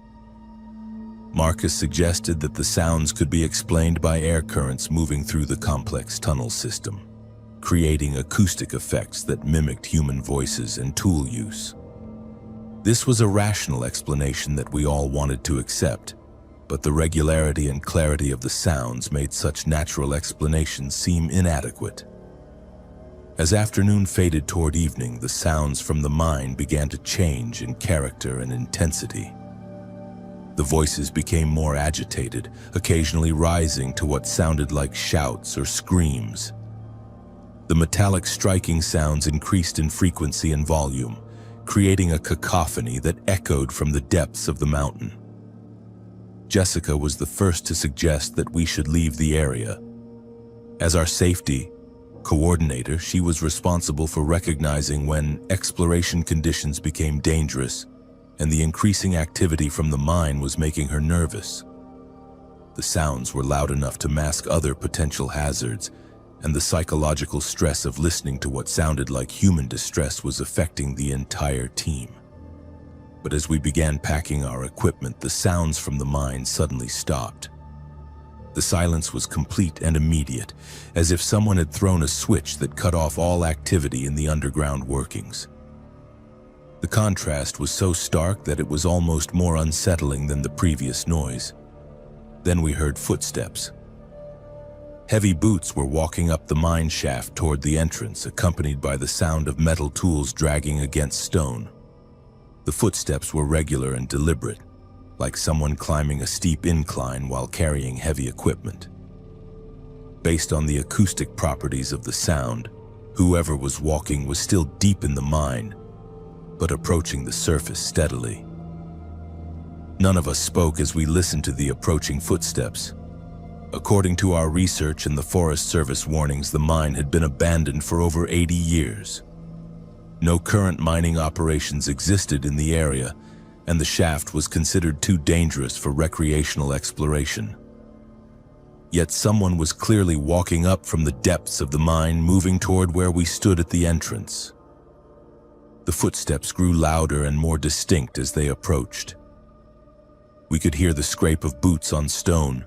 Marcus suggested that the sounds could be explained by air currents moving through the complex tunnel system, creating acoustic effects that mimicked human voices and tool use. This was a rational explanation that we all wanted to accept, but the regularity and clarity of the sounds made such natural explanations seem inadequate. As afternoon faded toward evening, the sounds from the mine began to change in character and intensity. The voices became more agitated, occasionally rising to what sounded like shouts or screams. The metallic striking sounds increased in frequency and volume, creating a cacophony that echoed from the depths of the mountain. Jessica was the first to suggest that we should leave the area. As our safety coordinator, she was responsible for recognizing when exploration conditions became dangerous, and the increasing activity from the mine was making her nervous. The sounds were loud enough to mask other potential hazards, and the psychological stress of listening to what sounded like human distress was affecting the entire team. But as we began packing our equipment, the sounds from the mine suddenly stopped. The silence was complete and immediate, as if someone had thrown a switch that cut off all activity in the underground workings. The contrast was so stark that it was almost more unsettling than the previous noise. Then we heard footsteps. Heavy boots were walking up the mine shaft toward the entrance, accompanied by the sound of metal tools dragging against stone. The footsteps were regular and deliberate, like someone climbing a steep incline while carrying heavy equipment. Based on the acoustic properties of the sound, whoever was walking was still deep in the mine, but approaching the surface steadily. None of us spoke as we listened to the approaching footsteps. According to our research and the Forest Service warnings, the mine had been abandoned for over 80 years. No current mining operations existed in the area, and the shaft was considered too dangerous for recreational exploration. Yet someone was clearly walking up from the depths of the mine, moving toward where we stood at the entrance. The footsteps grew louder and more distinct as they approached. We could hear the scrape of boots on stone,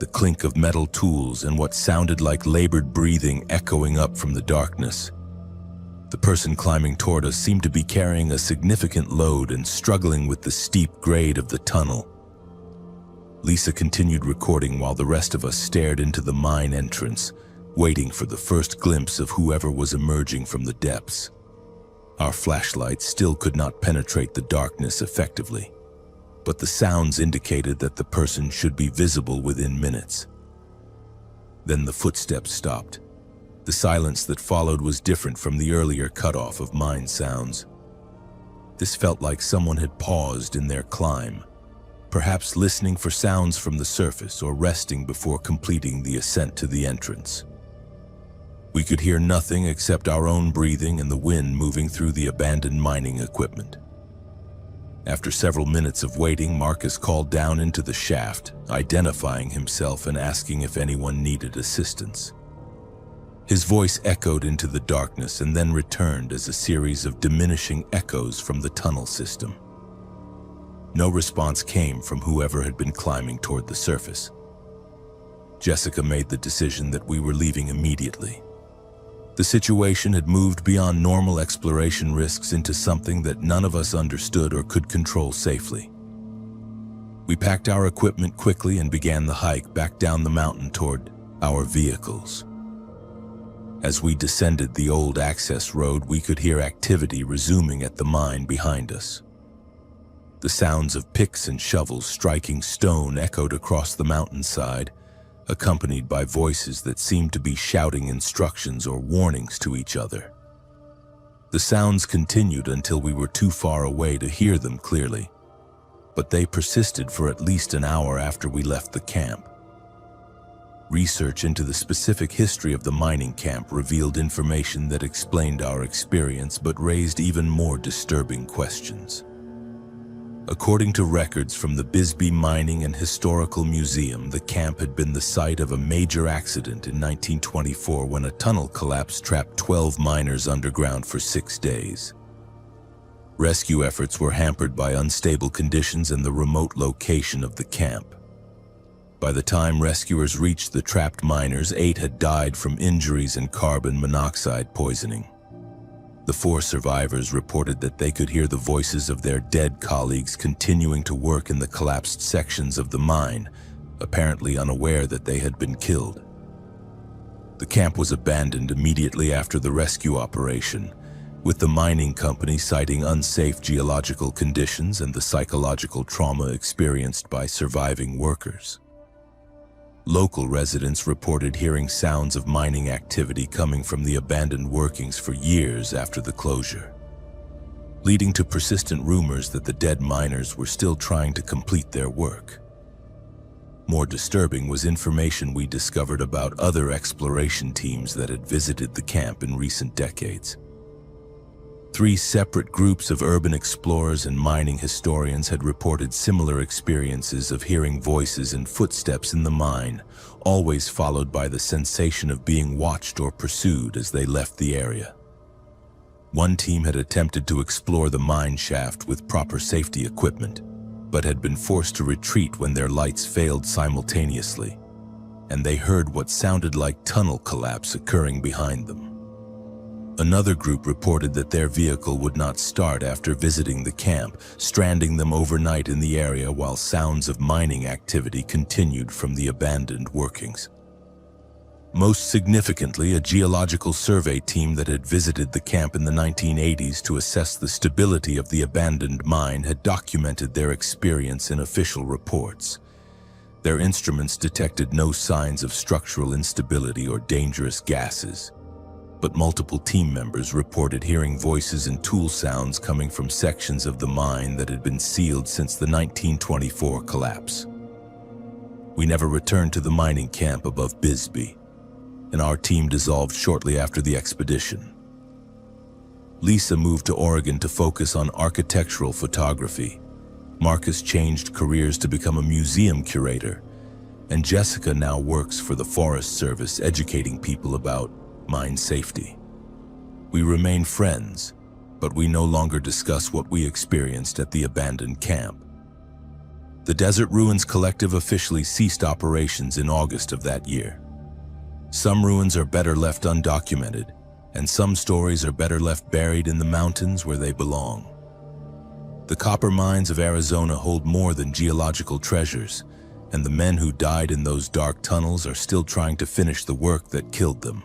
the clink of metal tools, and what sounded like labored breathing echoing up from the darkness. The person climbing toward us seemed to be carrying a significant load and struggling with the steep grade of the tunnel. Lisa continued recording while the rest of us stared into the mine entrance, waiting for the first glimpse of whoever was emerging from the depths. Our flashlights still could not penetrate the darkness effectively, but the sounds indicated that the person should be visible within minutes. Then the footsteps stopped. The silence that followed was different from the earlier cutoff of mine sounds. This felt like someone had paused in their climb, perhaps listening for sounds from the surface or resting before completing the ascent to the entrance. We could hear nothing except our own breathing and the wind moving through the abandoned mining equipment. After several minutes of waiting, Marcus called down into the shaft, identifying himself and asking if anyone needed assistance. His voice echoed into the darkness and then returned as a series of diminishing echoes from the tunnel system. No response came from whoever had been climbing toward the surface. Jessica made the decision that we were leaving immediately. The situation had moved beyond normal exploration risks into something that none of us understood or could control safely. We packed our equipment quickly and began the hike back down the mountain toward our vehicles. As we descended the old access road, we could hear activity resuming at the mine behind us. The sounds of picks and shovels striking stone echoed across the mountainside, accompanied by voices that seemed to be shouting instructions or warnings to each other. The sounds continued until we were too far away to hear them clearly, but they persisted for at least an hour after we left the camp. Research into the specific history of the mining camp revealed information that explained our experience but raised even more disturbing questions. According to records from the Bisbee Mining and Historical Museum, the camp had been the site of a major accident in 1924 when a tunnel collapse trapped 12 miners underground for 6 days. Rescue efforts were hampered by unstable conditions and the remote location of the camp. By the time rescuers reached the trapped miners, 8 had died from injuries and carbon monoxide poisoning. The 4 survivors reported that they could hear the voices of their dead colleagues continuing to work in the collapsed sections of the mine, apparently unaware that they had been killed. The camp was abandoned immediately after the rescue operation, with the mining company citing unsafe geological conditions and the psychological trauma experienced by surviving workers. Local residents reported hearing sounds of mining activity coming from the abandoned workings for years after the closure, leading to persistent rumors that the dead miners were still trying to complete their work. More disturbing was information we discovered about other exploration teams that had visited the camp in recent decades. 3 separate groups of urban explorers and mining historians had reported similar experiences of hearing voices and footsteps in the mine, always followed by the sensation of being watched or pursued as they left the area. One team had attempted to explore the mine shaft with proper safety equipment, but had been forced to retreat when their lights failed simultaneously, and they heard what sounded like tunnel collapse occurring behind them. Another group reported that their vehicle would not start after visiting the camp, stranding them overnight in the area while sounds of mining activity continued from the abandoned workings. Most significantly, a geological survey team that had visited the camp in the 1980s to assess the stability of the abandoned mine had documented their experience in official reports. Their instruments detected no signs of structural instability or dangerous gases, but multiple team members reported hearing voices and tool sounds coming from sections of the mine that had been sealed since the 1924 collapse. We never returned to the mining camp above Bisbee, and our team dissolved shortly after the expedition. Lisa moved to Oregon to focus on architectural photography. Marcus changed careers to become a museum curator, and Jessica now works for the Forest Service educating people about mine safety. We remain friends, but we no longer discuss what we experienced at the abandoned camp. The Desert Ruins Collective officially ceased operations in August of that year. Some ruins are better left undocumented, and some stories are better left buried in the mountains where they belong. The copper mines of Arizona hold more than geological treasures, and the men who died in those dark tunnels are still trying to finish the work that killed them.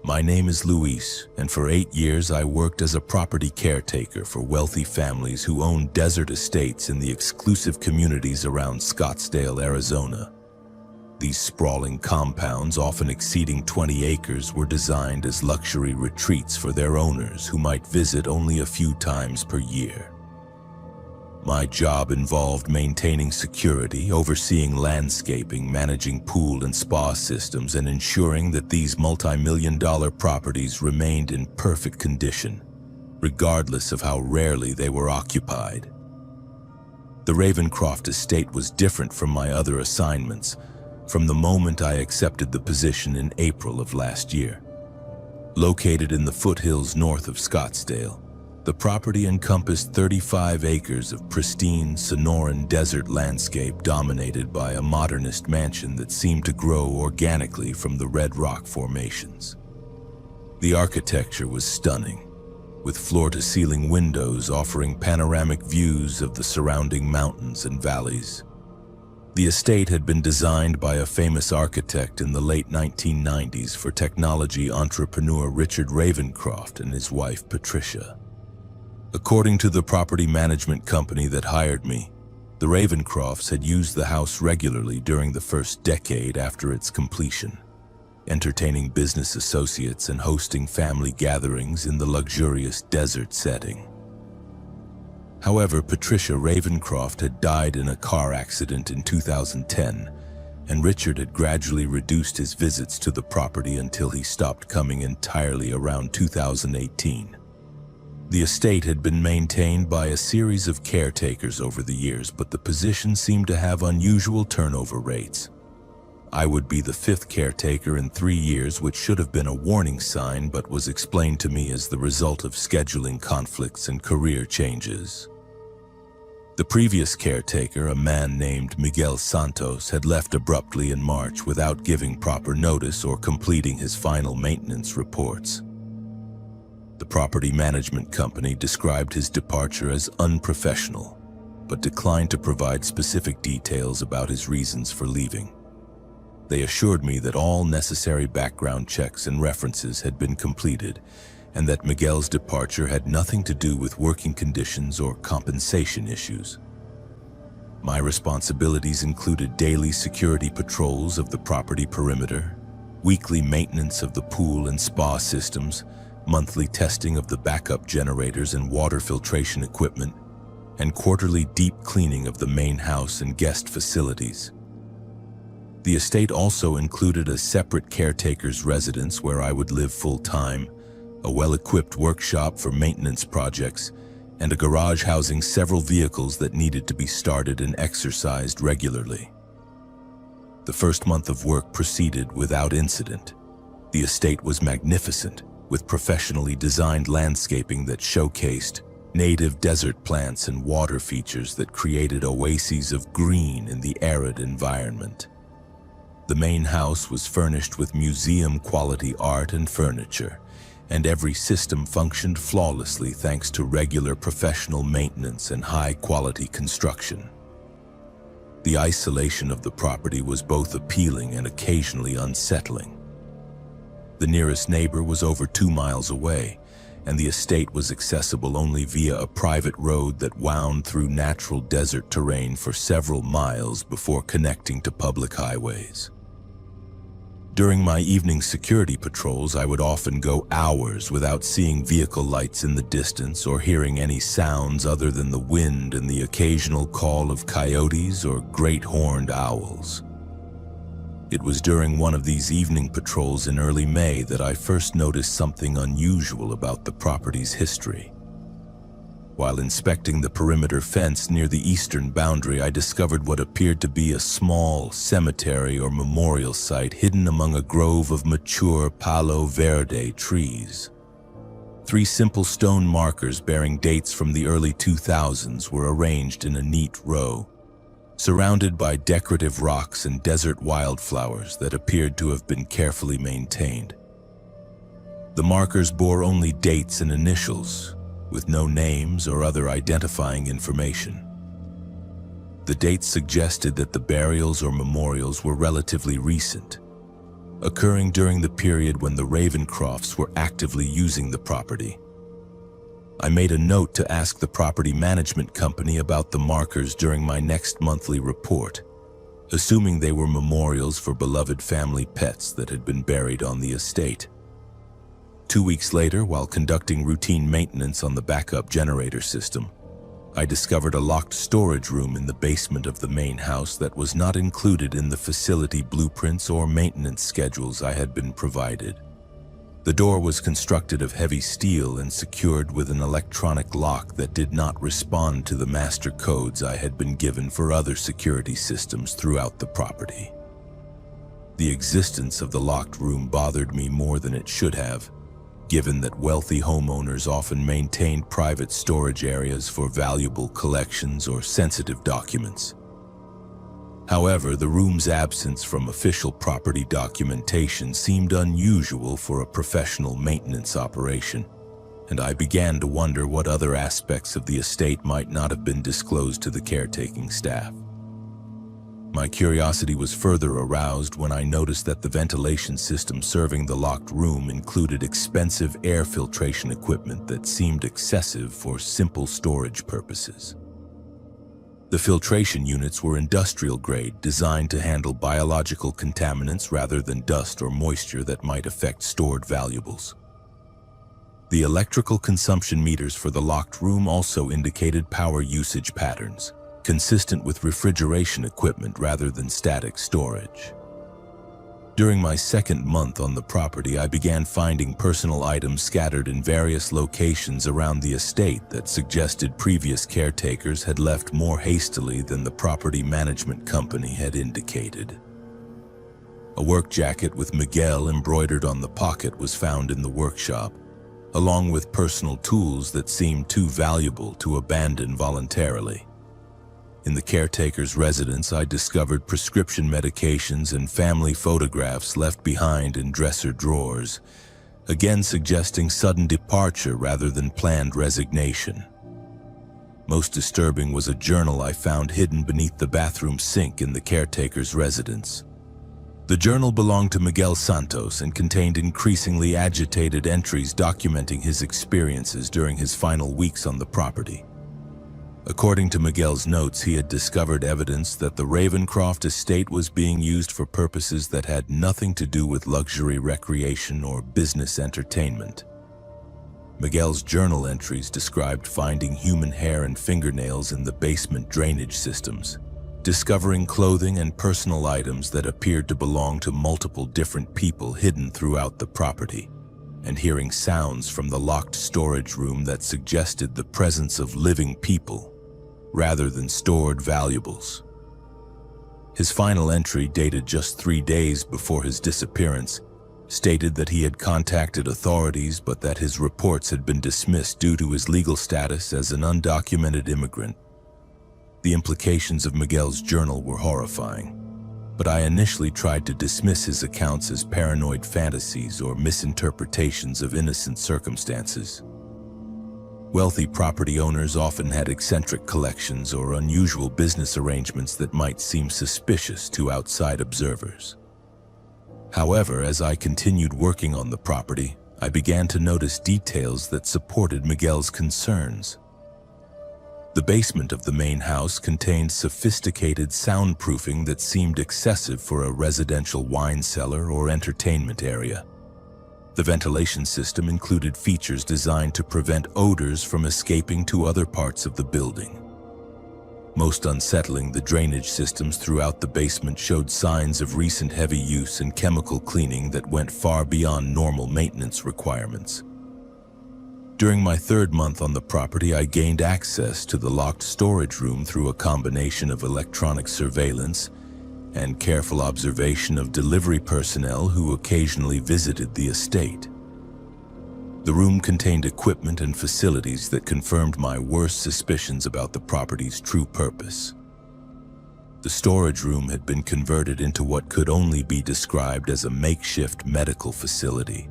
My name is Luis, and for 8 years I worked as a property caretaker for wealthy families who own desert estates in the exclusive communities around Scottsdale, Arizona. These sprawling compounds, often exceeding 20 acres, were designed as luxury retreats for their owners who might visit only a few times per year. My job involved maintaining security, overseeing landscaping, managing pool and spa systems, and ensuring that these multi-million-dollar properties remained in perfect condition, regardless of how rarely they were occupied. The Ravencroft estate was different from my other assignments from the moment I accepted the position in April of last year. Located in the foothills north of Scottsdale, the property encompassed 35 acres of pristine Sonoran desert landscape dominated by a modernist mansion that seemed to grow organically from the red rock formations. The architecture was stunning, with floor-to-ceiling windows offering panoramic views of the surrounding mountains and valleys. The estate had been designed by a famous architect in the late 1990s for technology entrepreneur Richard Ravencroft and his wife Patricia. According to the property management company that hired me, the Ravencrofts had used the house regularly during the first decade after its completion, entertaining business associates and hosting family gatherings in the luxurious desert setting. However, Patricia Ravencroft had died in a car accident in 2010, and Richard had gradually reduced his visits to the property until he stopped coming entirely around 2018. The estate had been maintained by a series of caretakers over the years, but the position seemed to have unusual turnover rates. I would be the 5th caretaker in 3 years, which should have been a warning sign, but was explained to me as the result of scheduling conflicts and career changes. The previous caretaker, a man named Miguel Santos, had left abruptly in March without giving proper notice or completing his final maintenance reports. The property management company described his departure as unprofessional, but declined to provide specific details about his reasons for leaving. They assured me that all necessary background checks and references had been completed, and that Miguel's departure had nothing to do with working conditions or compensation issues. My responsibilities included daily security patrols of the property perimeter, weekly maintenance of the pool and spa systems, monthly testing of the backup generators and water filtration equipment, and quarterly deep cleaning of the main house and guest facilities. The estate also included a separate caretaker's residence where I would live full-time, a well-equipped workshop for maintenance projects, and a garage housing several vehicles that needed to be started and exercised regularly. The first month of work proceeded without incident. The estate was magnificent, with professionally designed landscaping that showcased native desert plants and water features that created oases of green in the arid environment. The main house was furnished with museum-quality art and furniture, and every system functioned flawlessly thanks to regular professional maintenance and high-quality construction. The isolation of the property was both appealing and occasionally unsettling. The nearest neighbor was over 2 miles away, and the estate was accessible only via a private road that wound through natural desert terrain for several miles before connecting to public highways. During my evening security patrols, I would often go hours without seeing vehicle lights in the distance or hearing any sounds other than the wind and the occasional call of coyotes or great horned owls. It was during one of these evening patrols in early May that I first noticed something unusual about the property's history. While inspecting the perimeter fence near the eastern boundary, I discovered what appeared to be a small cemetery or memorial site hidden among a grove of mature Palo Verde trees. 3 simple stone markers bearing dates from the early 2000s were arranged in a neat row, surrounded by decorative rocks and desert wildflowers that appeared to have been carefully maintained. The markers bore only dates and initials, with no names or other identifying information. The dates suggested that the burials or memorials were relatively recent, occurring during the period when the Ravencrofts were actively using the property. I made a note to ask the property management company about the markers during my next monthly report, assuming they were memorials for beloved family pets that had been buried on the estate. 2 weeks later, while conducting routine maintenance on the backup generator system, I discovered a locked storage room in the basement of the main house that was not included in the facility blueprints or maintenance schedules I had been provided. The door was constructed of heavy steel and secured with an electronic lock that did not respond to the master codes I had been given for other security systems throughout the property. The existence of the locked room bothered me more than it should have, given that wealthy homeowners often maintained private storage areas for valuable collections or sensitive documents. However, the room's absence from official property documentation seemed unusual for a professional maintenance operation, and I began to wonder what other aspects of the estate might not have been disclosed to the caretaking staff. My curiosity was further aroused when I noticed that the ventilation system serving the locked room included expensive air filtration equipment that seemed excessive for simple storage purposes. The filtration units were industrial grade, designed to handle biological contaminants rather than dust or moisture that might affect stored valuables. The electrical consumption meters for the locked room also indicated power usage patterns, consistent with refrigeration equipment rather than static storage. During my second month on the property, I began finding personal items scattered in various locations around the estate that suggested previous caretakers had left more hastily than the property management company had indicated. A work jacket with Miguel embroidered on the pocket was found in the workshop, along with personal tools that seemed too valuable to abandon voluntarily. In the caretaker's residence, I discovered prescription medications and family photographs left behind in dresser drawers, again suggesting sudden departure rather than planned resignation. Most disturbing was a journal I found hidden beneath the bathroom sink in the caretaker's residence. The journal belonged to Miguel Santos and contained increasingly agitated entries documenting his experiences during his final weeks on the property. According to Miguel's notes, he had discovered evidence that the Ravencroft estate was being used for purposes that had nothing to do with luxury recreation or business entertainment. Miguel's journal entries described finding human hair and fingernails in the basement drainage systems, discovering clothing and personal items that appeared to belong to multiple different people hidden throughout the property, and hearing sounds from the locked storage room that suggested the presence of living people rather than stored valuables. His final entry, dated just 3 days before his disappearance, stated that he had contacted authorities but that his reports had been dismissed due to his legal status as an undocumented immigrant. The implications of Miguel's journal were horrifying, but I initially tried to dismiss his accounts as paranoid fantasies or misinterpretations of innocent circumstances. Wealthy property owners often had eccentric collections or unusual business arrangements that might seem suspicious to outside observers. However, as I continued working on the property, I began to notice details that supported Miguel's concerns. The basement of the main house contained sophisticated soundproofing that seemed excessive for a residential wine cellar or entertainment area. The ventilation system included features designed to prevent odors from escaping to other parts of the building. Most unsettling, the drainage systems throughout the basement showed signs of recent heavy use and chemical cleaning that went far beyond normal maintenance requirements. During my third month on the property, I gained access to the locked storage room through a combination of electronic surveillance and careful observation of delivery personnel who occasionally visited the estate. The room contained equipment and facilities that confirmed my worst suspicions about the property's true purpose. The storage room had been converted into what could only be described as a makeshift medical facility,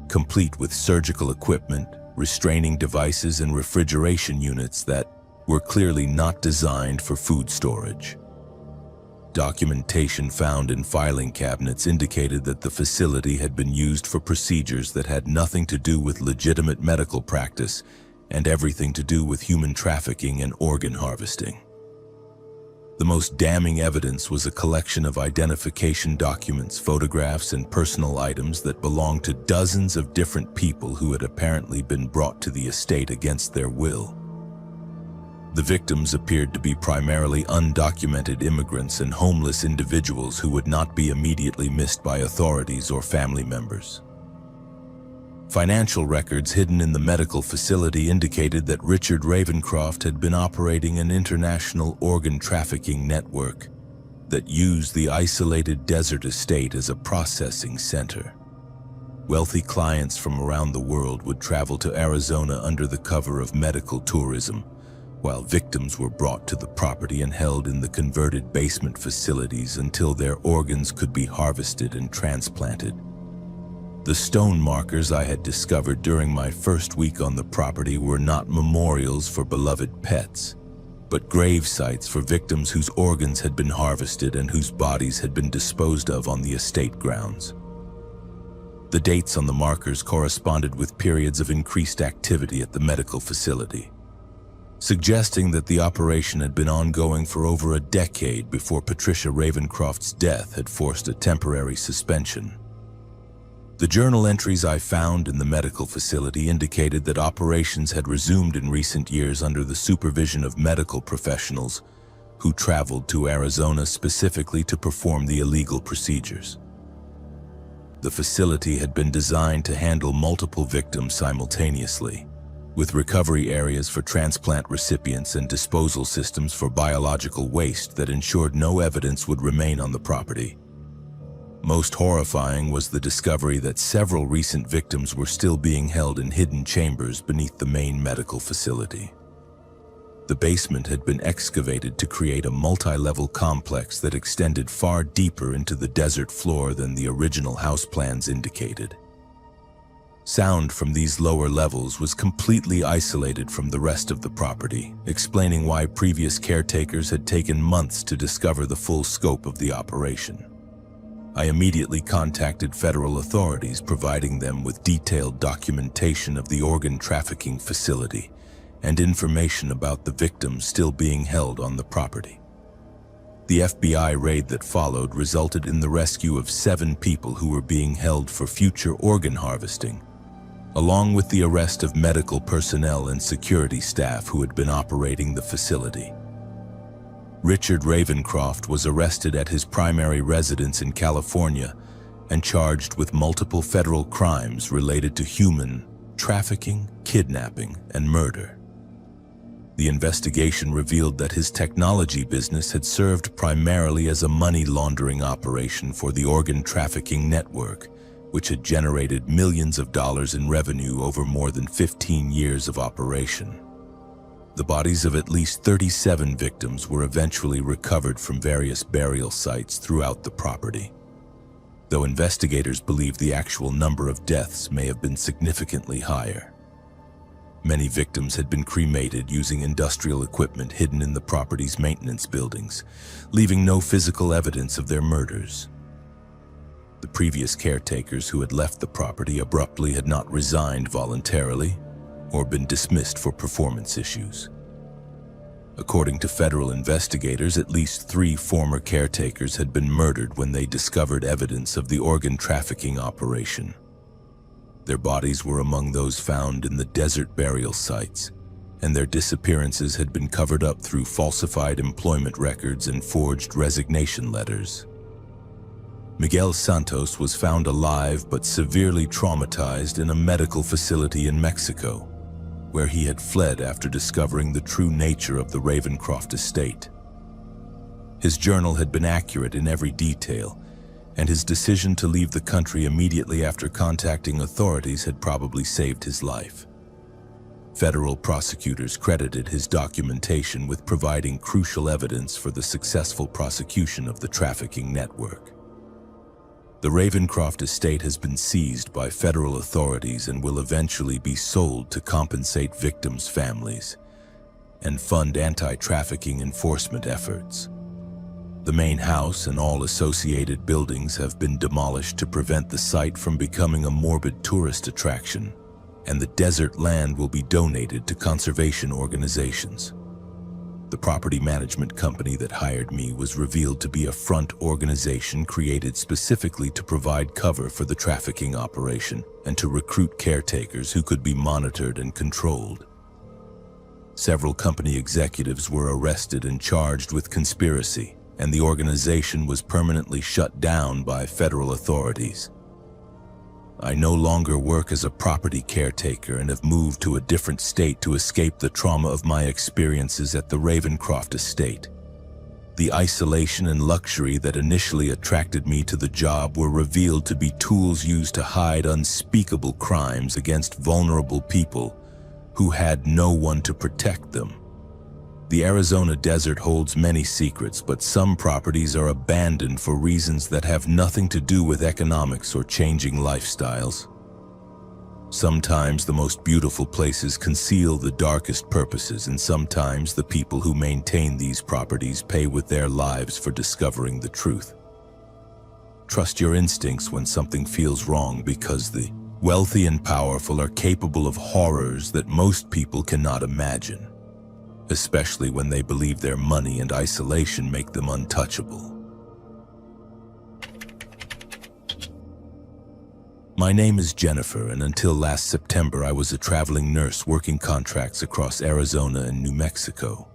complete with surgical equipment, restraining devices, and refrigeration units that were clearly not designed for food storage. Documentation found in filing cabinets indicated that the facility had been used for procedures that had nothing to do with legitimate medical practice and everything to do with human trafficking and organ harvesting. The most damning evidence was a collection of identification documents, photographs, and personal items that belonged to dozens of different people who had apparently been brought to the estate against their will. The victims appeared to be primarily undocumented immigrants and homeless individuals who would not be immediately missed by authorities or family members. Financial records hidden in the medical facility indicated that Richard Ravencroft had been operating an international organ trafficking network that used the isolated desert estate as a processing center. Wealthy clients from around the world would travel to Arizona under the cover of medical tourism, while victims were brought to the property and held in the converted basement facilities until their organs could be harvested and transplanted. The stone markers I had discovered during my first week on the property were not memorials for beloved pets, but grave sites for victims whose organs had been harvested and whose bodies had been disposed of on the estate grounds. The dates on the markers corresponded with periods of increased activity at the medical facility, suggesting that the operation had been ongoing for over a decade before Patricia Ravencroft's death had forced a temporary suspension. The journal entries I found in the medical facility indicated that operations had resumed in recent years under the supervision of medical professionals who traveled to Arizona specifically to perform the illegal procedures. The facility had been designed to handle multiple victims simultaneously, with recovery areas for transplant recipients and disposal systems for biological waste that ensured no evidence would remain on the property. Most horrifying was the discovery that several recent victims were still being held in hidden chambers beneath the main medical facility. The basement had been excavated to create a multi-level complex that extended far deeper into the desert floor than the original house plans indicated. Sound from these lower levels was completely isolated from the rest of the property, explaining why previous caretakers had taken months to discover the full scope of the operation. I immediately contacted federal authorities, providing them with detailed documentation of the organ trafficking facility and information about the victims still being held on the property. The FBI raid that followed resulted in the rescue of 7 people who were being held for future organ harvesting, along with the arrest of medical personnel and security staff who had been operating the facility. Richard Ravencroft was arrested at his primary residence in California and charged with multiple federal crimes related to human trafficking, kidnapping, and murder. The investigation revealed that his technology business had served primarily as a money laundering operation for the organ trafficking network, which had generated millions of dollars in revenue over more than 15 years of operation. The bodies of at least 37 victims were eventually recovered from various burial sites throughout the property, though investigators believe the actual number of deaths may have been significantly higher. Many victims had been cremated using industrial equipment hidden in the property's maintenance buildings, leaving no physical evidence of their murders. The previous caretakers who had left the property abruptly had not resigned voluntarily or been dismissed for performance issues. According to federal investigators, at least 3 former caretakers had been murdered when they discovered evidence of the organ trafficking operation. Their bodies were among those found in the desert burial sites, and their disappearances had been covered up through falsified employment records and forged resignation letters. Miguel Santos was found alive but severely traumatized in a medical facility in Mexico, where he had fled after discovering the true nature of the Ravencroft estate. His journal had been accurate in every detail, and his decision to leave the country immediately after contacting authorities had probably saved his life. Federal prosecutors credited his documentation with providing crucial evidence for the successful prosecution of the trafficking network. The Ravencroft estate has been seized by federal authorities and will eventually be sold to compensate victims' families and fund anti-trafficking enforcement efforts. The main house and all associated buildings have been demolished to prevent the site from becoming a morbid tourist attraction, and the desert land will be donated to conservation organizations. The property management company that hired me was revealed to be a front organization created specifically to provide cover for the trafficking operation and to recruit caretakers who could be monitored and controlled. Several company executives were arrested and charged with conspiracy, and the organization was permanently shut down by federal authorities. I no longer work as a property caretaker and have moved to a different state to escape the trauma of my experiences at the Ravencroft estate. The isolation and luxury that initially attracted me to the job were revealed to be tools used to hide unspeakable crimes against vulnerable people who had no one to protect them. The Arizona desert holds many secrets, but some properties are abandoned for reasons that have nothing to do with economics or changing lifestyles. Sometimes the most beautiful places conceal the darkest purposes, and sometimes the people who maintain these properties pay with their lives for discovering the truth. Trust your instincts when something feels wrong, because the wealthy and powerful are capable of horrors that most people cannot imagine, especially when they believe their money and isolation make them untouchable. My name is Jennifer, and until last September I was a traveling nurse working contracts across Arizona and New Mexico.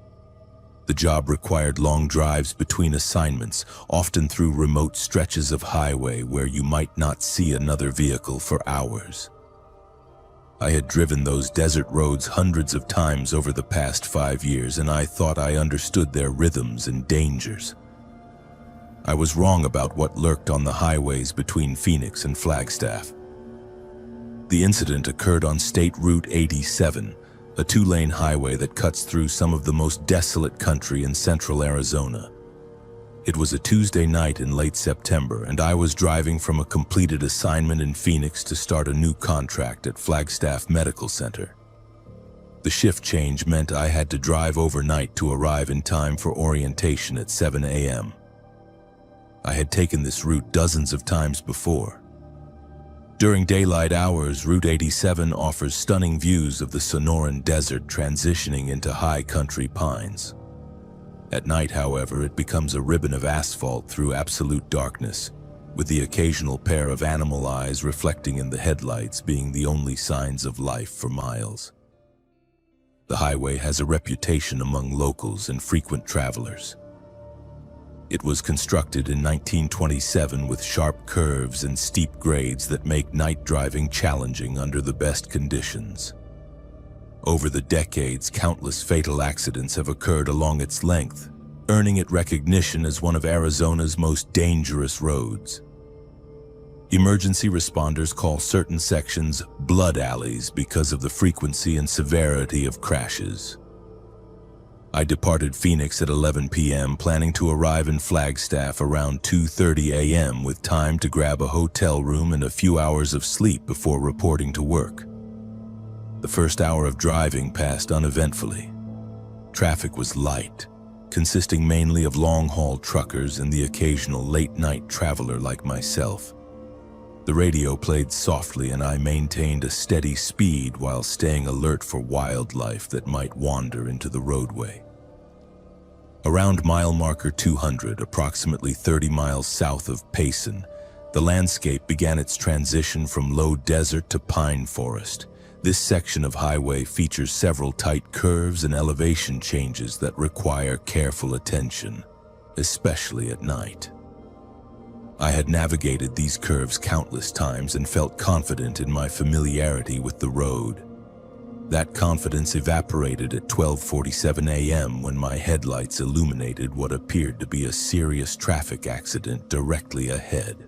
The job required long drives between assignments, often through remote stretches of highway where you might not see another vehicle for hours. I had driven those desert roads hundreds of times over the past 5 years, and I thought I understood their rhythms and dangers. I was wrong about what lurked on the highways between Phoenix and Flagstaff. The incident occurred on State Route 87, a 2-lane highway that cuts through some of the most desolate country in central Arizona. It was a Tuesday night in late September, and I was driving from a completed assignment in Phoenix to start a new contract at Flagstaff Medical Center. The shift change meant I had to drive overnight to arrive in time for orientation at 7 a.m. I had taken this route dozens of times before. During daylight hours, Route 87 offers stunning views of the Sonoran Desert transitioning into high country pines. At night, however, it becomes a ribbon of asphalt through absolute darkness, with the occasional pair of animal eyes reflecting in the headlights being the only signs of life for miles. The highway has a reputation among locals and frequent travelers. It was constructed in 1927 with sharp curves and steep grades that make night driving challenging under the best conditions. Over the decades, countless fatal accidents have occurred along its length, earning it recognition as one of Arizona's most dangerous roads. Emergency responders call certain sections blood alleys because of the frequency and severity of crashes. I departed Phoenix at 11 p.m., planning to arrive in Flagstaff around 2:30 a.m. with time to grab a hotel room and a few hours of sleep before reporting to work. The first hour of driving passed uneventfully. Traffic was light, consisting mainly of long-haul truckers and the occasional late-night traveler like myself. The radio played softly, and I maintained a steady speed while staying alert for wildlife that might wander into the roadway. Around mile marker 200, approximately 30 miles south of Payson, the landscape began its transition from low desert to pine forest. This section of highway features several tight curves and elevation changes that require careful attention, especially at night. I had navigated these curves countless times and felt confident in my familiarity with the road. That confidence evaporated at 12:47 a.m. when my headlights illuminated what appeared to be a serious traffic accident directly ahead.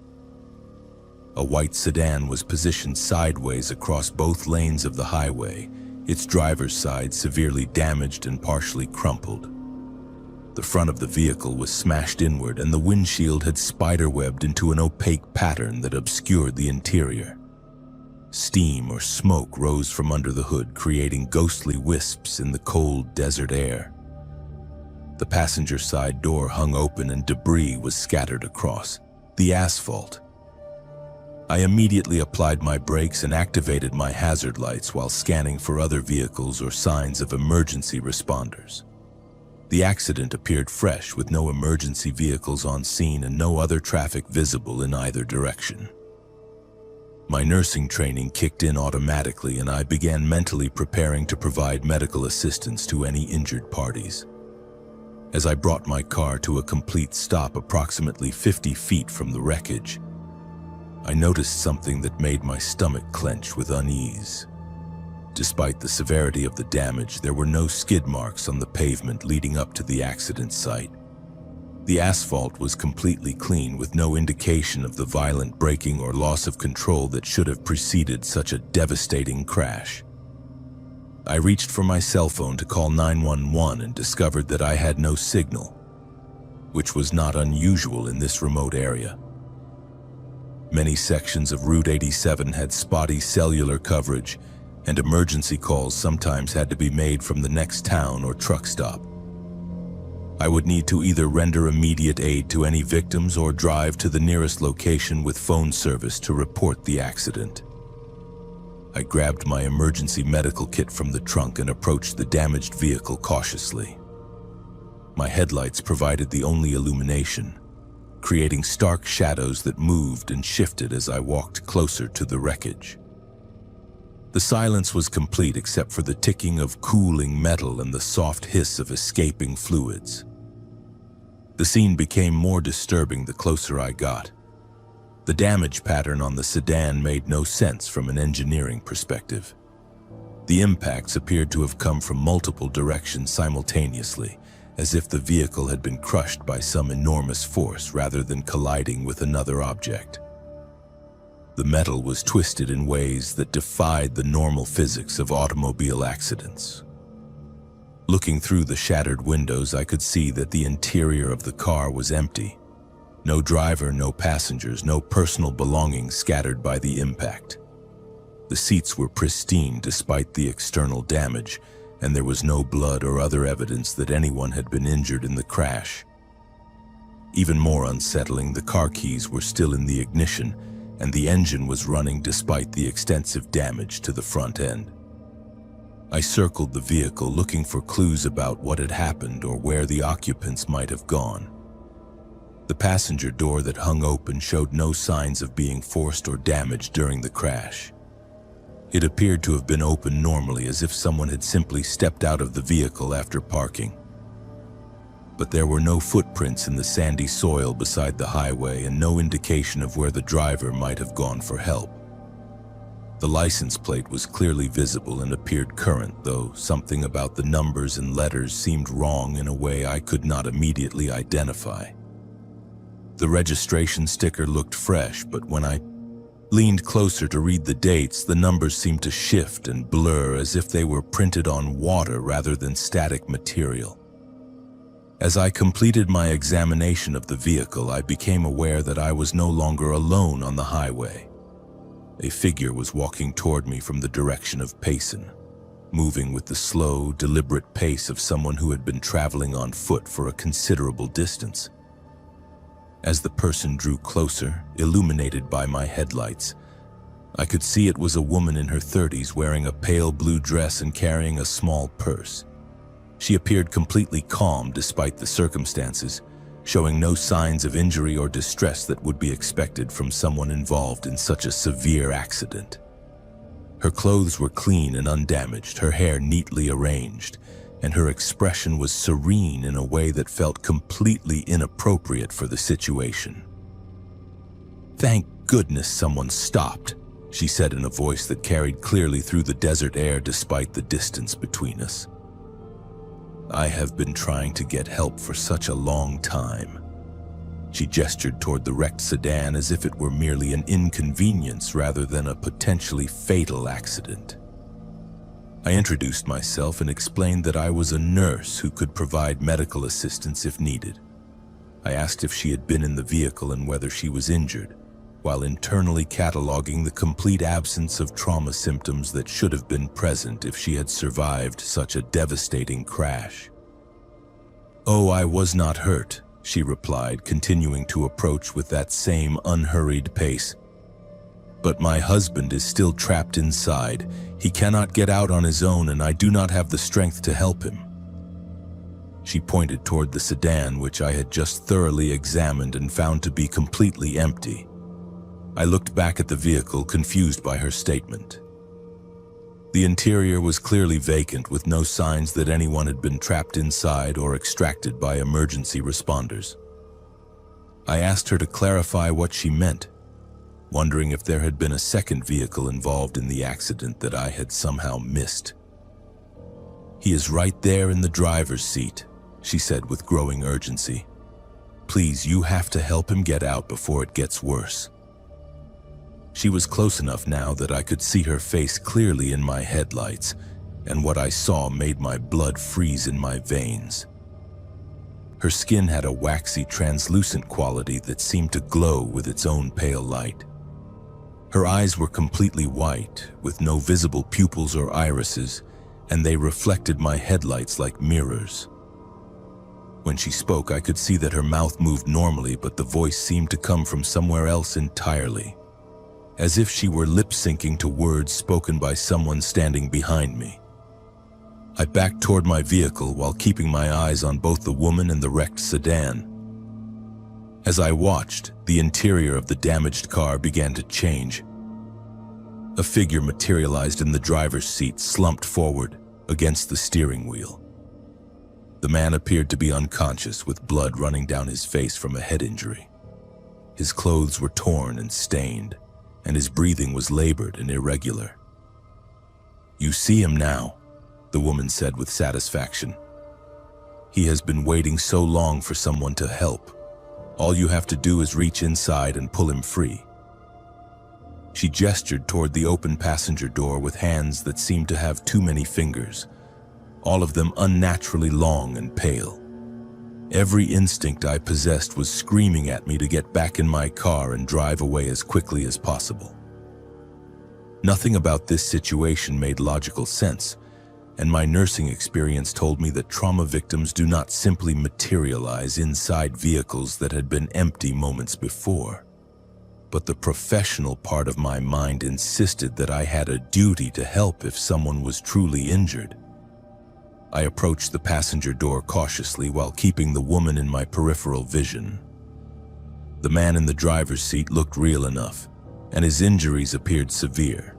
A white sedan was positioned sideways across both lanes of the highway, its driver's side severely damaged and partially crumpled. The front of the vehicle was smashed inward, and the windshield had spiderwebbed into an opaque pattern that obscured the interior. Steam or smoke rose from under the hood, creating ghostly wisps in the cold desert air. The passenger side door hung open and debris was scattered across the asphalt. I immediately applied my brakes and activated my hazard lights while scanning for other vehicles or signs of emergency responders. The accident appeared fresh, with no emergency vehicles on scene and no other traffic visible in either direction. My nursing training kicked in automatically, and I began mentally preparing to provide medical assistance to any injured parties. As I brought my car to a complete stop approximately 50 feet from the wreckage, I noticed something that made my stomach clench with unease. Despite the severity of the damage, there were no skid marks on the pavement leading up to the accident site. The asphalt was completely clean, with no indication of the violent braking or loss of control that should have preceded such a devastating crash. I reached for my cell phone to call 911 and discovered that I had no signal, which was not unusual in this remote area. Many sections of Route 87 had spotty cellular coverage, and emergency calls sometimes had to be made from the next town or truck stop. I would need to either render immediate aid to any victims or drive to the nearest location with phone service to report the accident. I grabbed my emergency medical kit from the trunk and approached the damaged vehicle cautiously. My headlights provided the only illumination, creating stark shadows that moved and shifted as I walked closer to the wreckage. The silence was complete except for the ticking of cooling metal and the soft hiss of escaping fluids. The scene became more disturbing the closer I got. The damage pattern on the sedan made no sense from an engineering perspective. The impacts appeared to have come from multiple directions simultaneously, as if the vehicle had been crushed by some enormous force rather than colliding with another object. The metal was twisted in ways that defied the normal physics of automobile accidents. Looking through the shattered windows, I could see that the interior of the car was empty. No driver, no passengers, no personal belongings scattered by the impact. The seats were pristine despite the external damage, and there was no blood or other evidence that anyone had been injured in the crash. Even more unsettling, the car keys were still in the ignition, and the engine was running despite the extensive damage to the front end. I circled the vehicle looking for clues about what had happened or where the occupants might have gone. The passenger door that hung open showed no signs of being forced or damaged during the crash. It appeared to have been open normally, as if someone had simply stepped out of the vehicle after parking. But there were no footprints in the sandy soil beside the highway and no indication of where the driver might have gone for help. The license plate was clearly visible and appeared current, though something about the numbers and letters seemed wrong in a way I could not immediately identify. The registration sticker looked fresh, but when I leaned closer to read the dates, the numbers seemed to shift and blur as if they were printed on water rather than static material. As I completed my examination of the vehicle, I became aware that I was no longer alone on the highway. A figure was walking toward me from the direction of Payson, moving with the slow, deliberate pace of someone who had been traveling on foot for a considerable distance. As the person drew closer, illuminated by my headlights, I could see it was a woman in her 30s wearing a pale blue dress and carrying a small purse. She appeared completely calm despite the circumstances, showing no signs of injury or distress that would be expected from someone involved in such a severe accident. Her clothes were clean and undamaged, her hair neatly arranged, and her expression was serene in a way that felt completely inappropriate for the situation. "Thank goodness someone stopped," she said in a voice that carried clearly through the desert air despite the distance between us. "I have been trying to get help for such a long time." She gestured toward the wrecked sedan as if it were merely an inconvenience rather than a potentially fatal accident. I introduced myself and explained that I was a nurse who could provide medical assistance if needed. I asked if she had been in the vehicle and whether she was injured, while internally cataloging the complete absence of trauma symptoms that should have been present if she had survived such a devastating crash. "Oh, I was not hurt," she replied, continuing to approach with that same unhurried pace. "But my husband is still trapped inside. He cannot get out on his own, and I do not have the strength to help him." She pointed toward the sedan, which I had just thoroughly examined and found to be completely empty. I looked back at the vehicle, confused by her statement. The interior was clearly vacant, with no signs that anyone had been trapped inside or extracted by emergency responders. I asked her to clarify what she meant, wondering if there had been a second vehicle involved in the accident that I had somehow missed. "He is right there in the driver's seat," she said with growing urgency. "Please, you have to help him get out before it gets worse." She was close enough now that I could see her face clearly in my headlights, and what I saw made my blood freeze in my veins. Her skin had a waxy, translucent quality that seemed to glow with its own pale light. Her eyes were completely white, with no visible pupils or irises, and they reflected my headlights like mirrors. When she spoke, I could see that her mouth moved normally, but the voice seemed to come from somewhere else entirely, as if she were lip-syncing to words spoken by someone standing behind me. I backed toward my vehicle while keeping my eyes on both the woman and the wrecked sedan. As I watched, the interior of the damaged car began to change. A figure materialized in the driver's seat, slumped forward against the steering wheel. The man appeared to be unconscious, with blood running down his face from a head injury. His clothes were torn and stained, and his breathing was labored and irregular. "You see him now," the woman said with satisfaction. "He has been waiting so long for someone to help. All you have to do is reach inside and pull him free." She gestured toward the open passenger door with hands that seemed to have too many fingers, all of them unnaturally long and pale. Every instinct I possessed was screaming at me to get back in my car and drive away as quickly as possible. Nothing about this situation made logical sense, and my nursing experience told me that trauma victims do not simply materialize inside vehicles that had been empty moments before. But the professional part of my mind insisted that I had a duty to help if someone was truly injured. I approached the passenger door cautiously while keeping the woman in my peripheral vision. The man in the driver's seat looked real enough, and his injuries appeared severe.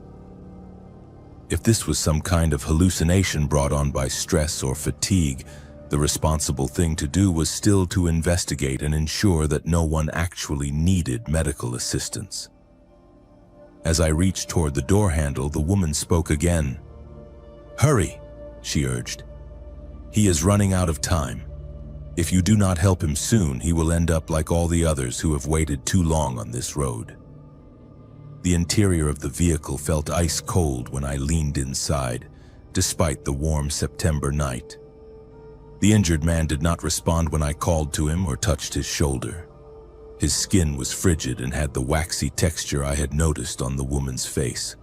If this was some kind of hallucination brought on by stress or fatigue, the responsible thing to do was still to investigate and ensure that no one actually needed medical assistance. As I reached toward the door handle, the woman spoke again. "Hurry," she urged. "He is running out of time. If you do not help him soon, he will end up like all the others who have waited too long on this road." The interior of the vehicle felt ice cold when I leaned inside, despite the warm September night. The injured man did not respond when I called to him or touched his shoulder. His skin was frigid and had the waxy texture I had noticed on the woman's face.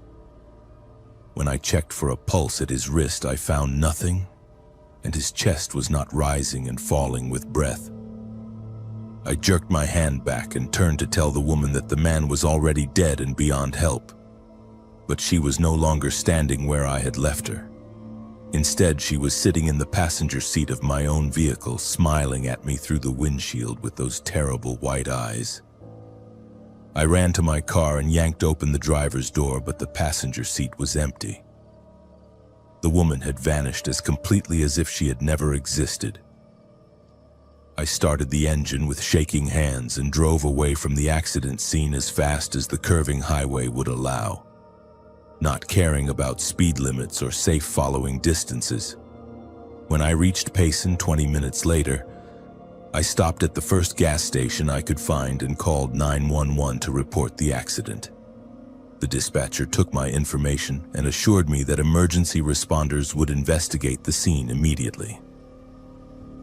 When I checked for a pulse at his wrist, I found nothing, and his chest was not rising and falling with breath. I jerked my hand back and turned to tell the woman that the man was already dead and beyond help. But she was no longer standing where I had left her. Instead, she was sitting in the passenger seat of my own vehicle, smiling at me through the windshield with those terrible white eyes. I ran to my car and yanked open the driver's door, but the passenger seat was empty. The woman had vanished as completely as if she had never existed. I started the engine with shaking hands and drove away from the accident scene as fast as the curving highway would allow. not caring about speed limits or safe following distances. When I reached Payson 20 minutes later, I stopped at the first gas station I could find and called 911 to report the accident. The dispatcher took my information and assured me that emergency responders would investigate the scene immediately.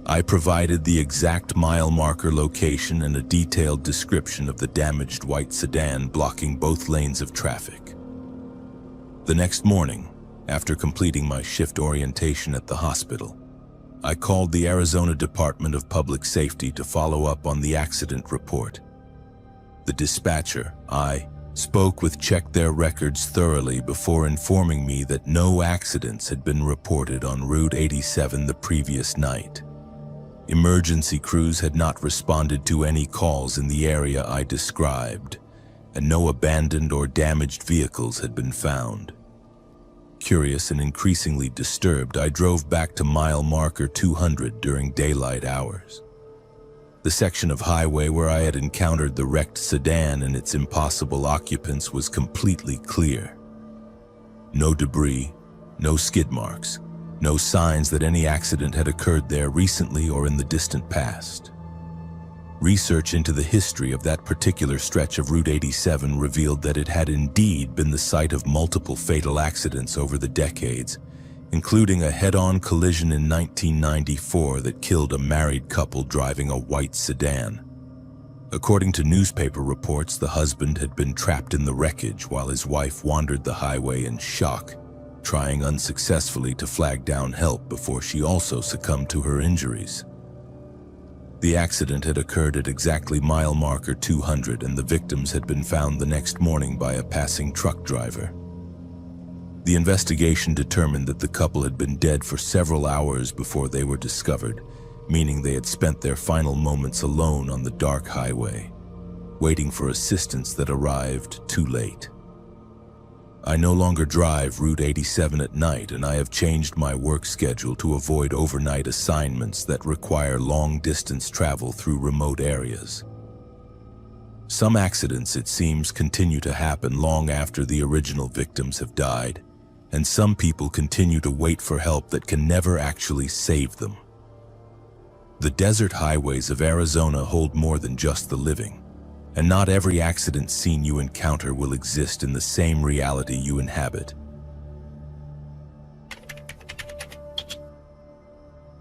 I provided the exact mile marker location and a detailed description of the damaged white sedan blocking both lanes of traffic. The next morning, after completing my shift orientation at the hospital, I called the Arizona Department of Public Safety to follow up on the accident report. The dispatcher, I spoke with checked their records thoroughly before informing me that no accidents had been reported on Route 87 the previous night. Emergency crews had not responded to any calls in the area I described, and no abandoned or damaged vehicles had been found. Curious and increasingly disturbed, I drove back to mile marker 200 during daylight hours. The section of highway where I had encountered the wrecked sedan and its impossible occupants was completely clear. No debris, no skid marks, no signs that any accident had occurred there recently or in the distant past. Research into the history of that particular stretch of Route 87 revealed that it had indeed been the site of multiple fatal accidents over the decades, including a head-on collision in 1994 that killed a married couple driving a white sedan. According to newspaper reports, the husband had been trapped in the wreckage while his wife wandered the highway in shock, trying unsuccessfully to flag down help before she also succumbed to her injuries. The accident had occurred at exactly mile marker 200, and the victims had been found the next morning by a passing truck driver. The investigation determined that the couple had been dead for several hours before they were discovered, meaning they had spent their final moments alone on the dark highway, waiting for assistance that arrived too late. I no longer drive Route 87 at night, and I have changed my work schedule to avoid overnight assignments that require long-distance travel through remote areas. Some accidents, it seems, continue to happen long after the original victims have died, and some people continue to wait for help that can never actually save them. The desert highways of Arizona hold more than just the living, and not every accident scene you encounter will exist in the same reality you inhabit.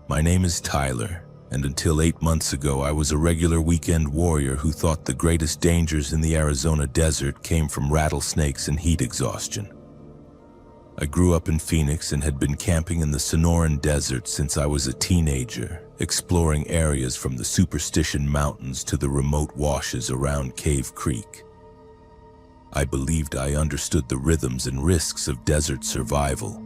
My name is Tyler, and until 8 months ago I was a regular weekend warrior who thought the greatest dangers in the Arizona desert came from rattlesnakes and heat exhaustion. I grew up in Phoenix and had been camping in the Sonoran Desert since I was a teenager, exploring areas from the Superstition Mountains to the remote washes around Cave Creek. I believed I understood the rhythms and risks of desert survival.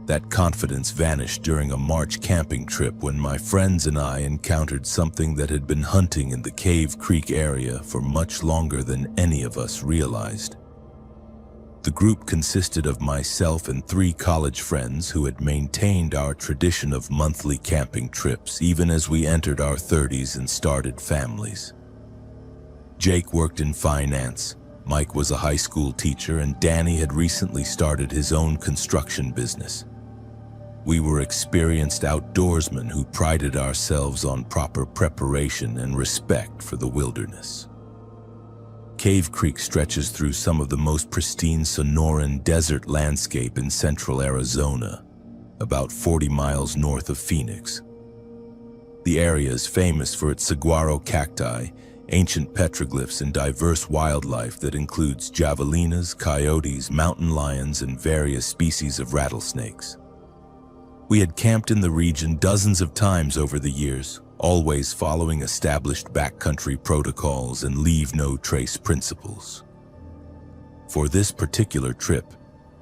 That confidence vanished during a March camping trip when my friends and I encountered something that had been hunting in the Cave Creek area for much longer than any of us realized. The group consisted of myself and 3 college friends who had maintained our tradition of monthly camping trips even as we entered our 30s and started families. Jake worked in finance, Mike was a high school teacher, and Danny had recently started his own construction business. We were experienced outdoorsmen who prided ourselves on proper preparation and respect for the wilderness. Cave Creek stretches through some of the most pristine Sonoran desert landscape in central Arizona, about 40 miles north of Phoenix. The area is famous for its saguaro cacti, ancient petroglyphs, and diverse wildlife that includes javelinas, coyotes, mountain lions, and various species of rattlesnakes. We had camped in the region dozens of times over the years, always following established backcountry protocols and leave-no-trace principles. For this particular trip,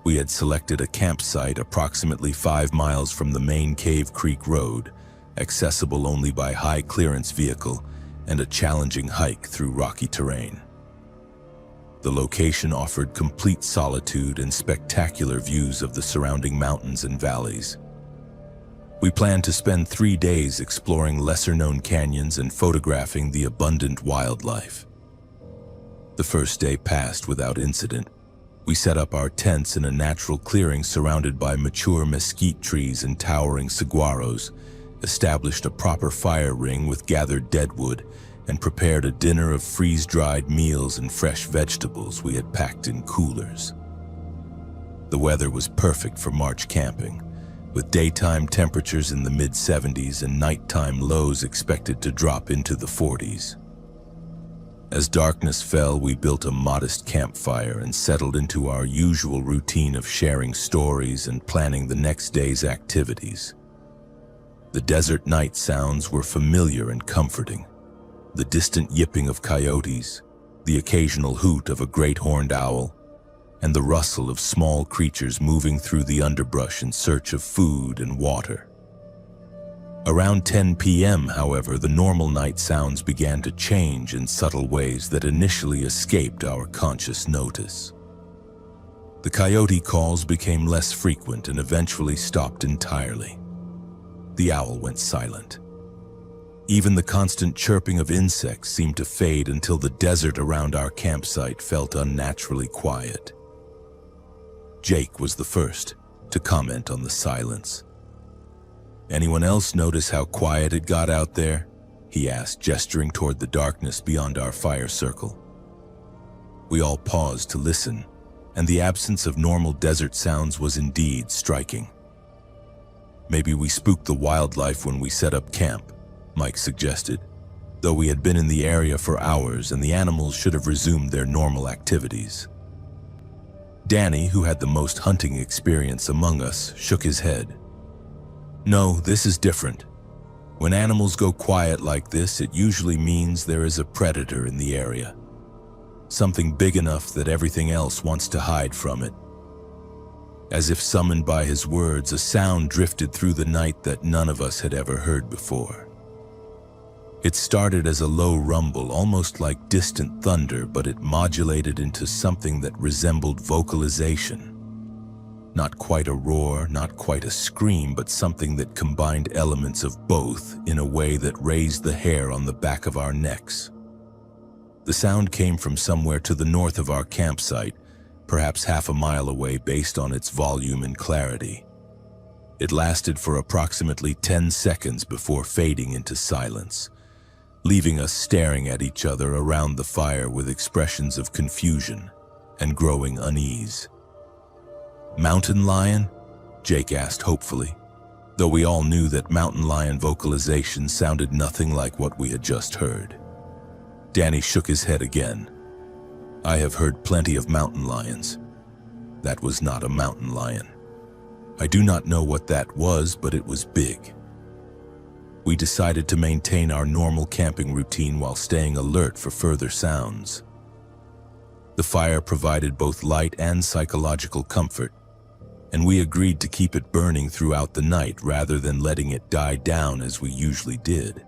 we had selected a campsite approximately 5 miles from the main Cave Creek Road, accessible only by high-clearance vehicle and a challenging hike through rocky terrain. The location offered complete solitude and spectacular views of the surrounding mountains and valleys. We planned to spend 3 days exploring lesser-known canyons and photographing the abundant wildlife. The first day passed without incident, We set up our tents in a natural clearing surrounded by mature mesquite trees and towering saguaros, established a proper fire ring with gathered deadwood, and prepared a dinner of freeze-dried meals and fresh vegetables we had packed in coolers. The weather was perfect for March camping, with daytime temperatures in the mid-70s and nighttime lows expected to drop into the 40s. As darkness fell, we built a modest campfire and settled into our usual routine of sharing stories and planning the next day's activities. The desert night sounds were familiar and comforting. The distant yipping of coyotes, the occasional hoot of a great horned owl, and the rustle of small creatures moving through the underbrush in search of food and water. Around 10 p.m., however, the normal night sounds began to change in subtle ways that initially escaped our conscious notice. The coyote calls became less frequent and eventually stopped entirely. The owl went silent. Even the constant chirping of insects seemed to fade until the desert around our campsite felt unnaturally quiet. Jake was the first to comment on the silence. "Anyone else notice how quiet it got out there?" he asked, gesturing toward the darkness beyond our fire circle. We all paused to listen, and the absence of normal desert sounds was indeed striking. "Maybe we spooked the wildlife when we set up camp," Mike suggested, though we had been in the area for hours and the animals should have resumed their normal activities. Danny, who had the most hunting experience among us, shook his head. "No, this is different. When animals go quiet like this, it usually means there is a predator in the area. Something big enough that everything else wants to hide from it." As if summoned by his words, a sound drifted through the night that none of us had ever heard before. It started as a low rumble, almost like distant thunder, but it modulated into something that resembled vocalization. Not quite a roar, not quite a scream, but something that combined elements of both in a way that raised the hair on the back of our necks. The sound came from somewhere to the north of our campsite, perhaps half a mile away based on its volume and clarity. It lasted for approximately 10 seconds before fading into silence, leaving us staring at each other around the fire with expressions of confusion and growing unease. "Mountain lion?" Jake asked hopefully, though we all knew that mountain lion vocalization sounded nothing like what we had just heard. Danny shook his head again. "I have heard plenty of mountain lions. That was not a mountain lion. I do not know what that was, but it was big." We decided to maintain our normal camping routine while staying alert for further sounds. The fire provided both light and psychological comfort, and we agreed to keep it burning throughout the night rather than letting it die down as we usually did.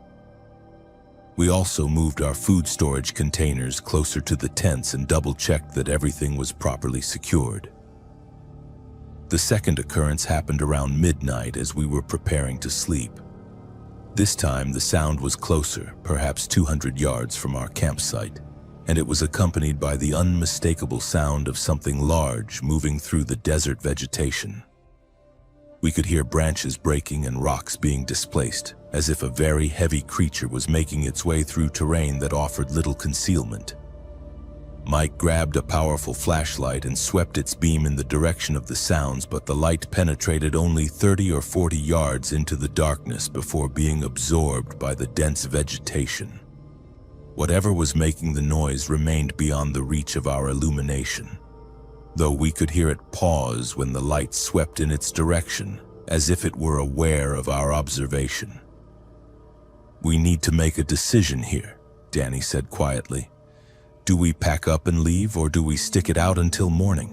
We also moved our food storage containers closer to the tents and double-checked that everything was properly secured. The second occurrence happened around midnight as we were preparing to sleep. This time, the sound was closer, perhaps 200 yards from our campsite, and it was accompanied by the unmistakable sound of something large moving through the desert vegetation. We could hear branches breaking and rocks being displaced, as if a very heavy creature was making its way through terrain that offered little concealment. Mike grabbed a powerful flashlight and swept its beam in the direction of the sounds, but the light penetrated only 30 or 40 yards into the darkness before being absorbed by the dense vegetation. Whatever was making the noise remained beyond the reach of our illumination, though we could hear it pause when the light swept in its direction, as if it were aware of our observation. "We need to make a decision here," Danny said quietly. "Do we pack up and leave, or do we stick it out until morning?"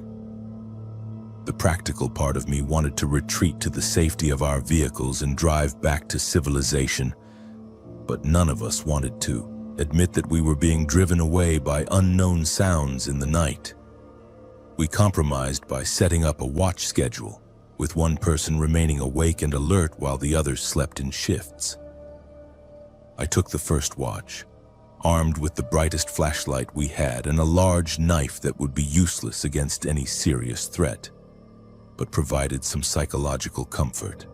The practical part of me wanted to retreat to the safety of our vehicles and drive back to civilization, but none of us wanted to admit that we were being driven away by unknown sounds in the night. We compromised by setting up a watch schedule, with one person remaining awake and alert while the others slept in shifts. I took the first watch, armed with the brightest flashlight we had and a large knife that would be useless against any serious threat, but provided some psychological comfort.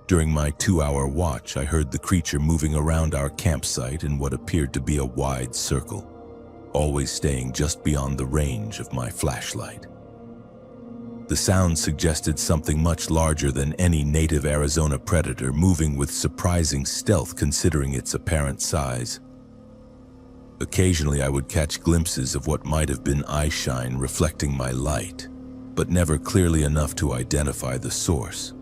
During my 2-hour watch, I heard the creature moving around our campsite in what appeared to be a wide circle, always staying just beyond the range of my flashlight. The sound suggested something much larger than any native Arizona predator, moving with surprising stealth considering its apparent size. Occasionally I would catch glimpses of what might have been eyeshine reflecting my light, but never clearly enough to identify the source.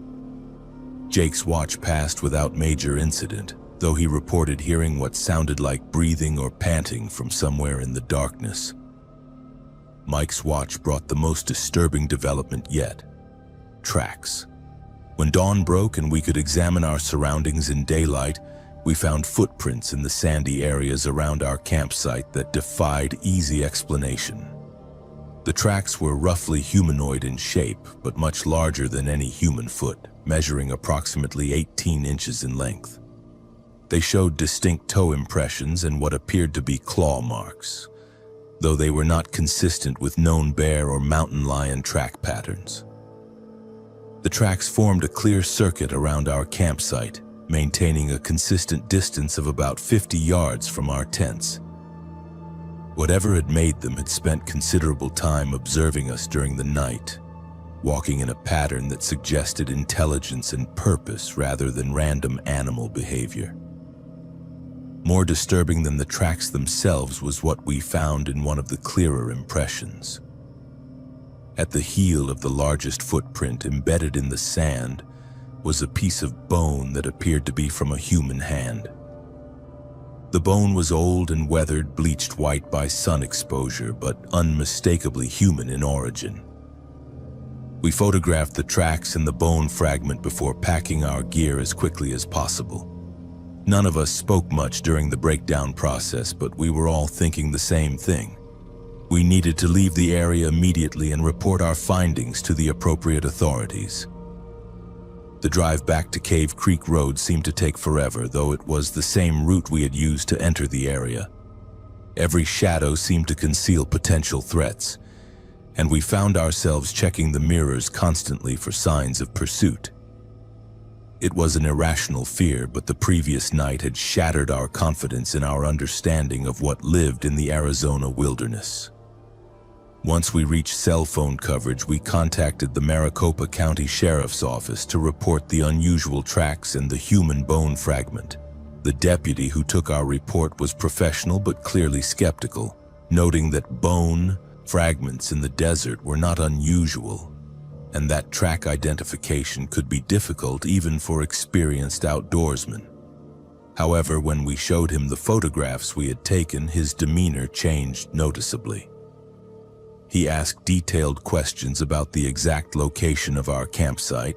Jake's watch passed without major incident, though he reported hearing what sounded like breathing or panting from somewhere in the darkness. Mike's watch brought the most disturbing development yet: tracks. When dawn broke and we could examine our surroundings in daylight, we found footprints in the sandy areas around our campsite that defied easy explanation. The tracks were roughly humanoid in shape, but much larger than any human foot, measuring approximately 18 inches in length. They showed distinct toe impressions and what appeared to be claw marks, though they were not consistent with known bear or mountain lion track patterns. The tracks formed a clear circuit around our campsite, maintaining a consistent distance of about 50 yards from our tents. Whatever had made them had spent considerable time observing us during the night, walking in a pattern that suggested intelligence and purpose rather than random animal behavior. More disturbing than the tracks themselves was what we found in one of the clearer impressions. At the heel of the largest footprint, embedded in the sand, was a piece of bone that appeared to be from a human hand. The bone was old and weathered, bleached white by sun exposure, but unmistakably human in origin. We photographed the tracks and the bone fragment before packing our gear as quickly as possible. None of us spoke much during the breakdown process, but we were all thinking the same thing. We needed to leave the area immediately and report our findings to the appropriate authorities. The drive back to Cave Creek Road seemed to take forever, though it was the same route we had used to enter the area. Every shadow seemed to conceal potential threats, and we found ourselves checking the mirrors constantly for signs of pursuit. It was an irrational fear, but the previous night had shattered our confidence in our understanding of what lived in the Arizona wilderness. Once we reached cell phone coverage, we contacted the Maricopa County Sheriff's Office to report the unusual tracks and the human bone fragment. The deputy who took our report was professional but clearly skeptical, noting that bone fragments in the desert were not unusual, and that track identification could be difficult even for experienced outdoorsmen. However, when we showed him the photographs we had taken, his demeanor changed noticeably. He asked detailed questions about the exact location of our campsite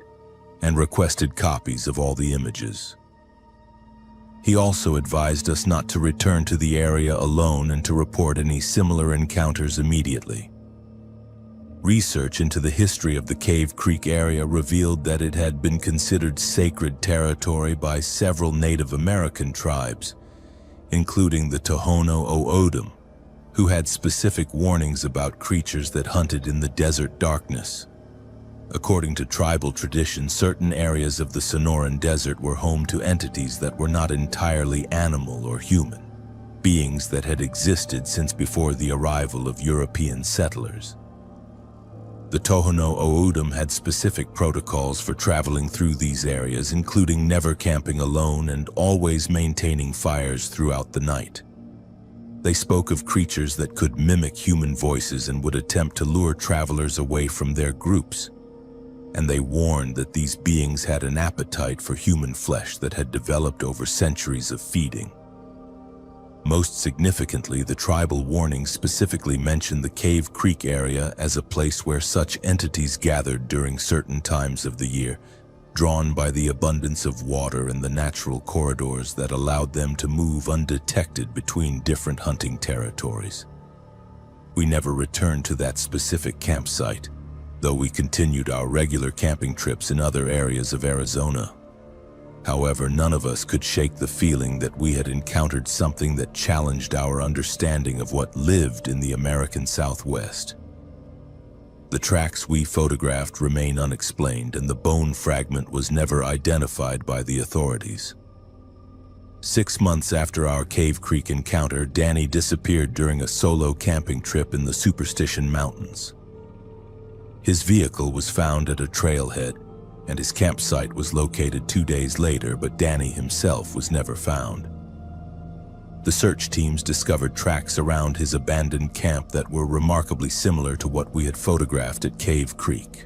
and requested copies of all the images. He also advised us not to return to the area alone and to report any similar encounters immediately. Research into the history of the Cave Creek area revealed that it had been considered sacred territory by several Native American tribes, including the Tohono O'odham, who had specific warnings about creatures that hunted in the desert darkness. According to tribal tradition, certain areas of the Sonoran Desert were home to entities that were not entirely animal or human, beings that had existed since before the arrival of European settlers. The Tohono O'odham had specific protocols for traveling through these areas, including never camping alone and always maintaining fires throughout the night. They spoke of creatures that could mimic human voices and would attempt to lure travelers away from their groups. And they warned that these beings had an appetite for human flesh that had developed over centuries of feeding. Most significantly, the tribal warnings specifically mentioned the Cave Creek area as a place where such entities gathered during certain times of the year, drawn by the abundance of water and the natural corridors that allowed them to move undetected between different hunting territories. We never returned to that specific campsite, though we continued our regular camping trips in other areas of Arizona. However, none of us could shake the feeling that we had encountered something that challenged our understanding of what lived in the American Southwest. The tracks we photographed remain unexplained, and the bone fragment was never identified by the authorities. 6 months after our Cave Creek encounter, Danny disappeared during a solo camping trip in the Superstition Mountains. His vehicle was found at a trailhead, and his campsite was located 2 days later, but Danny himself was never found. The search teams discovered tracks around his abandoned camp that were remarkably similar to what we had photographed at Cave Creek.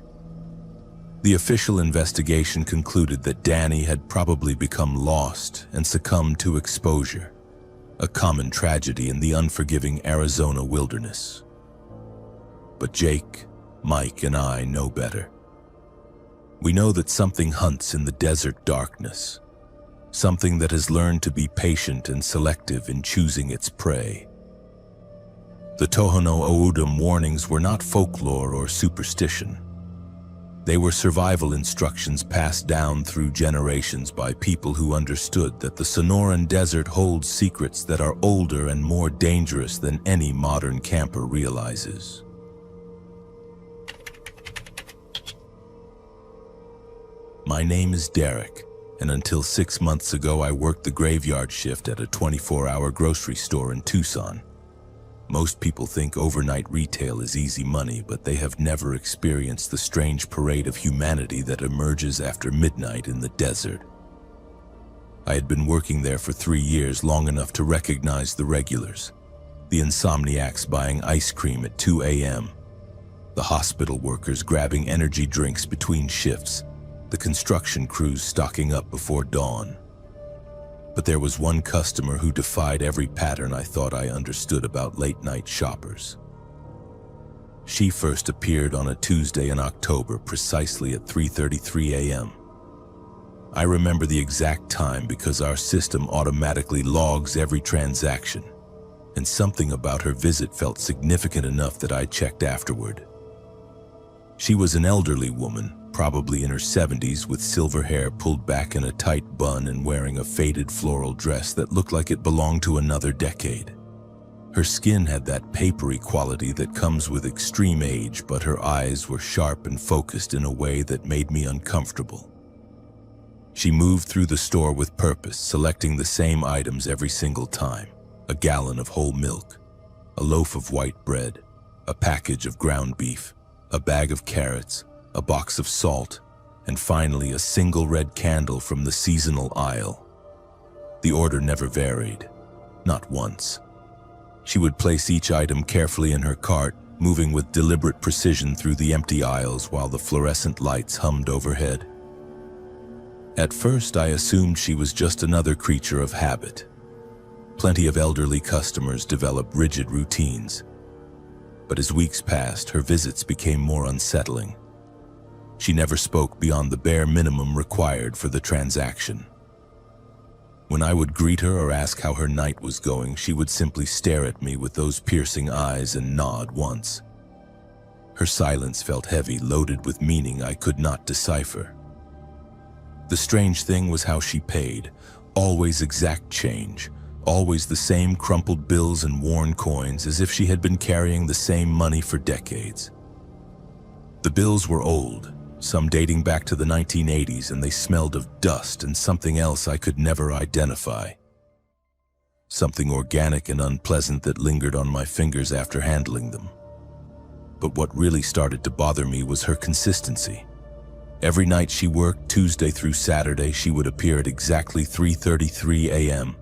The official investigation concluded that Danny had probably become lost and succumbed to exposure, a common tragedy in the unforgiving Arizona wilderness. But Jake, Mike, and I know better. We know that something hunts in the desert darkness, something that has learned to be patient and selective in choosing its prey. The Tohono O'odham warnings were not folklore or superstition. They were survival instructions passed down through generations by people who understood that the Sonoran Desert holds secrets that are older and more dangerous than any modern camper realizes. My name is Derek, and until 6 months ago I worked the graveyard shift at a 24-hour grocery store in Tucson. Most people think overnight retail is easy money, but they have never experienced the strange parade of humanity that emerges after midnight in the desert. I had been working there for 3 years, long enough to recognize the regulars. The insomniacs buying ice cream at 2 a.m., the hospital workers grabbing energy drinks between shifts, the construction crews stocking up before dawn. But there was one customer who defied every pattern I thought I understood about late-night shoppers. She first appeared on a Tuesday in October, precisely at 3:33 a.m. I remember the exact time because our system automatically logs every transaction, and something about her visit felt significant enough that I checked afterward. She was an elderly woman, probably in her 70s, with silver hair pulled back in a tight bun and wearing a faded floral dress that looked like it belonged to another decade. Her skin had that papery quality that comes with extreme age, but her eyes were sharp and focused in a way that made me uncomfortable. She moved through the store with purpose, selecting the same items every single time: a gallon of whole milk, a loaf of white bread, a package of ground beef, a bag of carrots, a box of salt, and finally a single red candle from the seasonal aisle. The order never varied, not once. She would place each item carefully in her cart, moving with deliberate precision through the empty aisles while the fluorescent lights hummed overhead. At first, I assumed she was just another creature of habit. Plenty of elderly customers develop rigid routines. But as weeks passed, her visits became more unsettling. She never spoke beyond the bare minimum required for the transaction. When I would greet her or ask how her night was going, she would simply stare at me with those piercing eyes and nod once. Her silence felt heavy, loaded with meaning I could not decipher. The strange thing was how she paid, always exact change, always the same crumpled bills and worn coins, as if she had been carrying the same money for decades. The bills were old, some dating back to the 1980s, and they smelled of dust and something else I could never identify. Something organic and unpleasant that lingered on my fingers after handling them. But what really started to bother me was her consistency. Every night she worked, Tuesday through Saturday, she would appear at exactly 3:33 a.m.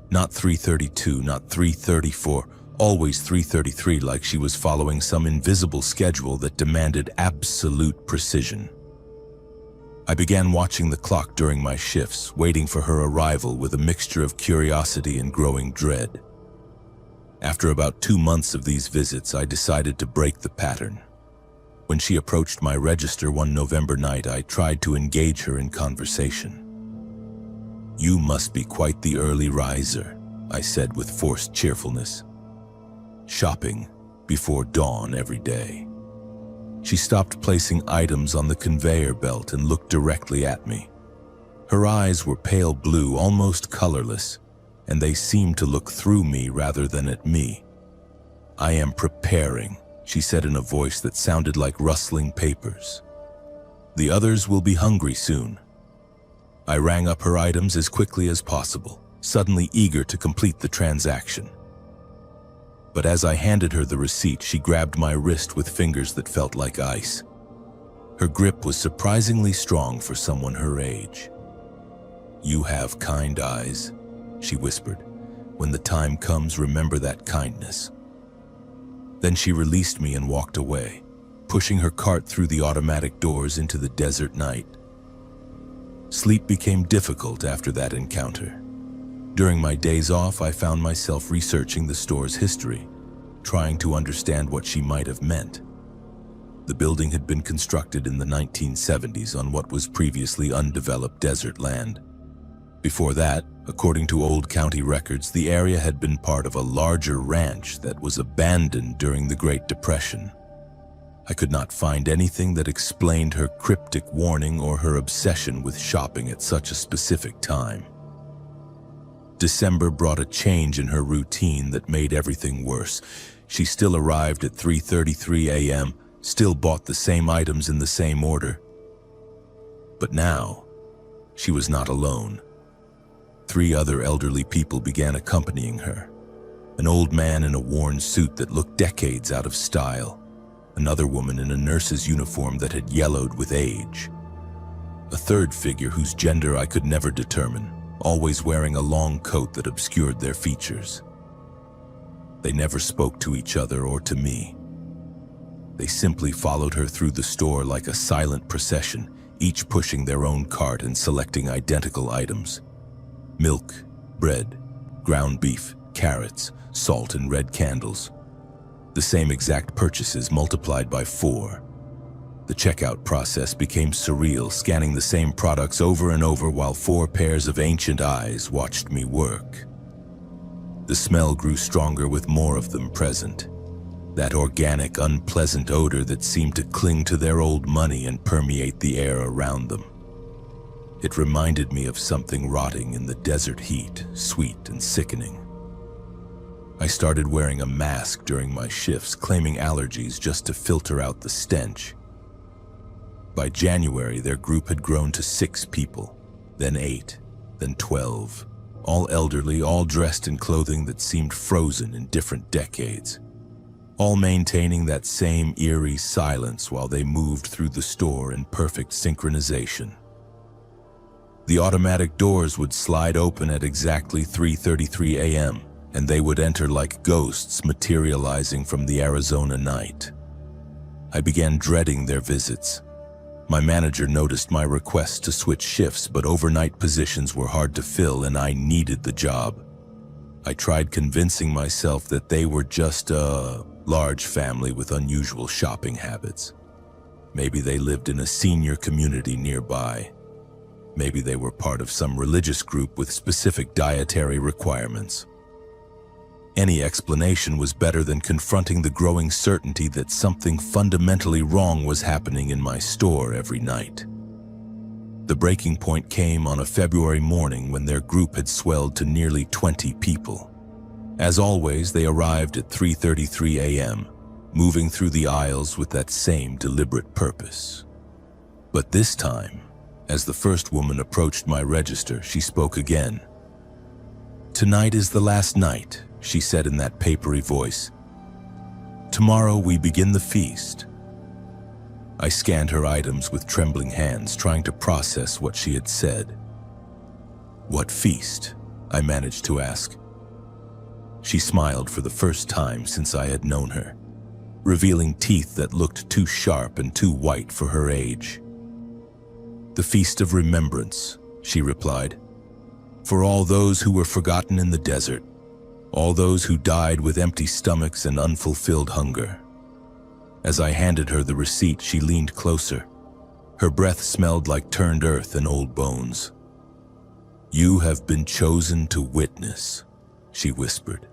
Not 3:32, not 3:34, always 3:33, like she was following some invisible schedule that demanded absolute precision. I began watching the clock during my shifts, waiting for her arrival with a mixture of curiosity and growing dread. After about 2 months of these visits, I decided to break the pattern. When she approached my register one November night, I tried to engage her in conversation. "You must be quite the early riser," I said with forced cheerfulness. "Shopping before dawn every day." She stopped placing items on the conveyor belt and looked directly at me. Her eyes were pale blue, almost colorless, and they seemed to look through me rather than at me. "I am preparing," she said in a voice that sounded like rustling papers. "The others will be hungry soon." I rang up her items as quickly as possible, suddenly eager to complete the transaction. But as I handed her the receipt, she grabbed my wrist with fingers that felt like ice. Her grip was surprisingly strong for someone her age. "You have kind eyes," she whispered. "When the time comes, remember that kindness." Then she released me and walked away, pushing her cart through the automatic doors into the desert night. Sleep became difficult after that encounter. During my days off, I found myself researching the store's history, trying to understand what she might have meant. The building had been constructed in the 1970s on what was previously undeveloped desert land. Before that, according to old county records, the area had been part of a larger ranch that was abandoned during the Great Depression. I could not find anything that explained her cryptic warning or her obsession with shopping at such a specific time. December brought a change in her routine that made everything worse. She still arrived at 3:33 a.m., still bought the same items in the same order. But now, she was not alone. 3 other elderly people began accompanying her. An old man in a worn suit that looked decades out of style. Another woman in a nurse's uniform that had yellowed with age. A third figure whose gender I could never determine, always wearing a long coat that obscured their features. They never spoke to each other or to me. They simply followed her through the store like a silent procession, each pushing their own cart and selecting identical items. Milk, bread, ground beef, carrots, salt, and red candles. The same exact purchases multiplied by 4. The checkout process became surreal, scanning the same products over and over while 4 pairs of ancient eyes watched me work. The smell grew stronger with more of them present. That organic, unpleasant odor that seemed to cling to their old money and permeate the air around them. It reminded me of something rotting in the desert heat, sweet and sickening. I started wearing a mask during my shifts, claiming allergies just to filter out the stench. By January, their group had grown to 6 people, then 8, then 12, all elderly, all dressed in clothing that seemed frozen in different decades, all maintaining that same eerie silence while they moved through the store in perfect synchronization. The automatic doors would slide open at exactly 3:33 a.m., and they would enter like ghosts materializing from the Arizona night. I began dreading their visits. My manager noticed my request to switch shifts, but overnight positions were hard to fill and I needed the job. I tried convincing myself that they were just a large family with unusual shopping habits. Maybe they lived in a senior community nearby. Maybe they were part of some religious group with specific dietary requirements. Any explanation was better than confronting the growing certainty that something fundamentally wrong was happening in my store every night. The breaking point came on a February morning when their group had swelled to nearly 20 people. As always, they arrived at 3:33 a.m., moving through the aisles with that same deliberate purpose. But this time, as the first woman approached my register, she spoke again. "Tonight is the last night," she said in that papery voice. "Tomorrow we begin the feast." I scanned her items with trembling hands, trying to process what she had said. "What feast?" I managed to ask. She smiled for the first time since I had known her, revealing teeth that looked too sharp and too white for her age. "The Feast of Remembrance," she replied, "for all those who were forgotten in the desert, all those who died with empty stomachs and unfulfilled hunger." As I handed her the receipt, she leaned closer. Her breath smelled like turned earth and old bones. "You have been chosen to witness," she whispered.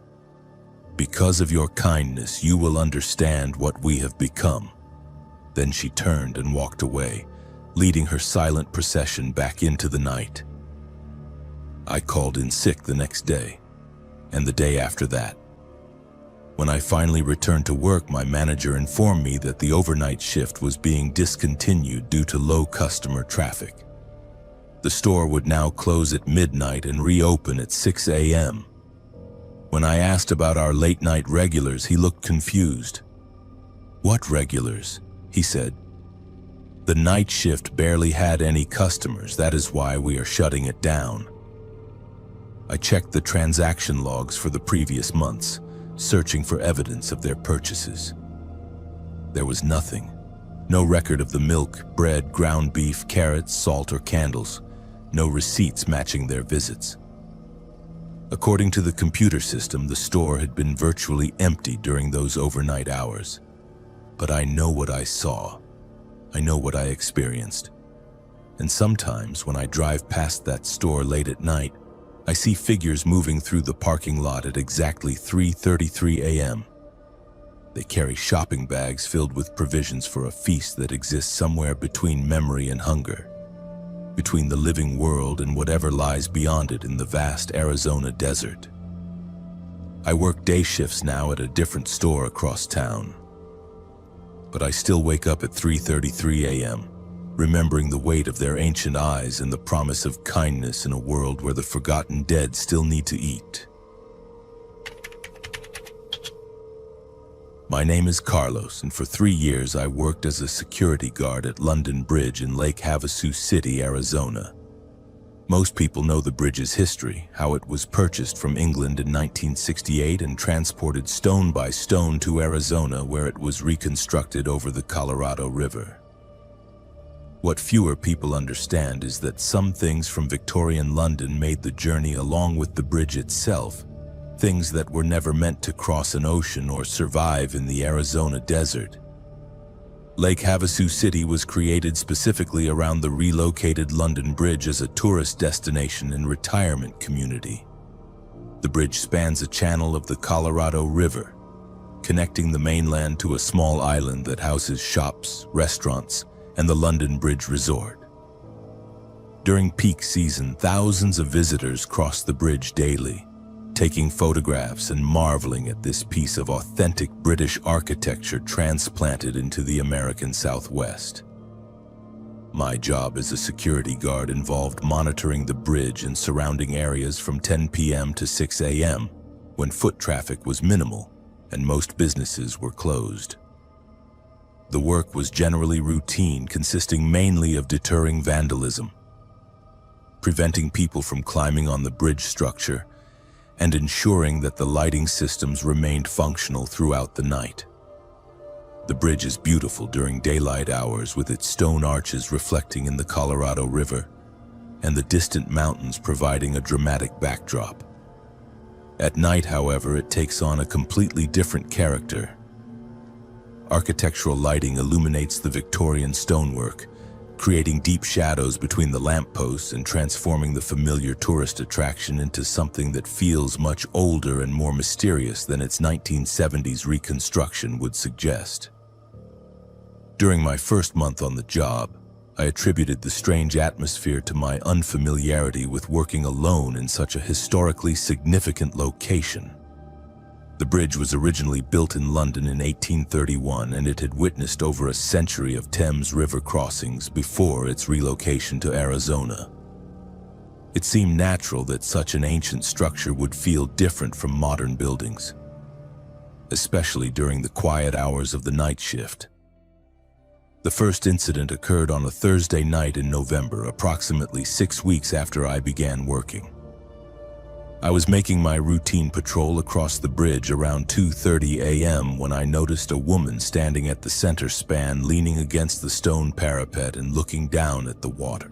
"Because of your kindness, you will understand what we have become." Then she turned and walked away, leading her silent procession back into the night. I called in sick the next day, and the day after that. When I finally returned to work, my manager informed me that the overnight shift was being discontinued due to low customer traffic. The store would now close at midnight and reopen at 6 a.m. When I asked about our late-night regulars, he looked confused. "What regulars?" he said. "The night shift barely had any customers. That is why we are shutting it down." I checked the transaction logs for the previous months, searching for evidence of their purchases. There was nothing. No record of the milk, bread, ground beef, carrots, salt, or candles. No receipts matching their visits. According to the computer system, the store had been virtually empty during those overnight hours. But I know what I saw. I know what I experienced. And sometimes when I drive past that store late at night, I see figures moving through the parking lot at exactly 3:33 a.m. They carry shopping bags filled with provisions for a feast that exists somewhere between memory and hunger, between the living world and whatever lies beyond it in the vast Arizona desert. I work day shifts now at a different store across town. But I still wake up at 3:33 a.m., remembering the weight of their ancient eyes and the promise of kindness in a world where the forgotten dead still need to eat. My name is Carlos, and for 3 years I worked as a security guard at London Bridge in Lake Havasu City, Arizona. Most people know the bridge's history, how it was purchased from England in 1968 and transported stone by stone to Arizona, where it was reconstructed over the Colorado River. What fewer people understand is that some things from Victorian London made the journey along with the bridge itself, things that were never meant to cross an ocean or survive in the Arizona desert. Lake Havasu City was created specifically around the relocated London Bridge as a tourist destination and retirement community. The bridge spans a channel of the Colorado River, connecting the mainland to a small island that houses shops, restaurants, and the London Bridge Resort. During peak season, thousands of visitors cross the bridge daily, taking photographs and marveling at this piece of authentic British architecture transplanted into the American Southwest. My job as a security guard involved monitoring the bridge and surrounding areas from 10 p.m. to 6 a.m., when foot traffic was minimal and most businesses were closed. The work was generally routine, consisting mainly of deterring vandalism, preventing people from climbing on the bridge structure, and ensuring that the lighting systems remained functional throughout the night. The bridge is beautiful during daylight hours, with its stone arches reflecting in the Colorado River and the distant mountains providing a dramatic backdrop. At night, however, it takes on a completely different character. Architectural lighting illuminates the Victorian stonework, creating deep shadows between the lampposts and transforming the familiar tourist attraction into something that feels much older and more mysterious than its 1970s reconstruction would suggest. During my first month on the job, I attributed the strange atmosphere to my unfamiliarity with working alone in such a historically significant location. The bridge was originally built in London in 1831, and it had witnessed over a century of Thames River crossings before its relocation to Arizona. It seemed natural that such an ancient structure would feel different from modern buildings, especially during the quiet hours of the night shift. The first incident occurred on a Thursday night in November, approximately 6 weeks after I began working. I was making my routine patrol across the bridge around 2:30 a.m. when I noticed a woman standing at the center span, leaning against the stone parapet and looking down at the water.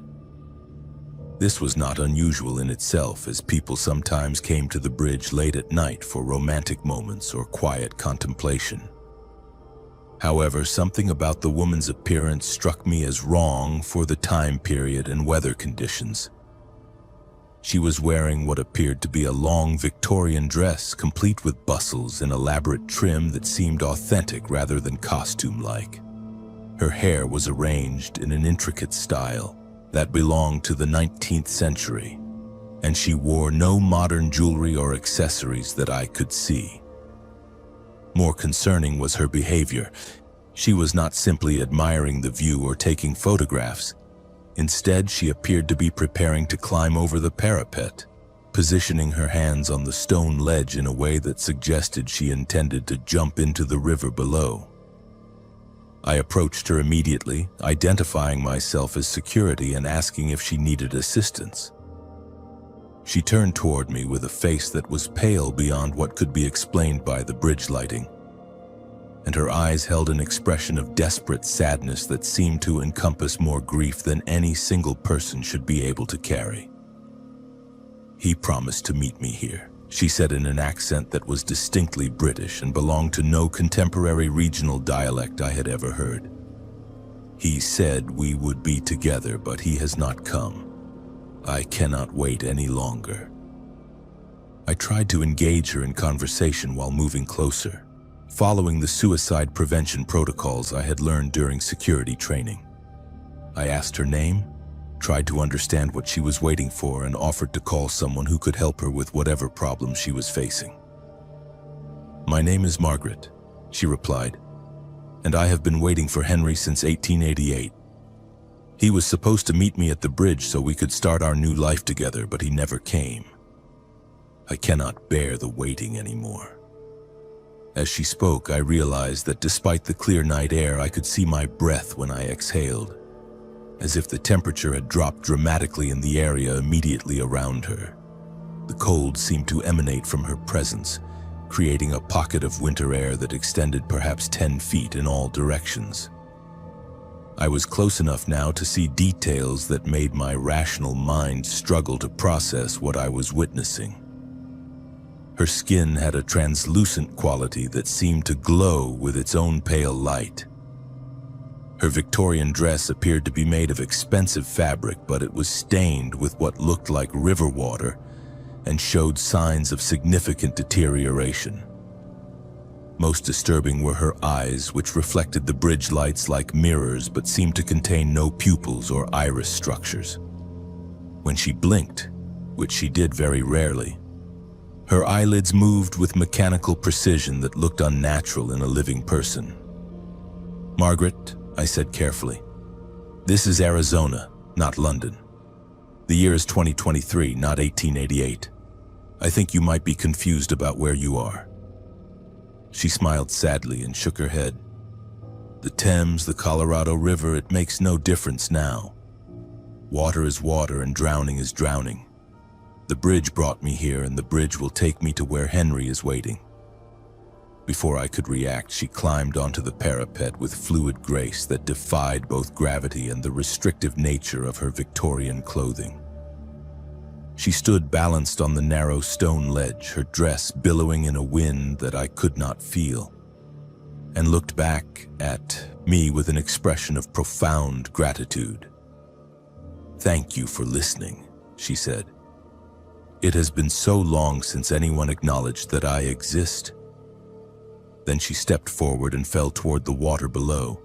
This was not unusual in itself, as people sometimes came to the bridge late at night for romantic moments or quiet contemplation. However, something about the woman's appearance struck me as wrong for the time period and weather conditions. She was wearing what appeared to be a long Victorian dress, complete with bustles and elaborate trim that seemed authentic rather than costume-like. Her hair was arranged in an intricate style that belonged to the 19th century, and she wore no modern jewelry or accessories that I could see. More concerning was her behavior. She was not simply admiring the view or taking photographs. Instead, she appeared to be preparing to climb over the parapet, positioning her hands on the stone ledge in a way that suggested she intended to jump into the river below. I approached her immediately, identifying myself as security and asking if she needed assistance. She turned toward me with a face that was pale beyond what could be explained by the bridge lighting, and her eyes held an expression of desperate sadness that seemed to encompass more grief than any single person should be able to carry. "He promised to meet me here," she said in an accent that was distinctly British and belonged to no contemporary regional dialect I had ever heard. "He said we would be together, but he has not come. I cannot wait any longer." I tried to engage her in conversation while moving closer, following the suicide prevention protocols I had learned during security training. I asked her name, tried to understand what she was waiting for, and offered to call someone who could help her with whatever problem she was facing. "My name is Margaret," she replied, "and I have been waiting for Henry since 1888. He was supposed to meet me at the bridge so we could start our new life together, but he never came. I cannot bear the waiting anymore." As she spoke, I realized that despite the clear night air, I could see my breath when I exhaled, as if the temperature had dropped dramatically in the area immediately around her. The cold seemed to emanate from her presence, creating a pocket of winter air that extended perhaps 10 feet in all directions. I was close enough now to see details that made my rational mind struggle to process what I was witnessing. Her skin had a translucent quality that seemed to glow with its own pale light. Her Victorian dress appeared to be made of expensive fabric, but it was stained with what looked like river water and showed signs of significant deterioration. Most disturbing were her eyes, which reflected the bridge lights like mirrors but seemed to contain no pupils or iris structures. When she blinked, which she did very rarely, her eyelids moved with mechanical precision that looked unnatural in a living person. "Margaret," I said carefully, "this is Arizona, not London. The year is 2023, not 1888. I think you might be confused about where you are." She smiled sadly and shook her head. "The Thames, the Colorado River, it makes no difference now. Water is water and drowning is drowning. The bridge brought me here, and the bridge will take me to where Henry is waiting." Before I could react, she climbed onto the parapet with fluid grace that defied both gravity and the restrictive nature of her Victorian clothing. She stood balanced on the narrow stone ledge, her dress billowing in a wind that I could not feel, and looked back at me with an expression of profound gratitude. "Thank you for listening," she said. "It has been so long since anyone acknowledged that I exist." Then she stepped forward and fell toward the water below.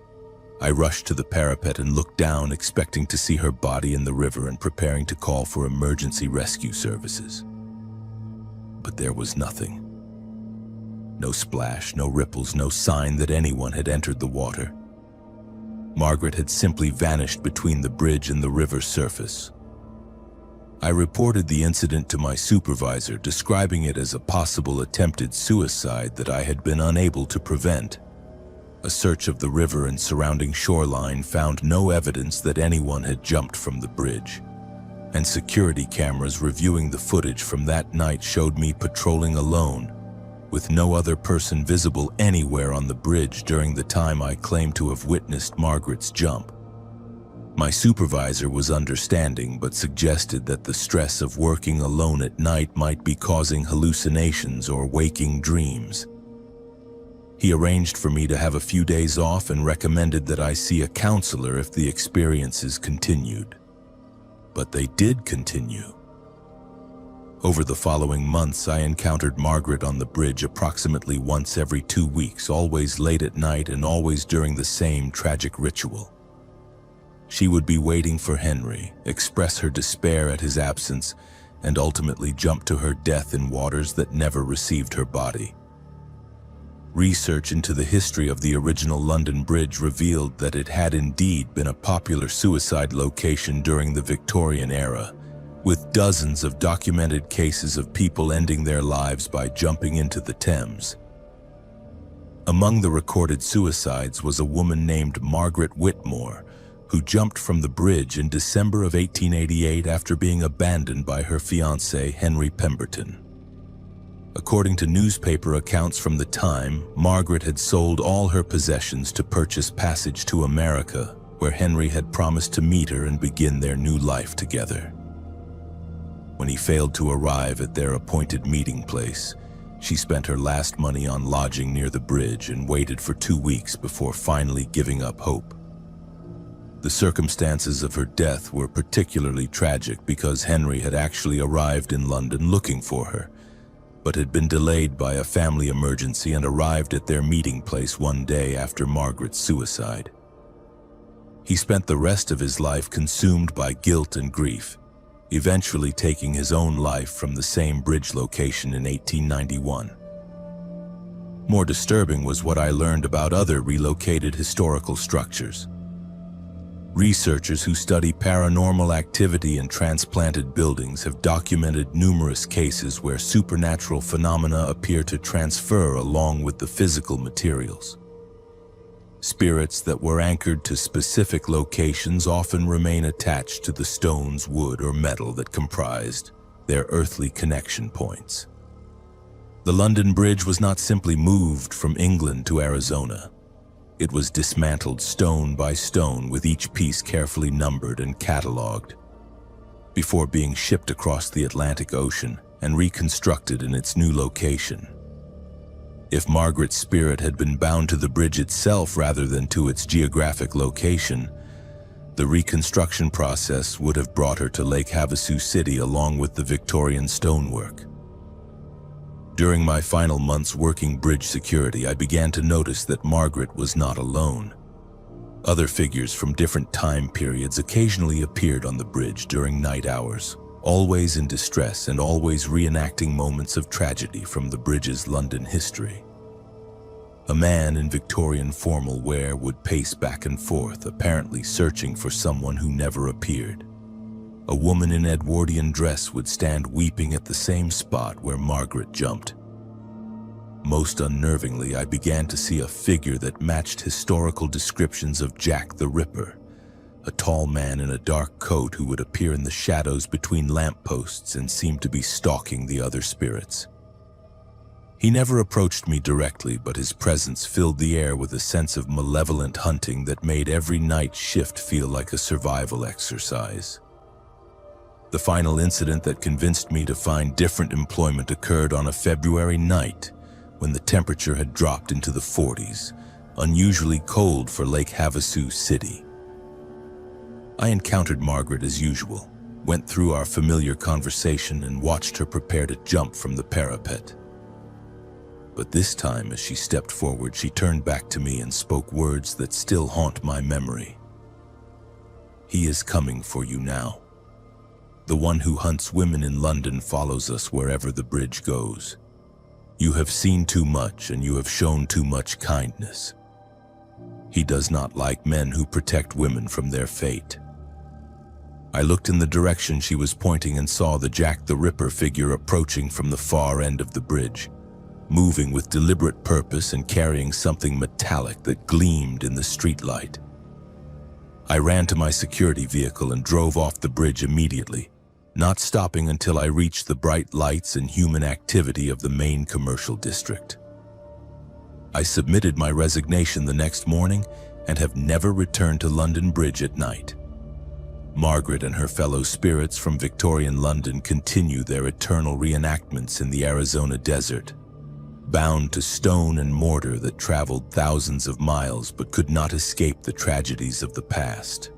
I rushed to the parapet and looked down, expecting to see her body in the river and preparing to call for emergency rescue services. But there was nothing. No splash, no ripples, no sign that anyone had entered the water. Margaret had simply vanished between the bridge and the river's surface. I reported the incident to my supervisor, describing it as a possible attempted suicide that I had been unable to prevent. A search of the river and surrounding shoreline found no evidence that anyone had jumped from the bridge, and security cameras reviewing the footage from that night showed me patrolling alone, with no other person visible anywhere on the bridge during the time I claimed to have witnessed Margaret's jump. My supervisor was understanding, but suggested that the stress of working alone at night might be causing hallucinations or waking dreams. He arranged for me to have a few days off and recommended that I see a counselor if the experiences continued. But they did continue. Over the following months, I encountered Margaret on the bridge approximately once every 2 weeks, always late at night and always during the same tragic ritual. She would be waiting for Henry, express her despair at his absence, and ultimately jumped to her death in waters that never received her body. Research into the history of the original London Bridge revealed that it had indeed been a popular suicide location during the Victorian era, with dozens of documented cases of people ending their lives by jumping into the Thames. Among the recorded suicides was a woman named Margaret Whitmore, who jumped from the bridge in December of 1888 after being abandoned by her fiancé, Henry Pemberton. According to newspaper accounts from the time, Margaret had sold all her possessions to purchase passage to America, where Henry had promised to meet her and begin their new life together. When he failed to arrive at their appointed meeting place, she spent her last money on lodging near the bridge and waited for 2 weeks before finally giving up hope. The circumstances of her death were particularly tragic because Henry had actually arrived in London looking for her, but had been delayed by a family emergency and arrived at their meeting place one day after Margaret's suicide. He spent the rest of his life consumed by guilt and grief, eventually taking his own life from the same bridge location in 1891. More disturbing was what I learned about other relocated historical structures. Researchers who study paranormal activity in transplanted buildings have documented numerous cases where supernatural phenomena appear to transfer along with the physical materials. Spirits that were anchored to specific locations often remain attached to the stones, wood, or metal that comprised their earthly connection points. The London Bridge was not simply moved from England to Arizona. It was dismantled stone by stone, with each piece carefully numbered and catalogued, before being shipped across the Atlantic Ocean and reconstructed in its new location. If Margaret's spirit had been bound to the bridge itself rather than to its geographic location, the reconstruction process would have brought her to Lake Havasu City along with the Victorian stonework. During my final months working bridge security, I began to notice that Margaret was not alone. Other figures from different time periods occasionally appeared on the bridge during night hours, always in distress and always reenacting moments of tragedy from the bridge's London history. A man in Victorian formal wear would pace back and forth, apparently searching for someone who never appeared. A woman in Edwardian dress would stand weeping at the same spot where Margaret jumped. Most unnervingly, I began to see a figure that matched historical descriptions of Jack the Ripper, a tall man in a dark coat who would appear in the shadows between lampposts and seemed to be stalking the other spirits. He never approached me directly, but his presence filled the air with a sense of malevolent hunting that made every night shift feel like a survival exercise. The final incident that convinced me to find different employment occurred on a February night when the temperature had dropped into the 40s, unusually cold for Lake Havasu City. I encountered Margaret as usual, went through our familiar conversation and watched her prepare to jump from the parapet. But this time, as she stepped forward, she turned back to me and spoke words that still haunt my memory. "He is coming for you now. The one who hunts women in London follows us wherever the bridge goes. You have seen too much and you have shown too much kindness. He does not like men who protect women from their fate." I looked in the direction she was pointing and saw the Jack the Ripper figure approaching from the far end of the bridge, moving with deliberate purpose and carrying something metallic that gleamed in the streetlight. I ran to my security vehicle and drove off the bridge immediately, not stopping until I reached the bright lights and human activity of the main commercial district. I submitted my resignation the next morning and have never returned to London Bridge at night. Margaret and her fellow spirits from Victorian London continue their eternal reenactments in the Arizona desert, bound to stone and mortar that traveled thousands of miles but could not escape the tragedies of the past.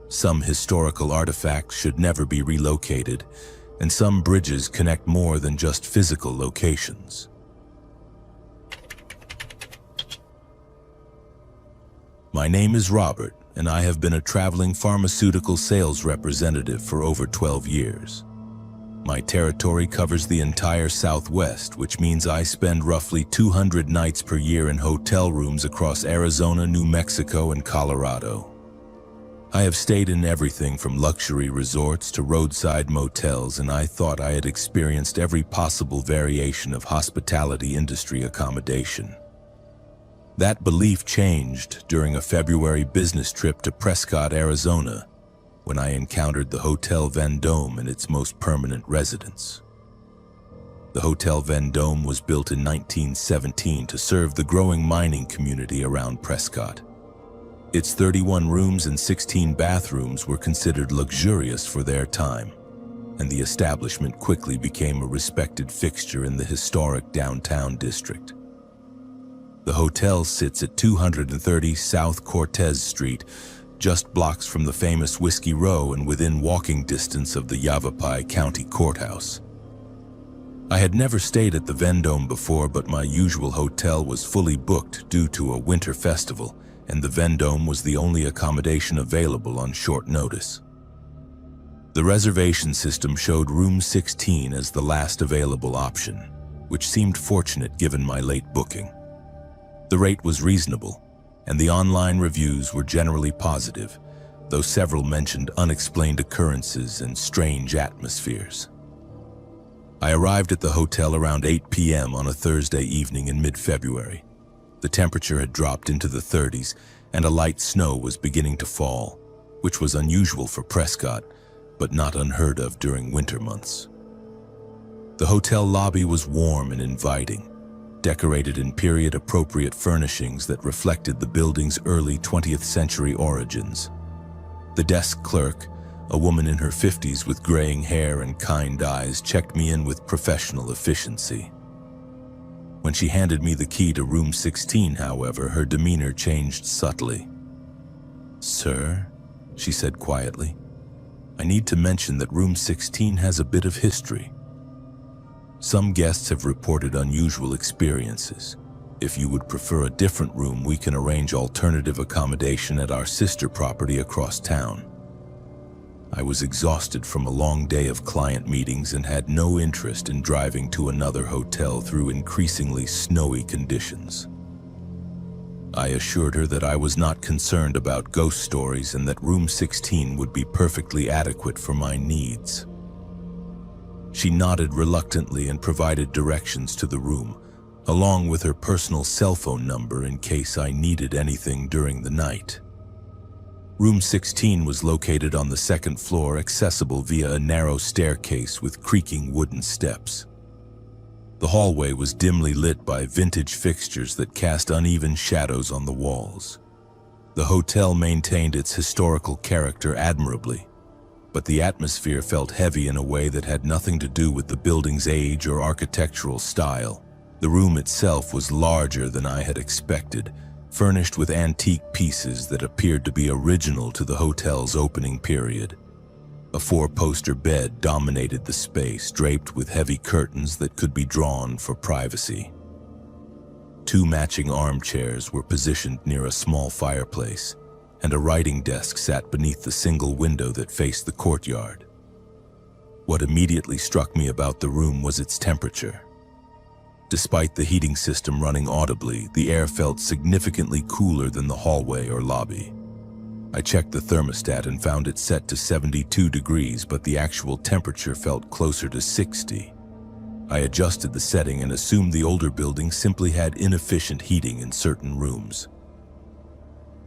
Some historical artifacts should never be relocated, and some bridges connect more than just physical locations. My name is Robert, and I have been a traveling pharmaceutical sales representative for over 12 years. My territory covers the entire Southwest, which means I spend roughly 200 nights per year in hotel rooms across Arizona, New Mexico, and Colorado. I have stayed in everything from luxury resorts to roadside motels, and I thought I had experienced every possible variation of hospitality industry accommodation. That belief changed during a February business trip to Prescott, Arizona, when I encountered the Hotel Vendome and its most permanent residents. The Hotel Vendome was built in 1917 to serve the growing mining community around Prescott. Its 31 rooms and 16 bathrooms were considered luxurious for their time, and the establishment quickly became a respected fixture in the historic downtown district. The hotel sits at 230 South Cortez Street, just blocks from the famous Whiskey Row and within walking distance of the Yavapai County Courthouse. I had never stayed at the Vendome before, but my usual hotel was fully booked due to a winter festival, and the Vendome was the only accommodation available on short notice. The reservation system showed room 16 as the last available option, which seemed fortunate given my late booking. The rate was reasonable, and the online reviews were generally positive, though several mentioned unexplained occurrences and strange atmospheres. I arrived at the hotel around 8 p.m. on a Thursday evening in mid-February. The temperature had dropped into the 30s, and a light snow was beginning to fall, which was unusual for Prescott, but not unheard of during winter months. The hotel lobby was warm and inviting, decorated in period-appropriate furnishings that reflected the building's early 20th century origins. The desk clerk, a woman in her 50s with graying hair and kind eyes, checked me in with professional efficiency. When she handed me the key to room 16, however, her demeanor changed subtly. "Sir," she said quietly, "I need to mention that room 16 has a bit of history. Some guests have reported unusual experiences. If you would prefer a different room, we can arrange alternative accommodation at our sister property across town." I was exhausted from a long day of client meetings and had no interest in driving to another hotel through increasingly snowy conditions. I assured her that I was not concerned about ghost stories and that room 16 would be perfectly adequate for my needs. She nodded reluctantly and provided directions to the room, along with her personal cell phone number in case I needed anything during the night. Room 16 was located on the second floor, accessible via a narrow staircase with creaking wooden steps. The hallway was dimly lit by vintage fixtures that cast uneven shadows on the walls. The hotel maintained its historical character admirably, but the atmosphere felt heavy in a way that had nothing to do with the building's age or architectural style. The room itself was larger than I had expected, furnished with antique pieces that appeared to be original to the hotel's opening period. A four-poster bed dominated the space, draped with heavy curtains that could be drawn for privacy. Two matching armchairs were positioned near a small fireplace, and a writing desk sat beneath the single window that faced the courtyard. What immediately struck me about the room was its temperature. Despite the heating system running audibly, the air felt significantly cooler than the hallway or lobby. I checked the thermostat and found it set to 72 degrees, but the actual temperature felt closer to 60. I adjusted the setting and assumed the older building simply had inefficient heating in certain rooms.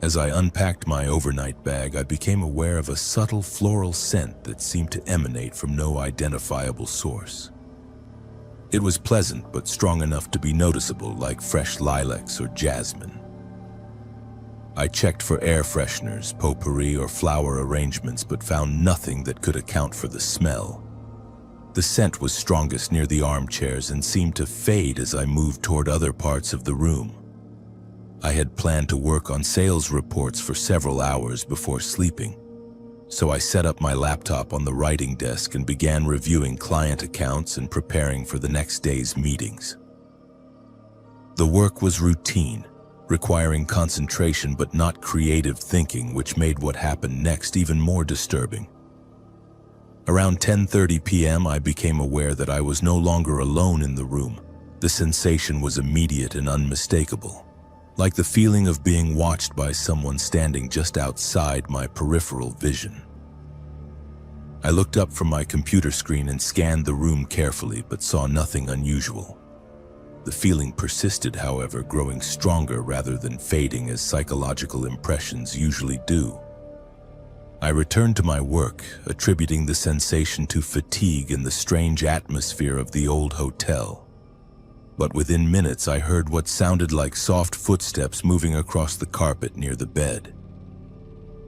As I unpacked my overnight bag, I became aware of a subtle floral scent that seemed to emanate from no identifiable source. It was pleasant but strong enough to be noticeable, like fresh lilacs or jasmine. I checked for air fresheners, potpourri, or flower arrangements, but found nothing that could account for the smell. The scent was strongest near the armchairs and seemed to fade as I moved toward other parts of the room. I had planned to work on sales reports for several hours before sleeping, so I set up my laptop on the writing desk and began reviewing client accounts and preparing for the next day's meetings. The work was routine, requiring concentration but not creative thinking, which made what happened next even more disturbing. Around 10:30 p.m., I became aware that I was no longer alone in the room. The sensation was immediate and unmistakable, like the feeling of being watched by someone standing just outside my peripheral vision. I looked up from my computer screen and scanned the room carefully, but saw nothing unusual. The feeling persisted, however, growing stronger rather than fading as psychological impressions usually do. I returned to my work, attributing the sensation to fatigue and the strange atmosphere of the old hotel. But within minutes, I heard what sounded like soft footsteps moving across the carpet near the bed.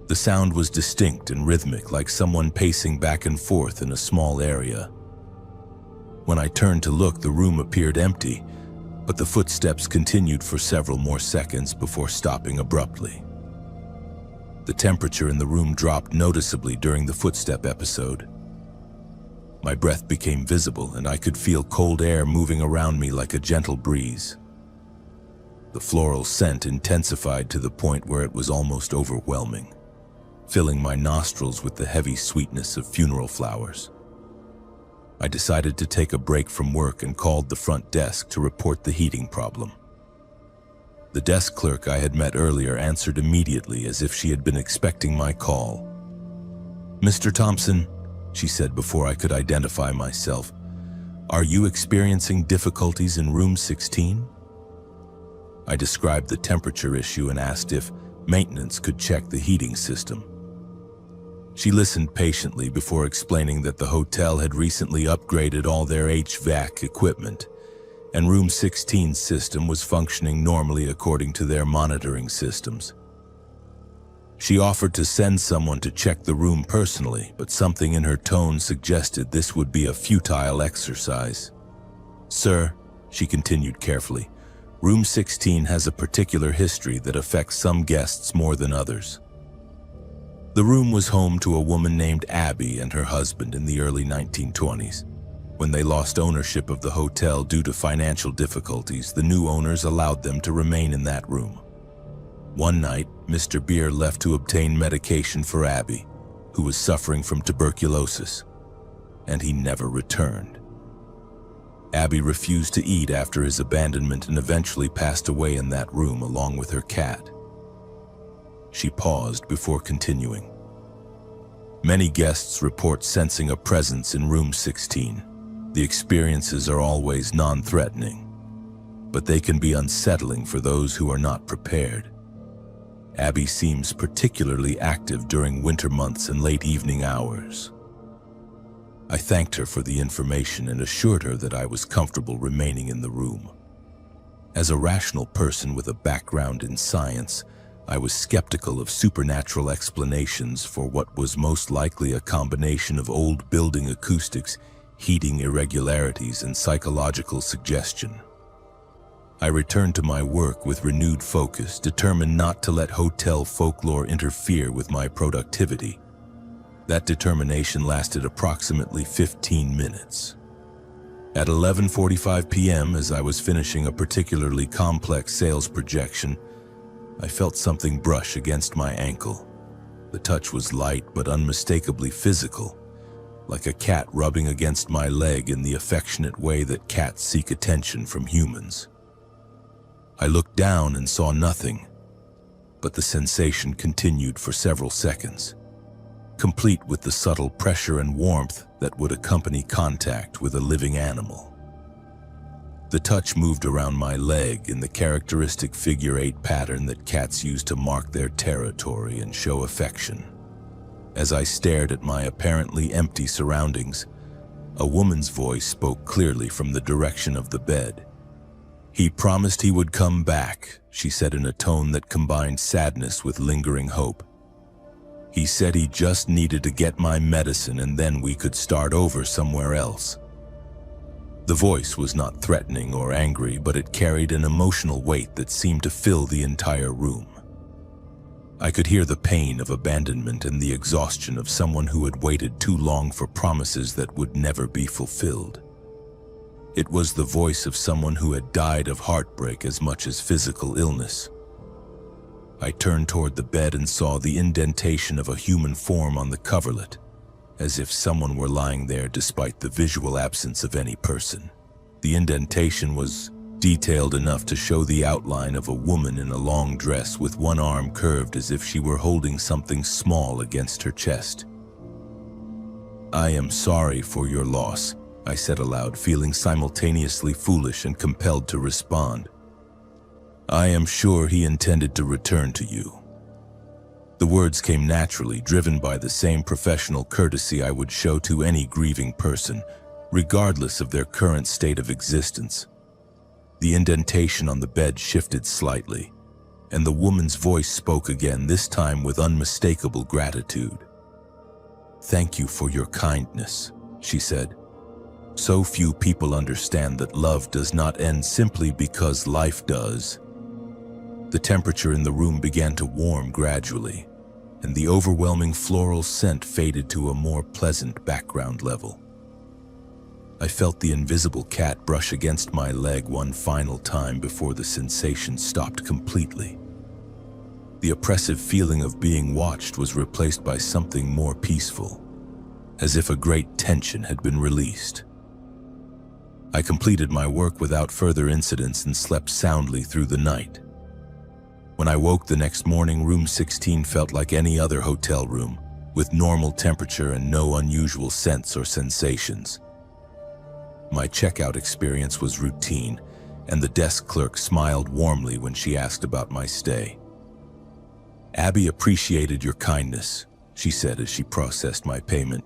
The sound was distinct and rhythmic, like someone pacing back and forth in a small area. When I turned to look, the room appeared empty, but the footsteps continued for several more seconds before stopping abruptly. The temperature in the room dropped noticeably during the footstep episode. My breath became visible, and I could feel cold air moving around me like a gentle breeze. The floral scent intensified to the point where it was almost overwhelming, filling my nostrils with the heavy sweetness of funeral flowers. I decided to take a break from work and called the front desk to report the heating problem. The desk clerk I had met earlier answered immediately, as if she had been expecting my call. "Mr. Thompson," she said before I could identify myself, "are you experiencing difficulties in room 16? I described the temperature issue and asked if maintenance could check the heating system. She listened patiently before explaining that the hotel had recently upgraded all their HVAC equipment, and room 16's system was functioning normally according to their monitoring systems. She offered to send someone to check the room personally, but something in her tone suggested this would be a futile exercise. "Sir," she continued carefully, "room 16 has a particular history that affects some guests more than others." The room was home to a woman named Abby and her husband in the early 1920s. When they lost ownership of the hotel due to financial difficulties, the new owners allowed them to remain in that room. One night, Mr. Beer left to obtain medication for Abby, who was suffering from tuberculosis, and he never returned. Abby refused to eat after his abandonment and eventually passed away in that room along with her cat. She paused before continuing. "Many guests report sensing a presence in room 16. The experiences are always non-threatening, but they can be unsettling for those who are not prepared. Abby seems particularly active during winter months and late evening hours." I thanked her for the information and assured her that I was comfortable remaining in the room. As a rational person with a background in science, I was skeptical of supernatural explanations for what was most likely a combination of old building acoustics, heating irregularities, and psychological suggestion. I returned to my work with renewed focus, determined not to let hotel folklore interfere with my productivity. That determination lasted approximately 15 minutes. At 11:45 p.m., as I was finishing a particularly complex sales projection, I felt something brush against my ankle. The touch was light but unmistakably physical, like a cat rubbing against my leg in the affectionate way that cats seek attention from humans. I looked down and saw nothing, but the sensation continued for several seconds, complete with the subtle pressure and warmth that would accompany contact with a living animal. The touch moved around my leg in the characteristic figure-8 pattern that cats use to mark their territory and show affection. As I stared at my apparently empty surroundings, a woman's voice spoke clearly from the direction of the bed. "He promised he would come back," she said in a tone that combined sadness with lingering hope. "He said he just needed to get my medicine and then we could start over somewhere else." The voice was not threatening or angry, but it carried an emotional weight that seemed to fill the entire room. I could hear the pain of abandonment and the exhaustion of someone who had waited too long for promises that would never be fulfilled. It was the voice of someone who had died of heartbreak as much as physical illness. I turned toward the bed and saw the indentation of a human form on the coverlet, as if someone were lying there despite the visual absence of any person. The indentation was detailed enough to show the outline of a woman in a long dress with one arm curved as if she were holding something small against her chest. "I am sorry for your loss," I said aloud, feeling simultaneously foolish and compelled to respond. "I am sure he intended to return to you." The words came naturally, driven by the same professional courtesy I would show to any grieving person, regardless of their current state of existence. The indentation on the bed shifted slightly, and the woman's voice spoke again, this time with unmistakable gratitude. "Thank you for your kindness," she said. "So few people understand that love does not end simply because life does." The temperature in the room began to warm gradually, and the overwhelming floral scent faded to a more pleasant background level. I felt the invisible cat brush against my leg one final time before the sensation stopped completely. The oppressive feeling of being watched was replaced by something more peaceful, as if a great tension had been released. I completed my work without further incidents and slept soundly through the night. When I woke the next morning, room 16 felt like any other hotel room, with normal temperature and no unusual scents or sensations. My checkout experience was routine, and the desk clerk smiled warmly when she asked about my stay. "Abby appreciated your kindness," she said as she processed my payment.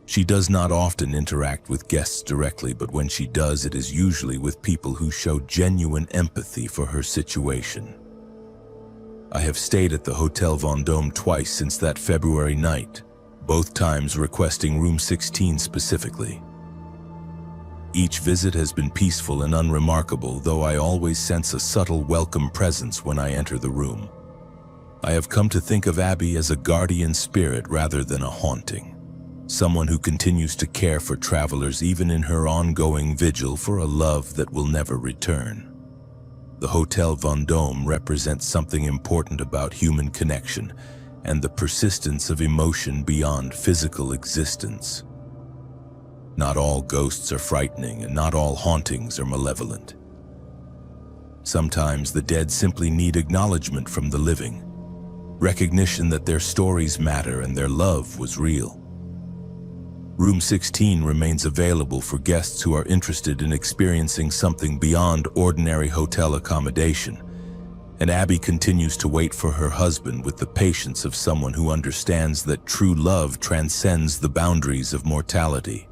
"She does not often interact with guests directly, but when she does, it is usually with people who show genuine empathy for her situation. I have stayed at the Hotel Vendôme twice since that February night, both times requesting room 16 specifically. Each visit has been peaceful and unremarkable, though I always sense a subtle welcome presence when I enter the room. I have come to think of Abby as a guardian spirit rather than a haunting, someone who continues to care for travelers even in her ongoing vigil for a love that will never return. The Hotel Vendôme represents something important about human connection and the persistence of emotion beyond physical existence. Not all ghosts are frightening, and not all hauntings are malevolent. Sometimes the dead simply need acknowledgement from the living, recognition that their stories matter and their love was real. Room 16 remains available for guests who are interested in experiencing something beyond ordinary hotel accommodation, and Abby continues to wait for her husband with the patience of someone who understands that true love transcends the boundaries of mortality.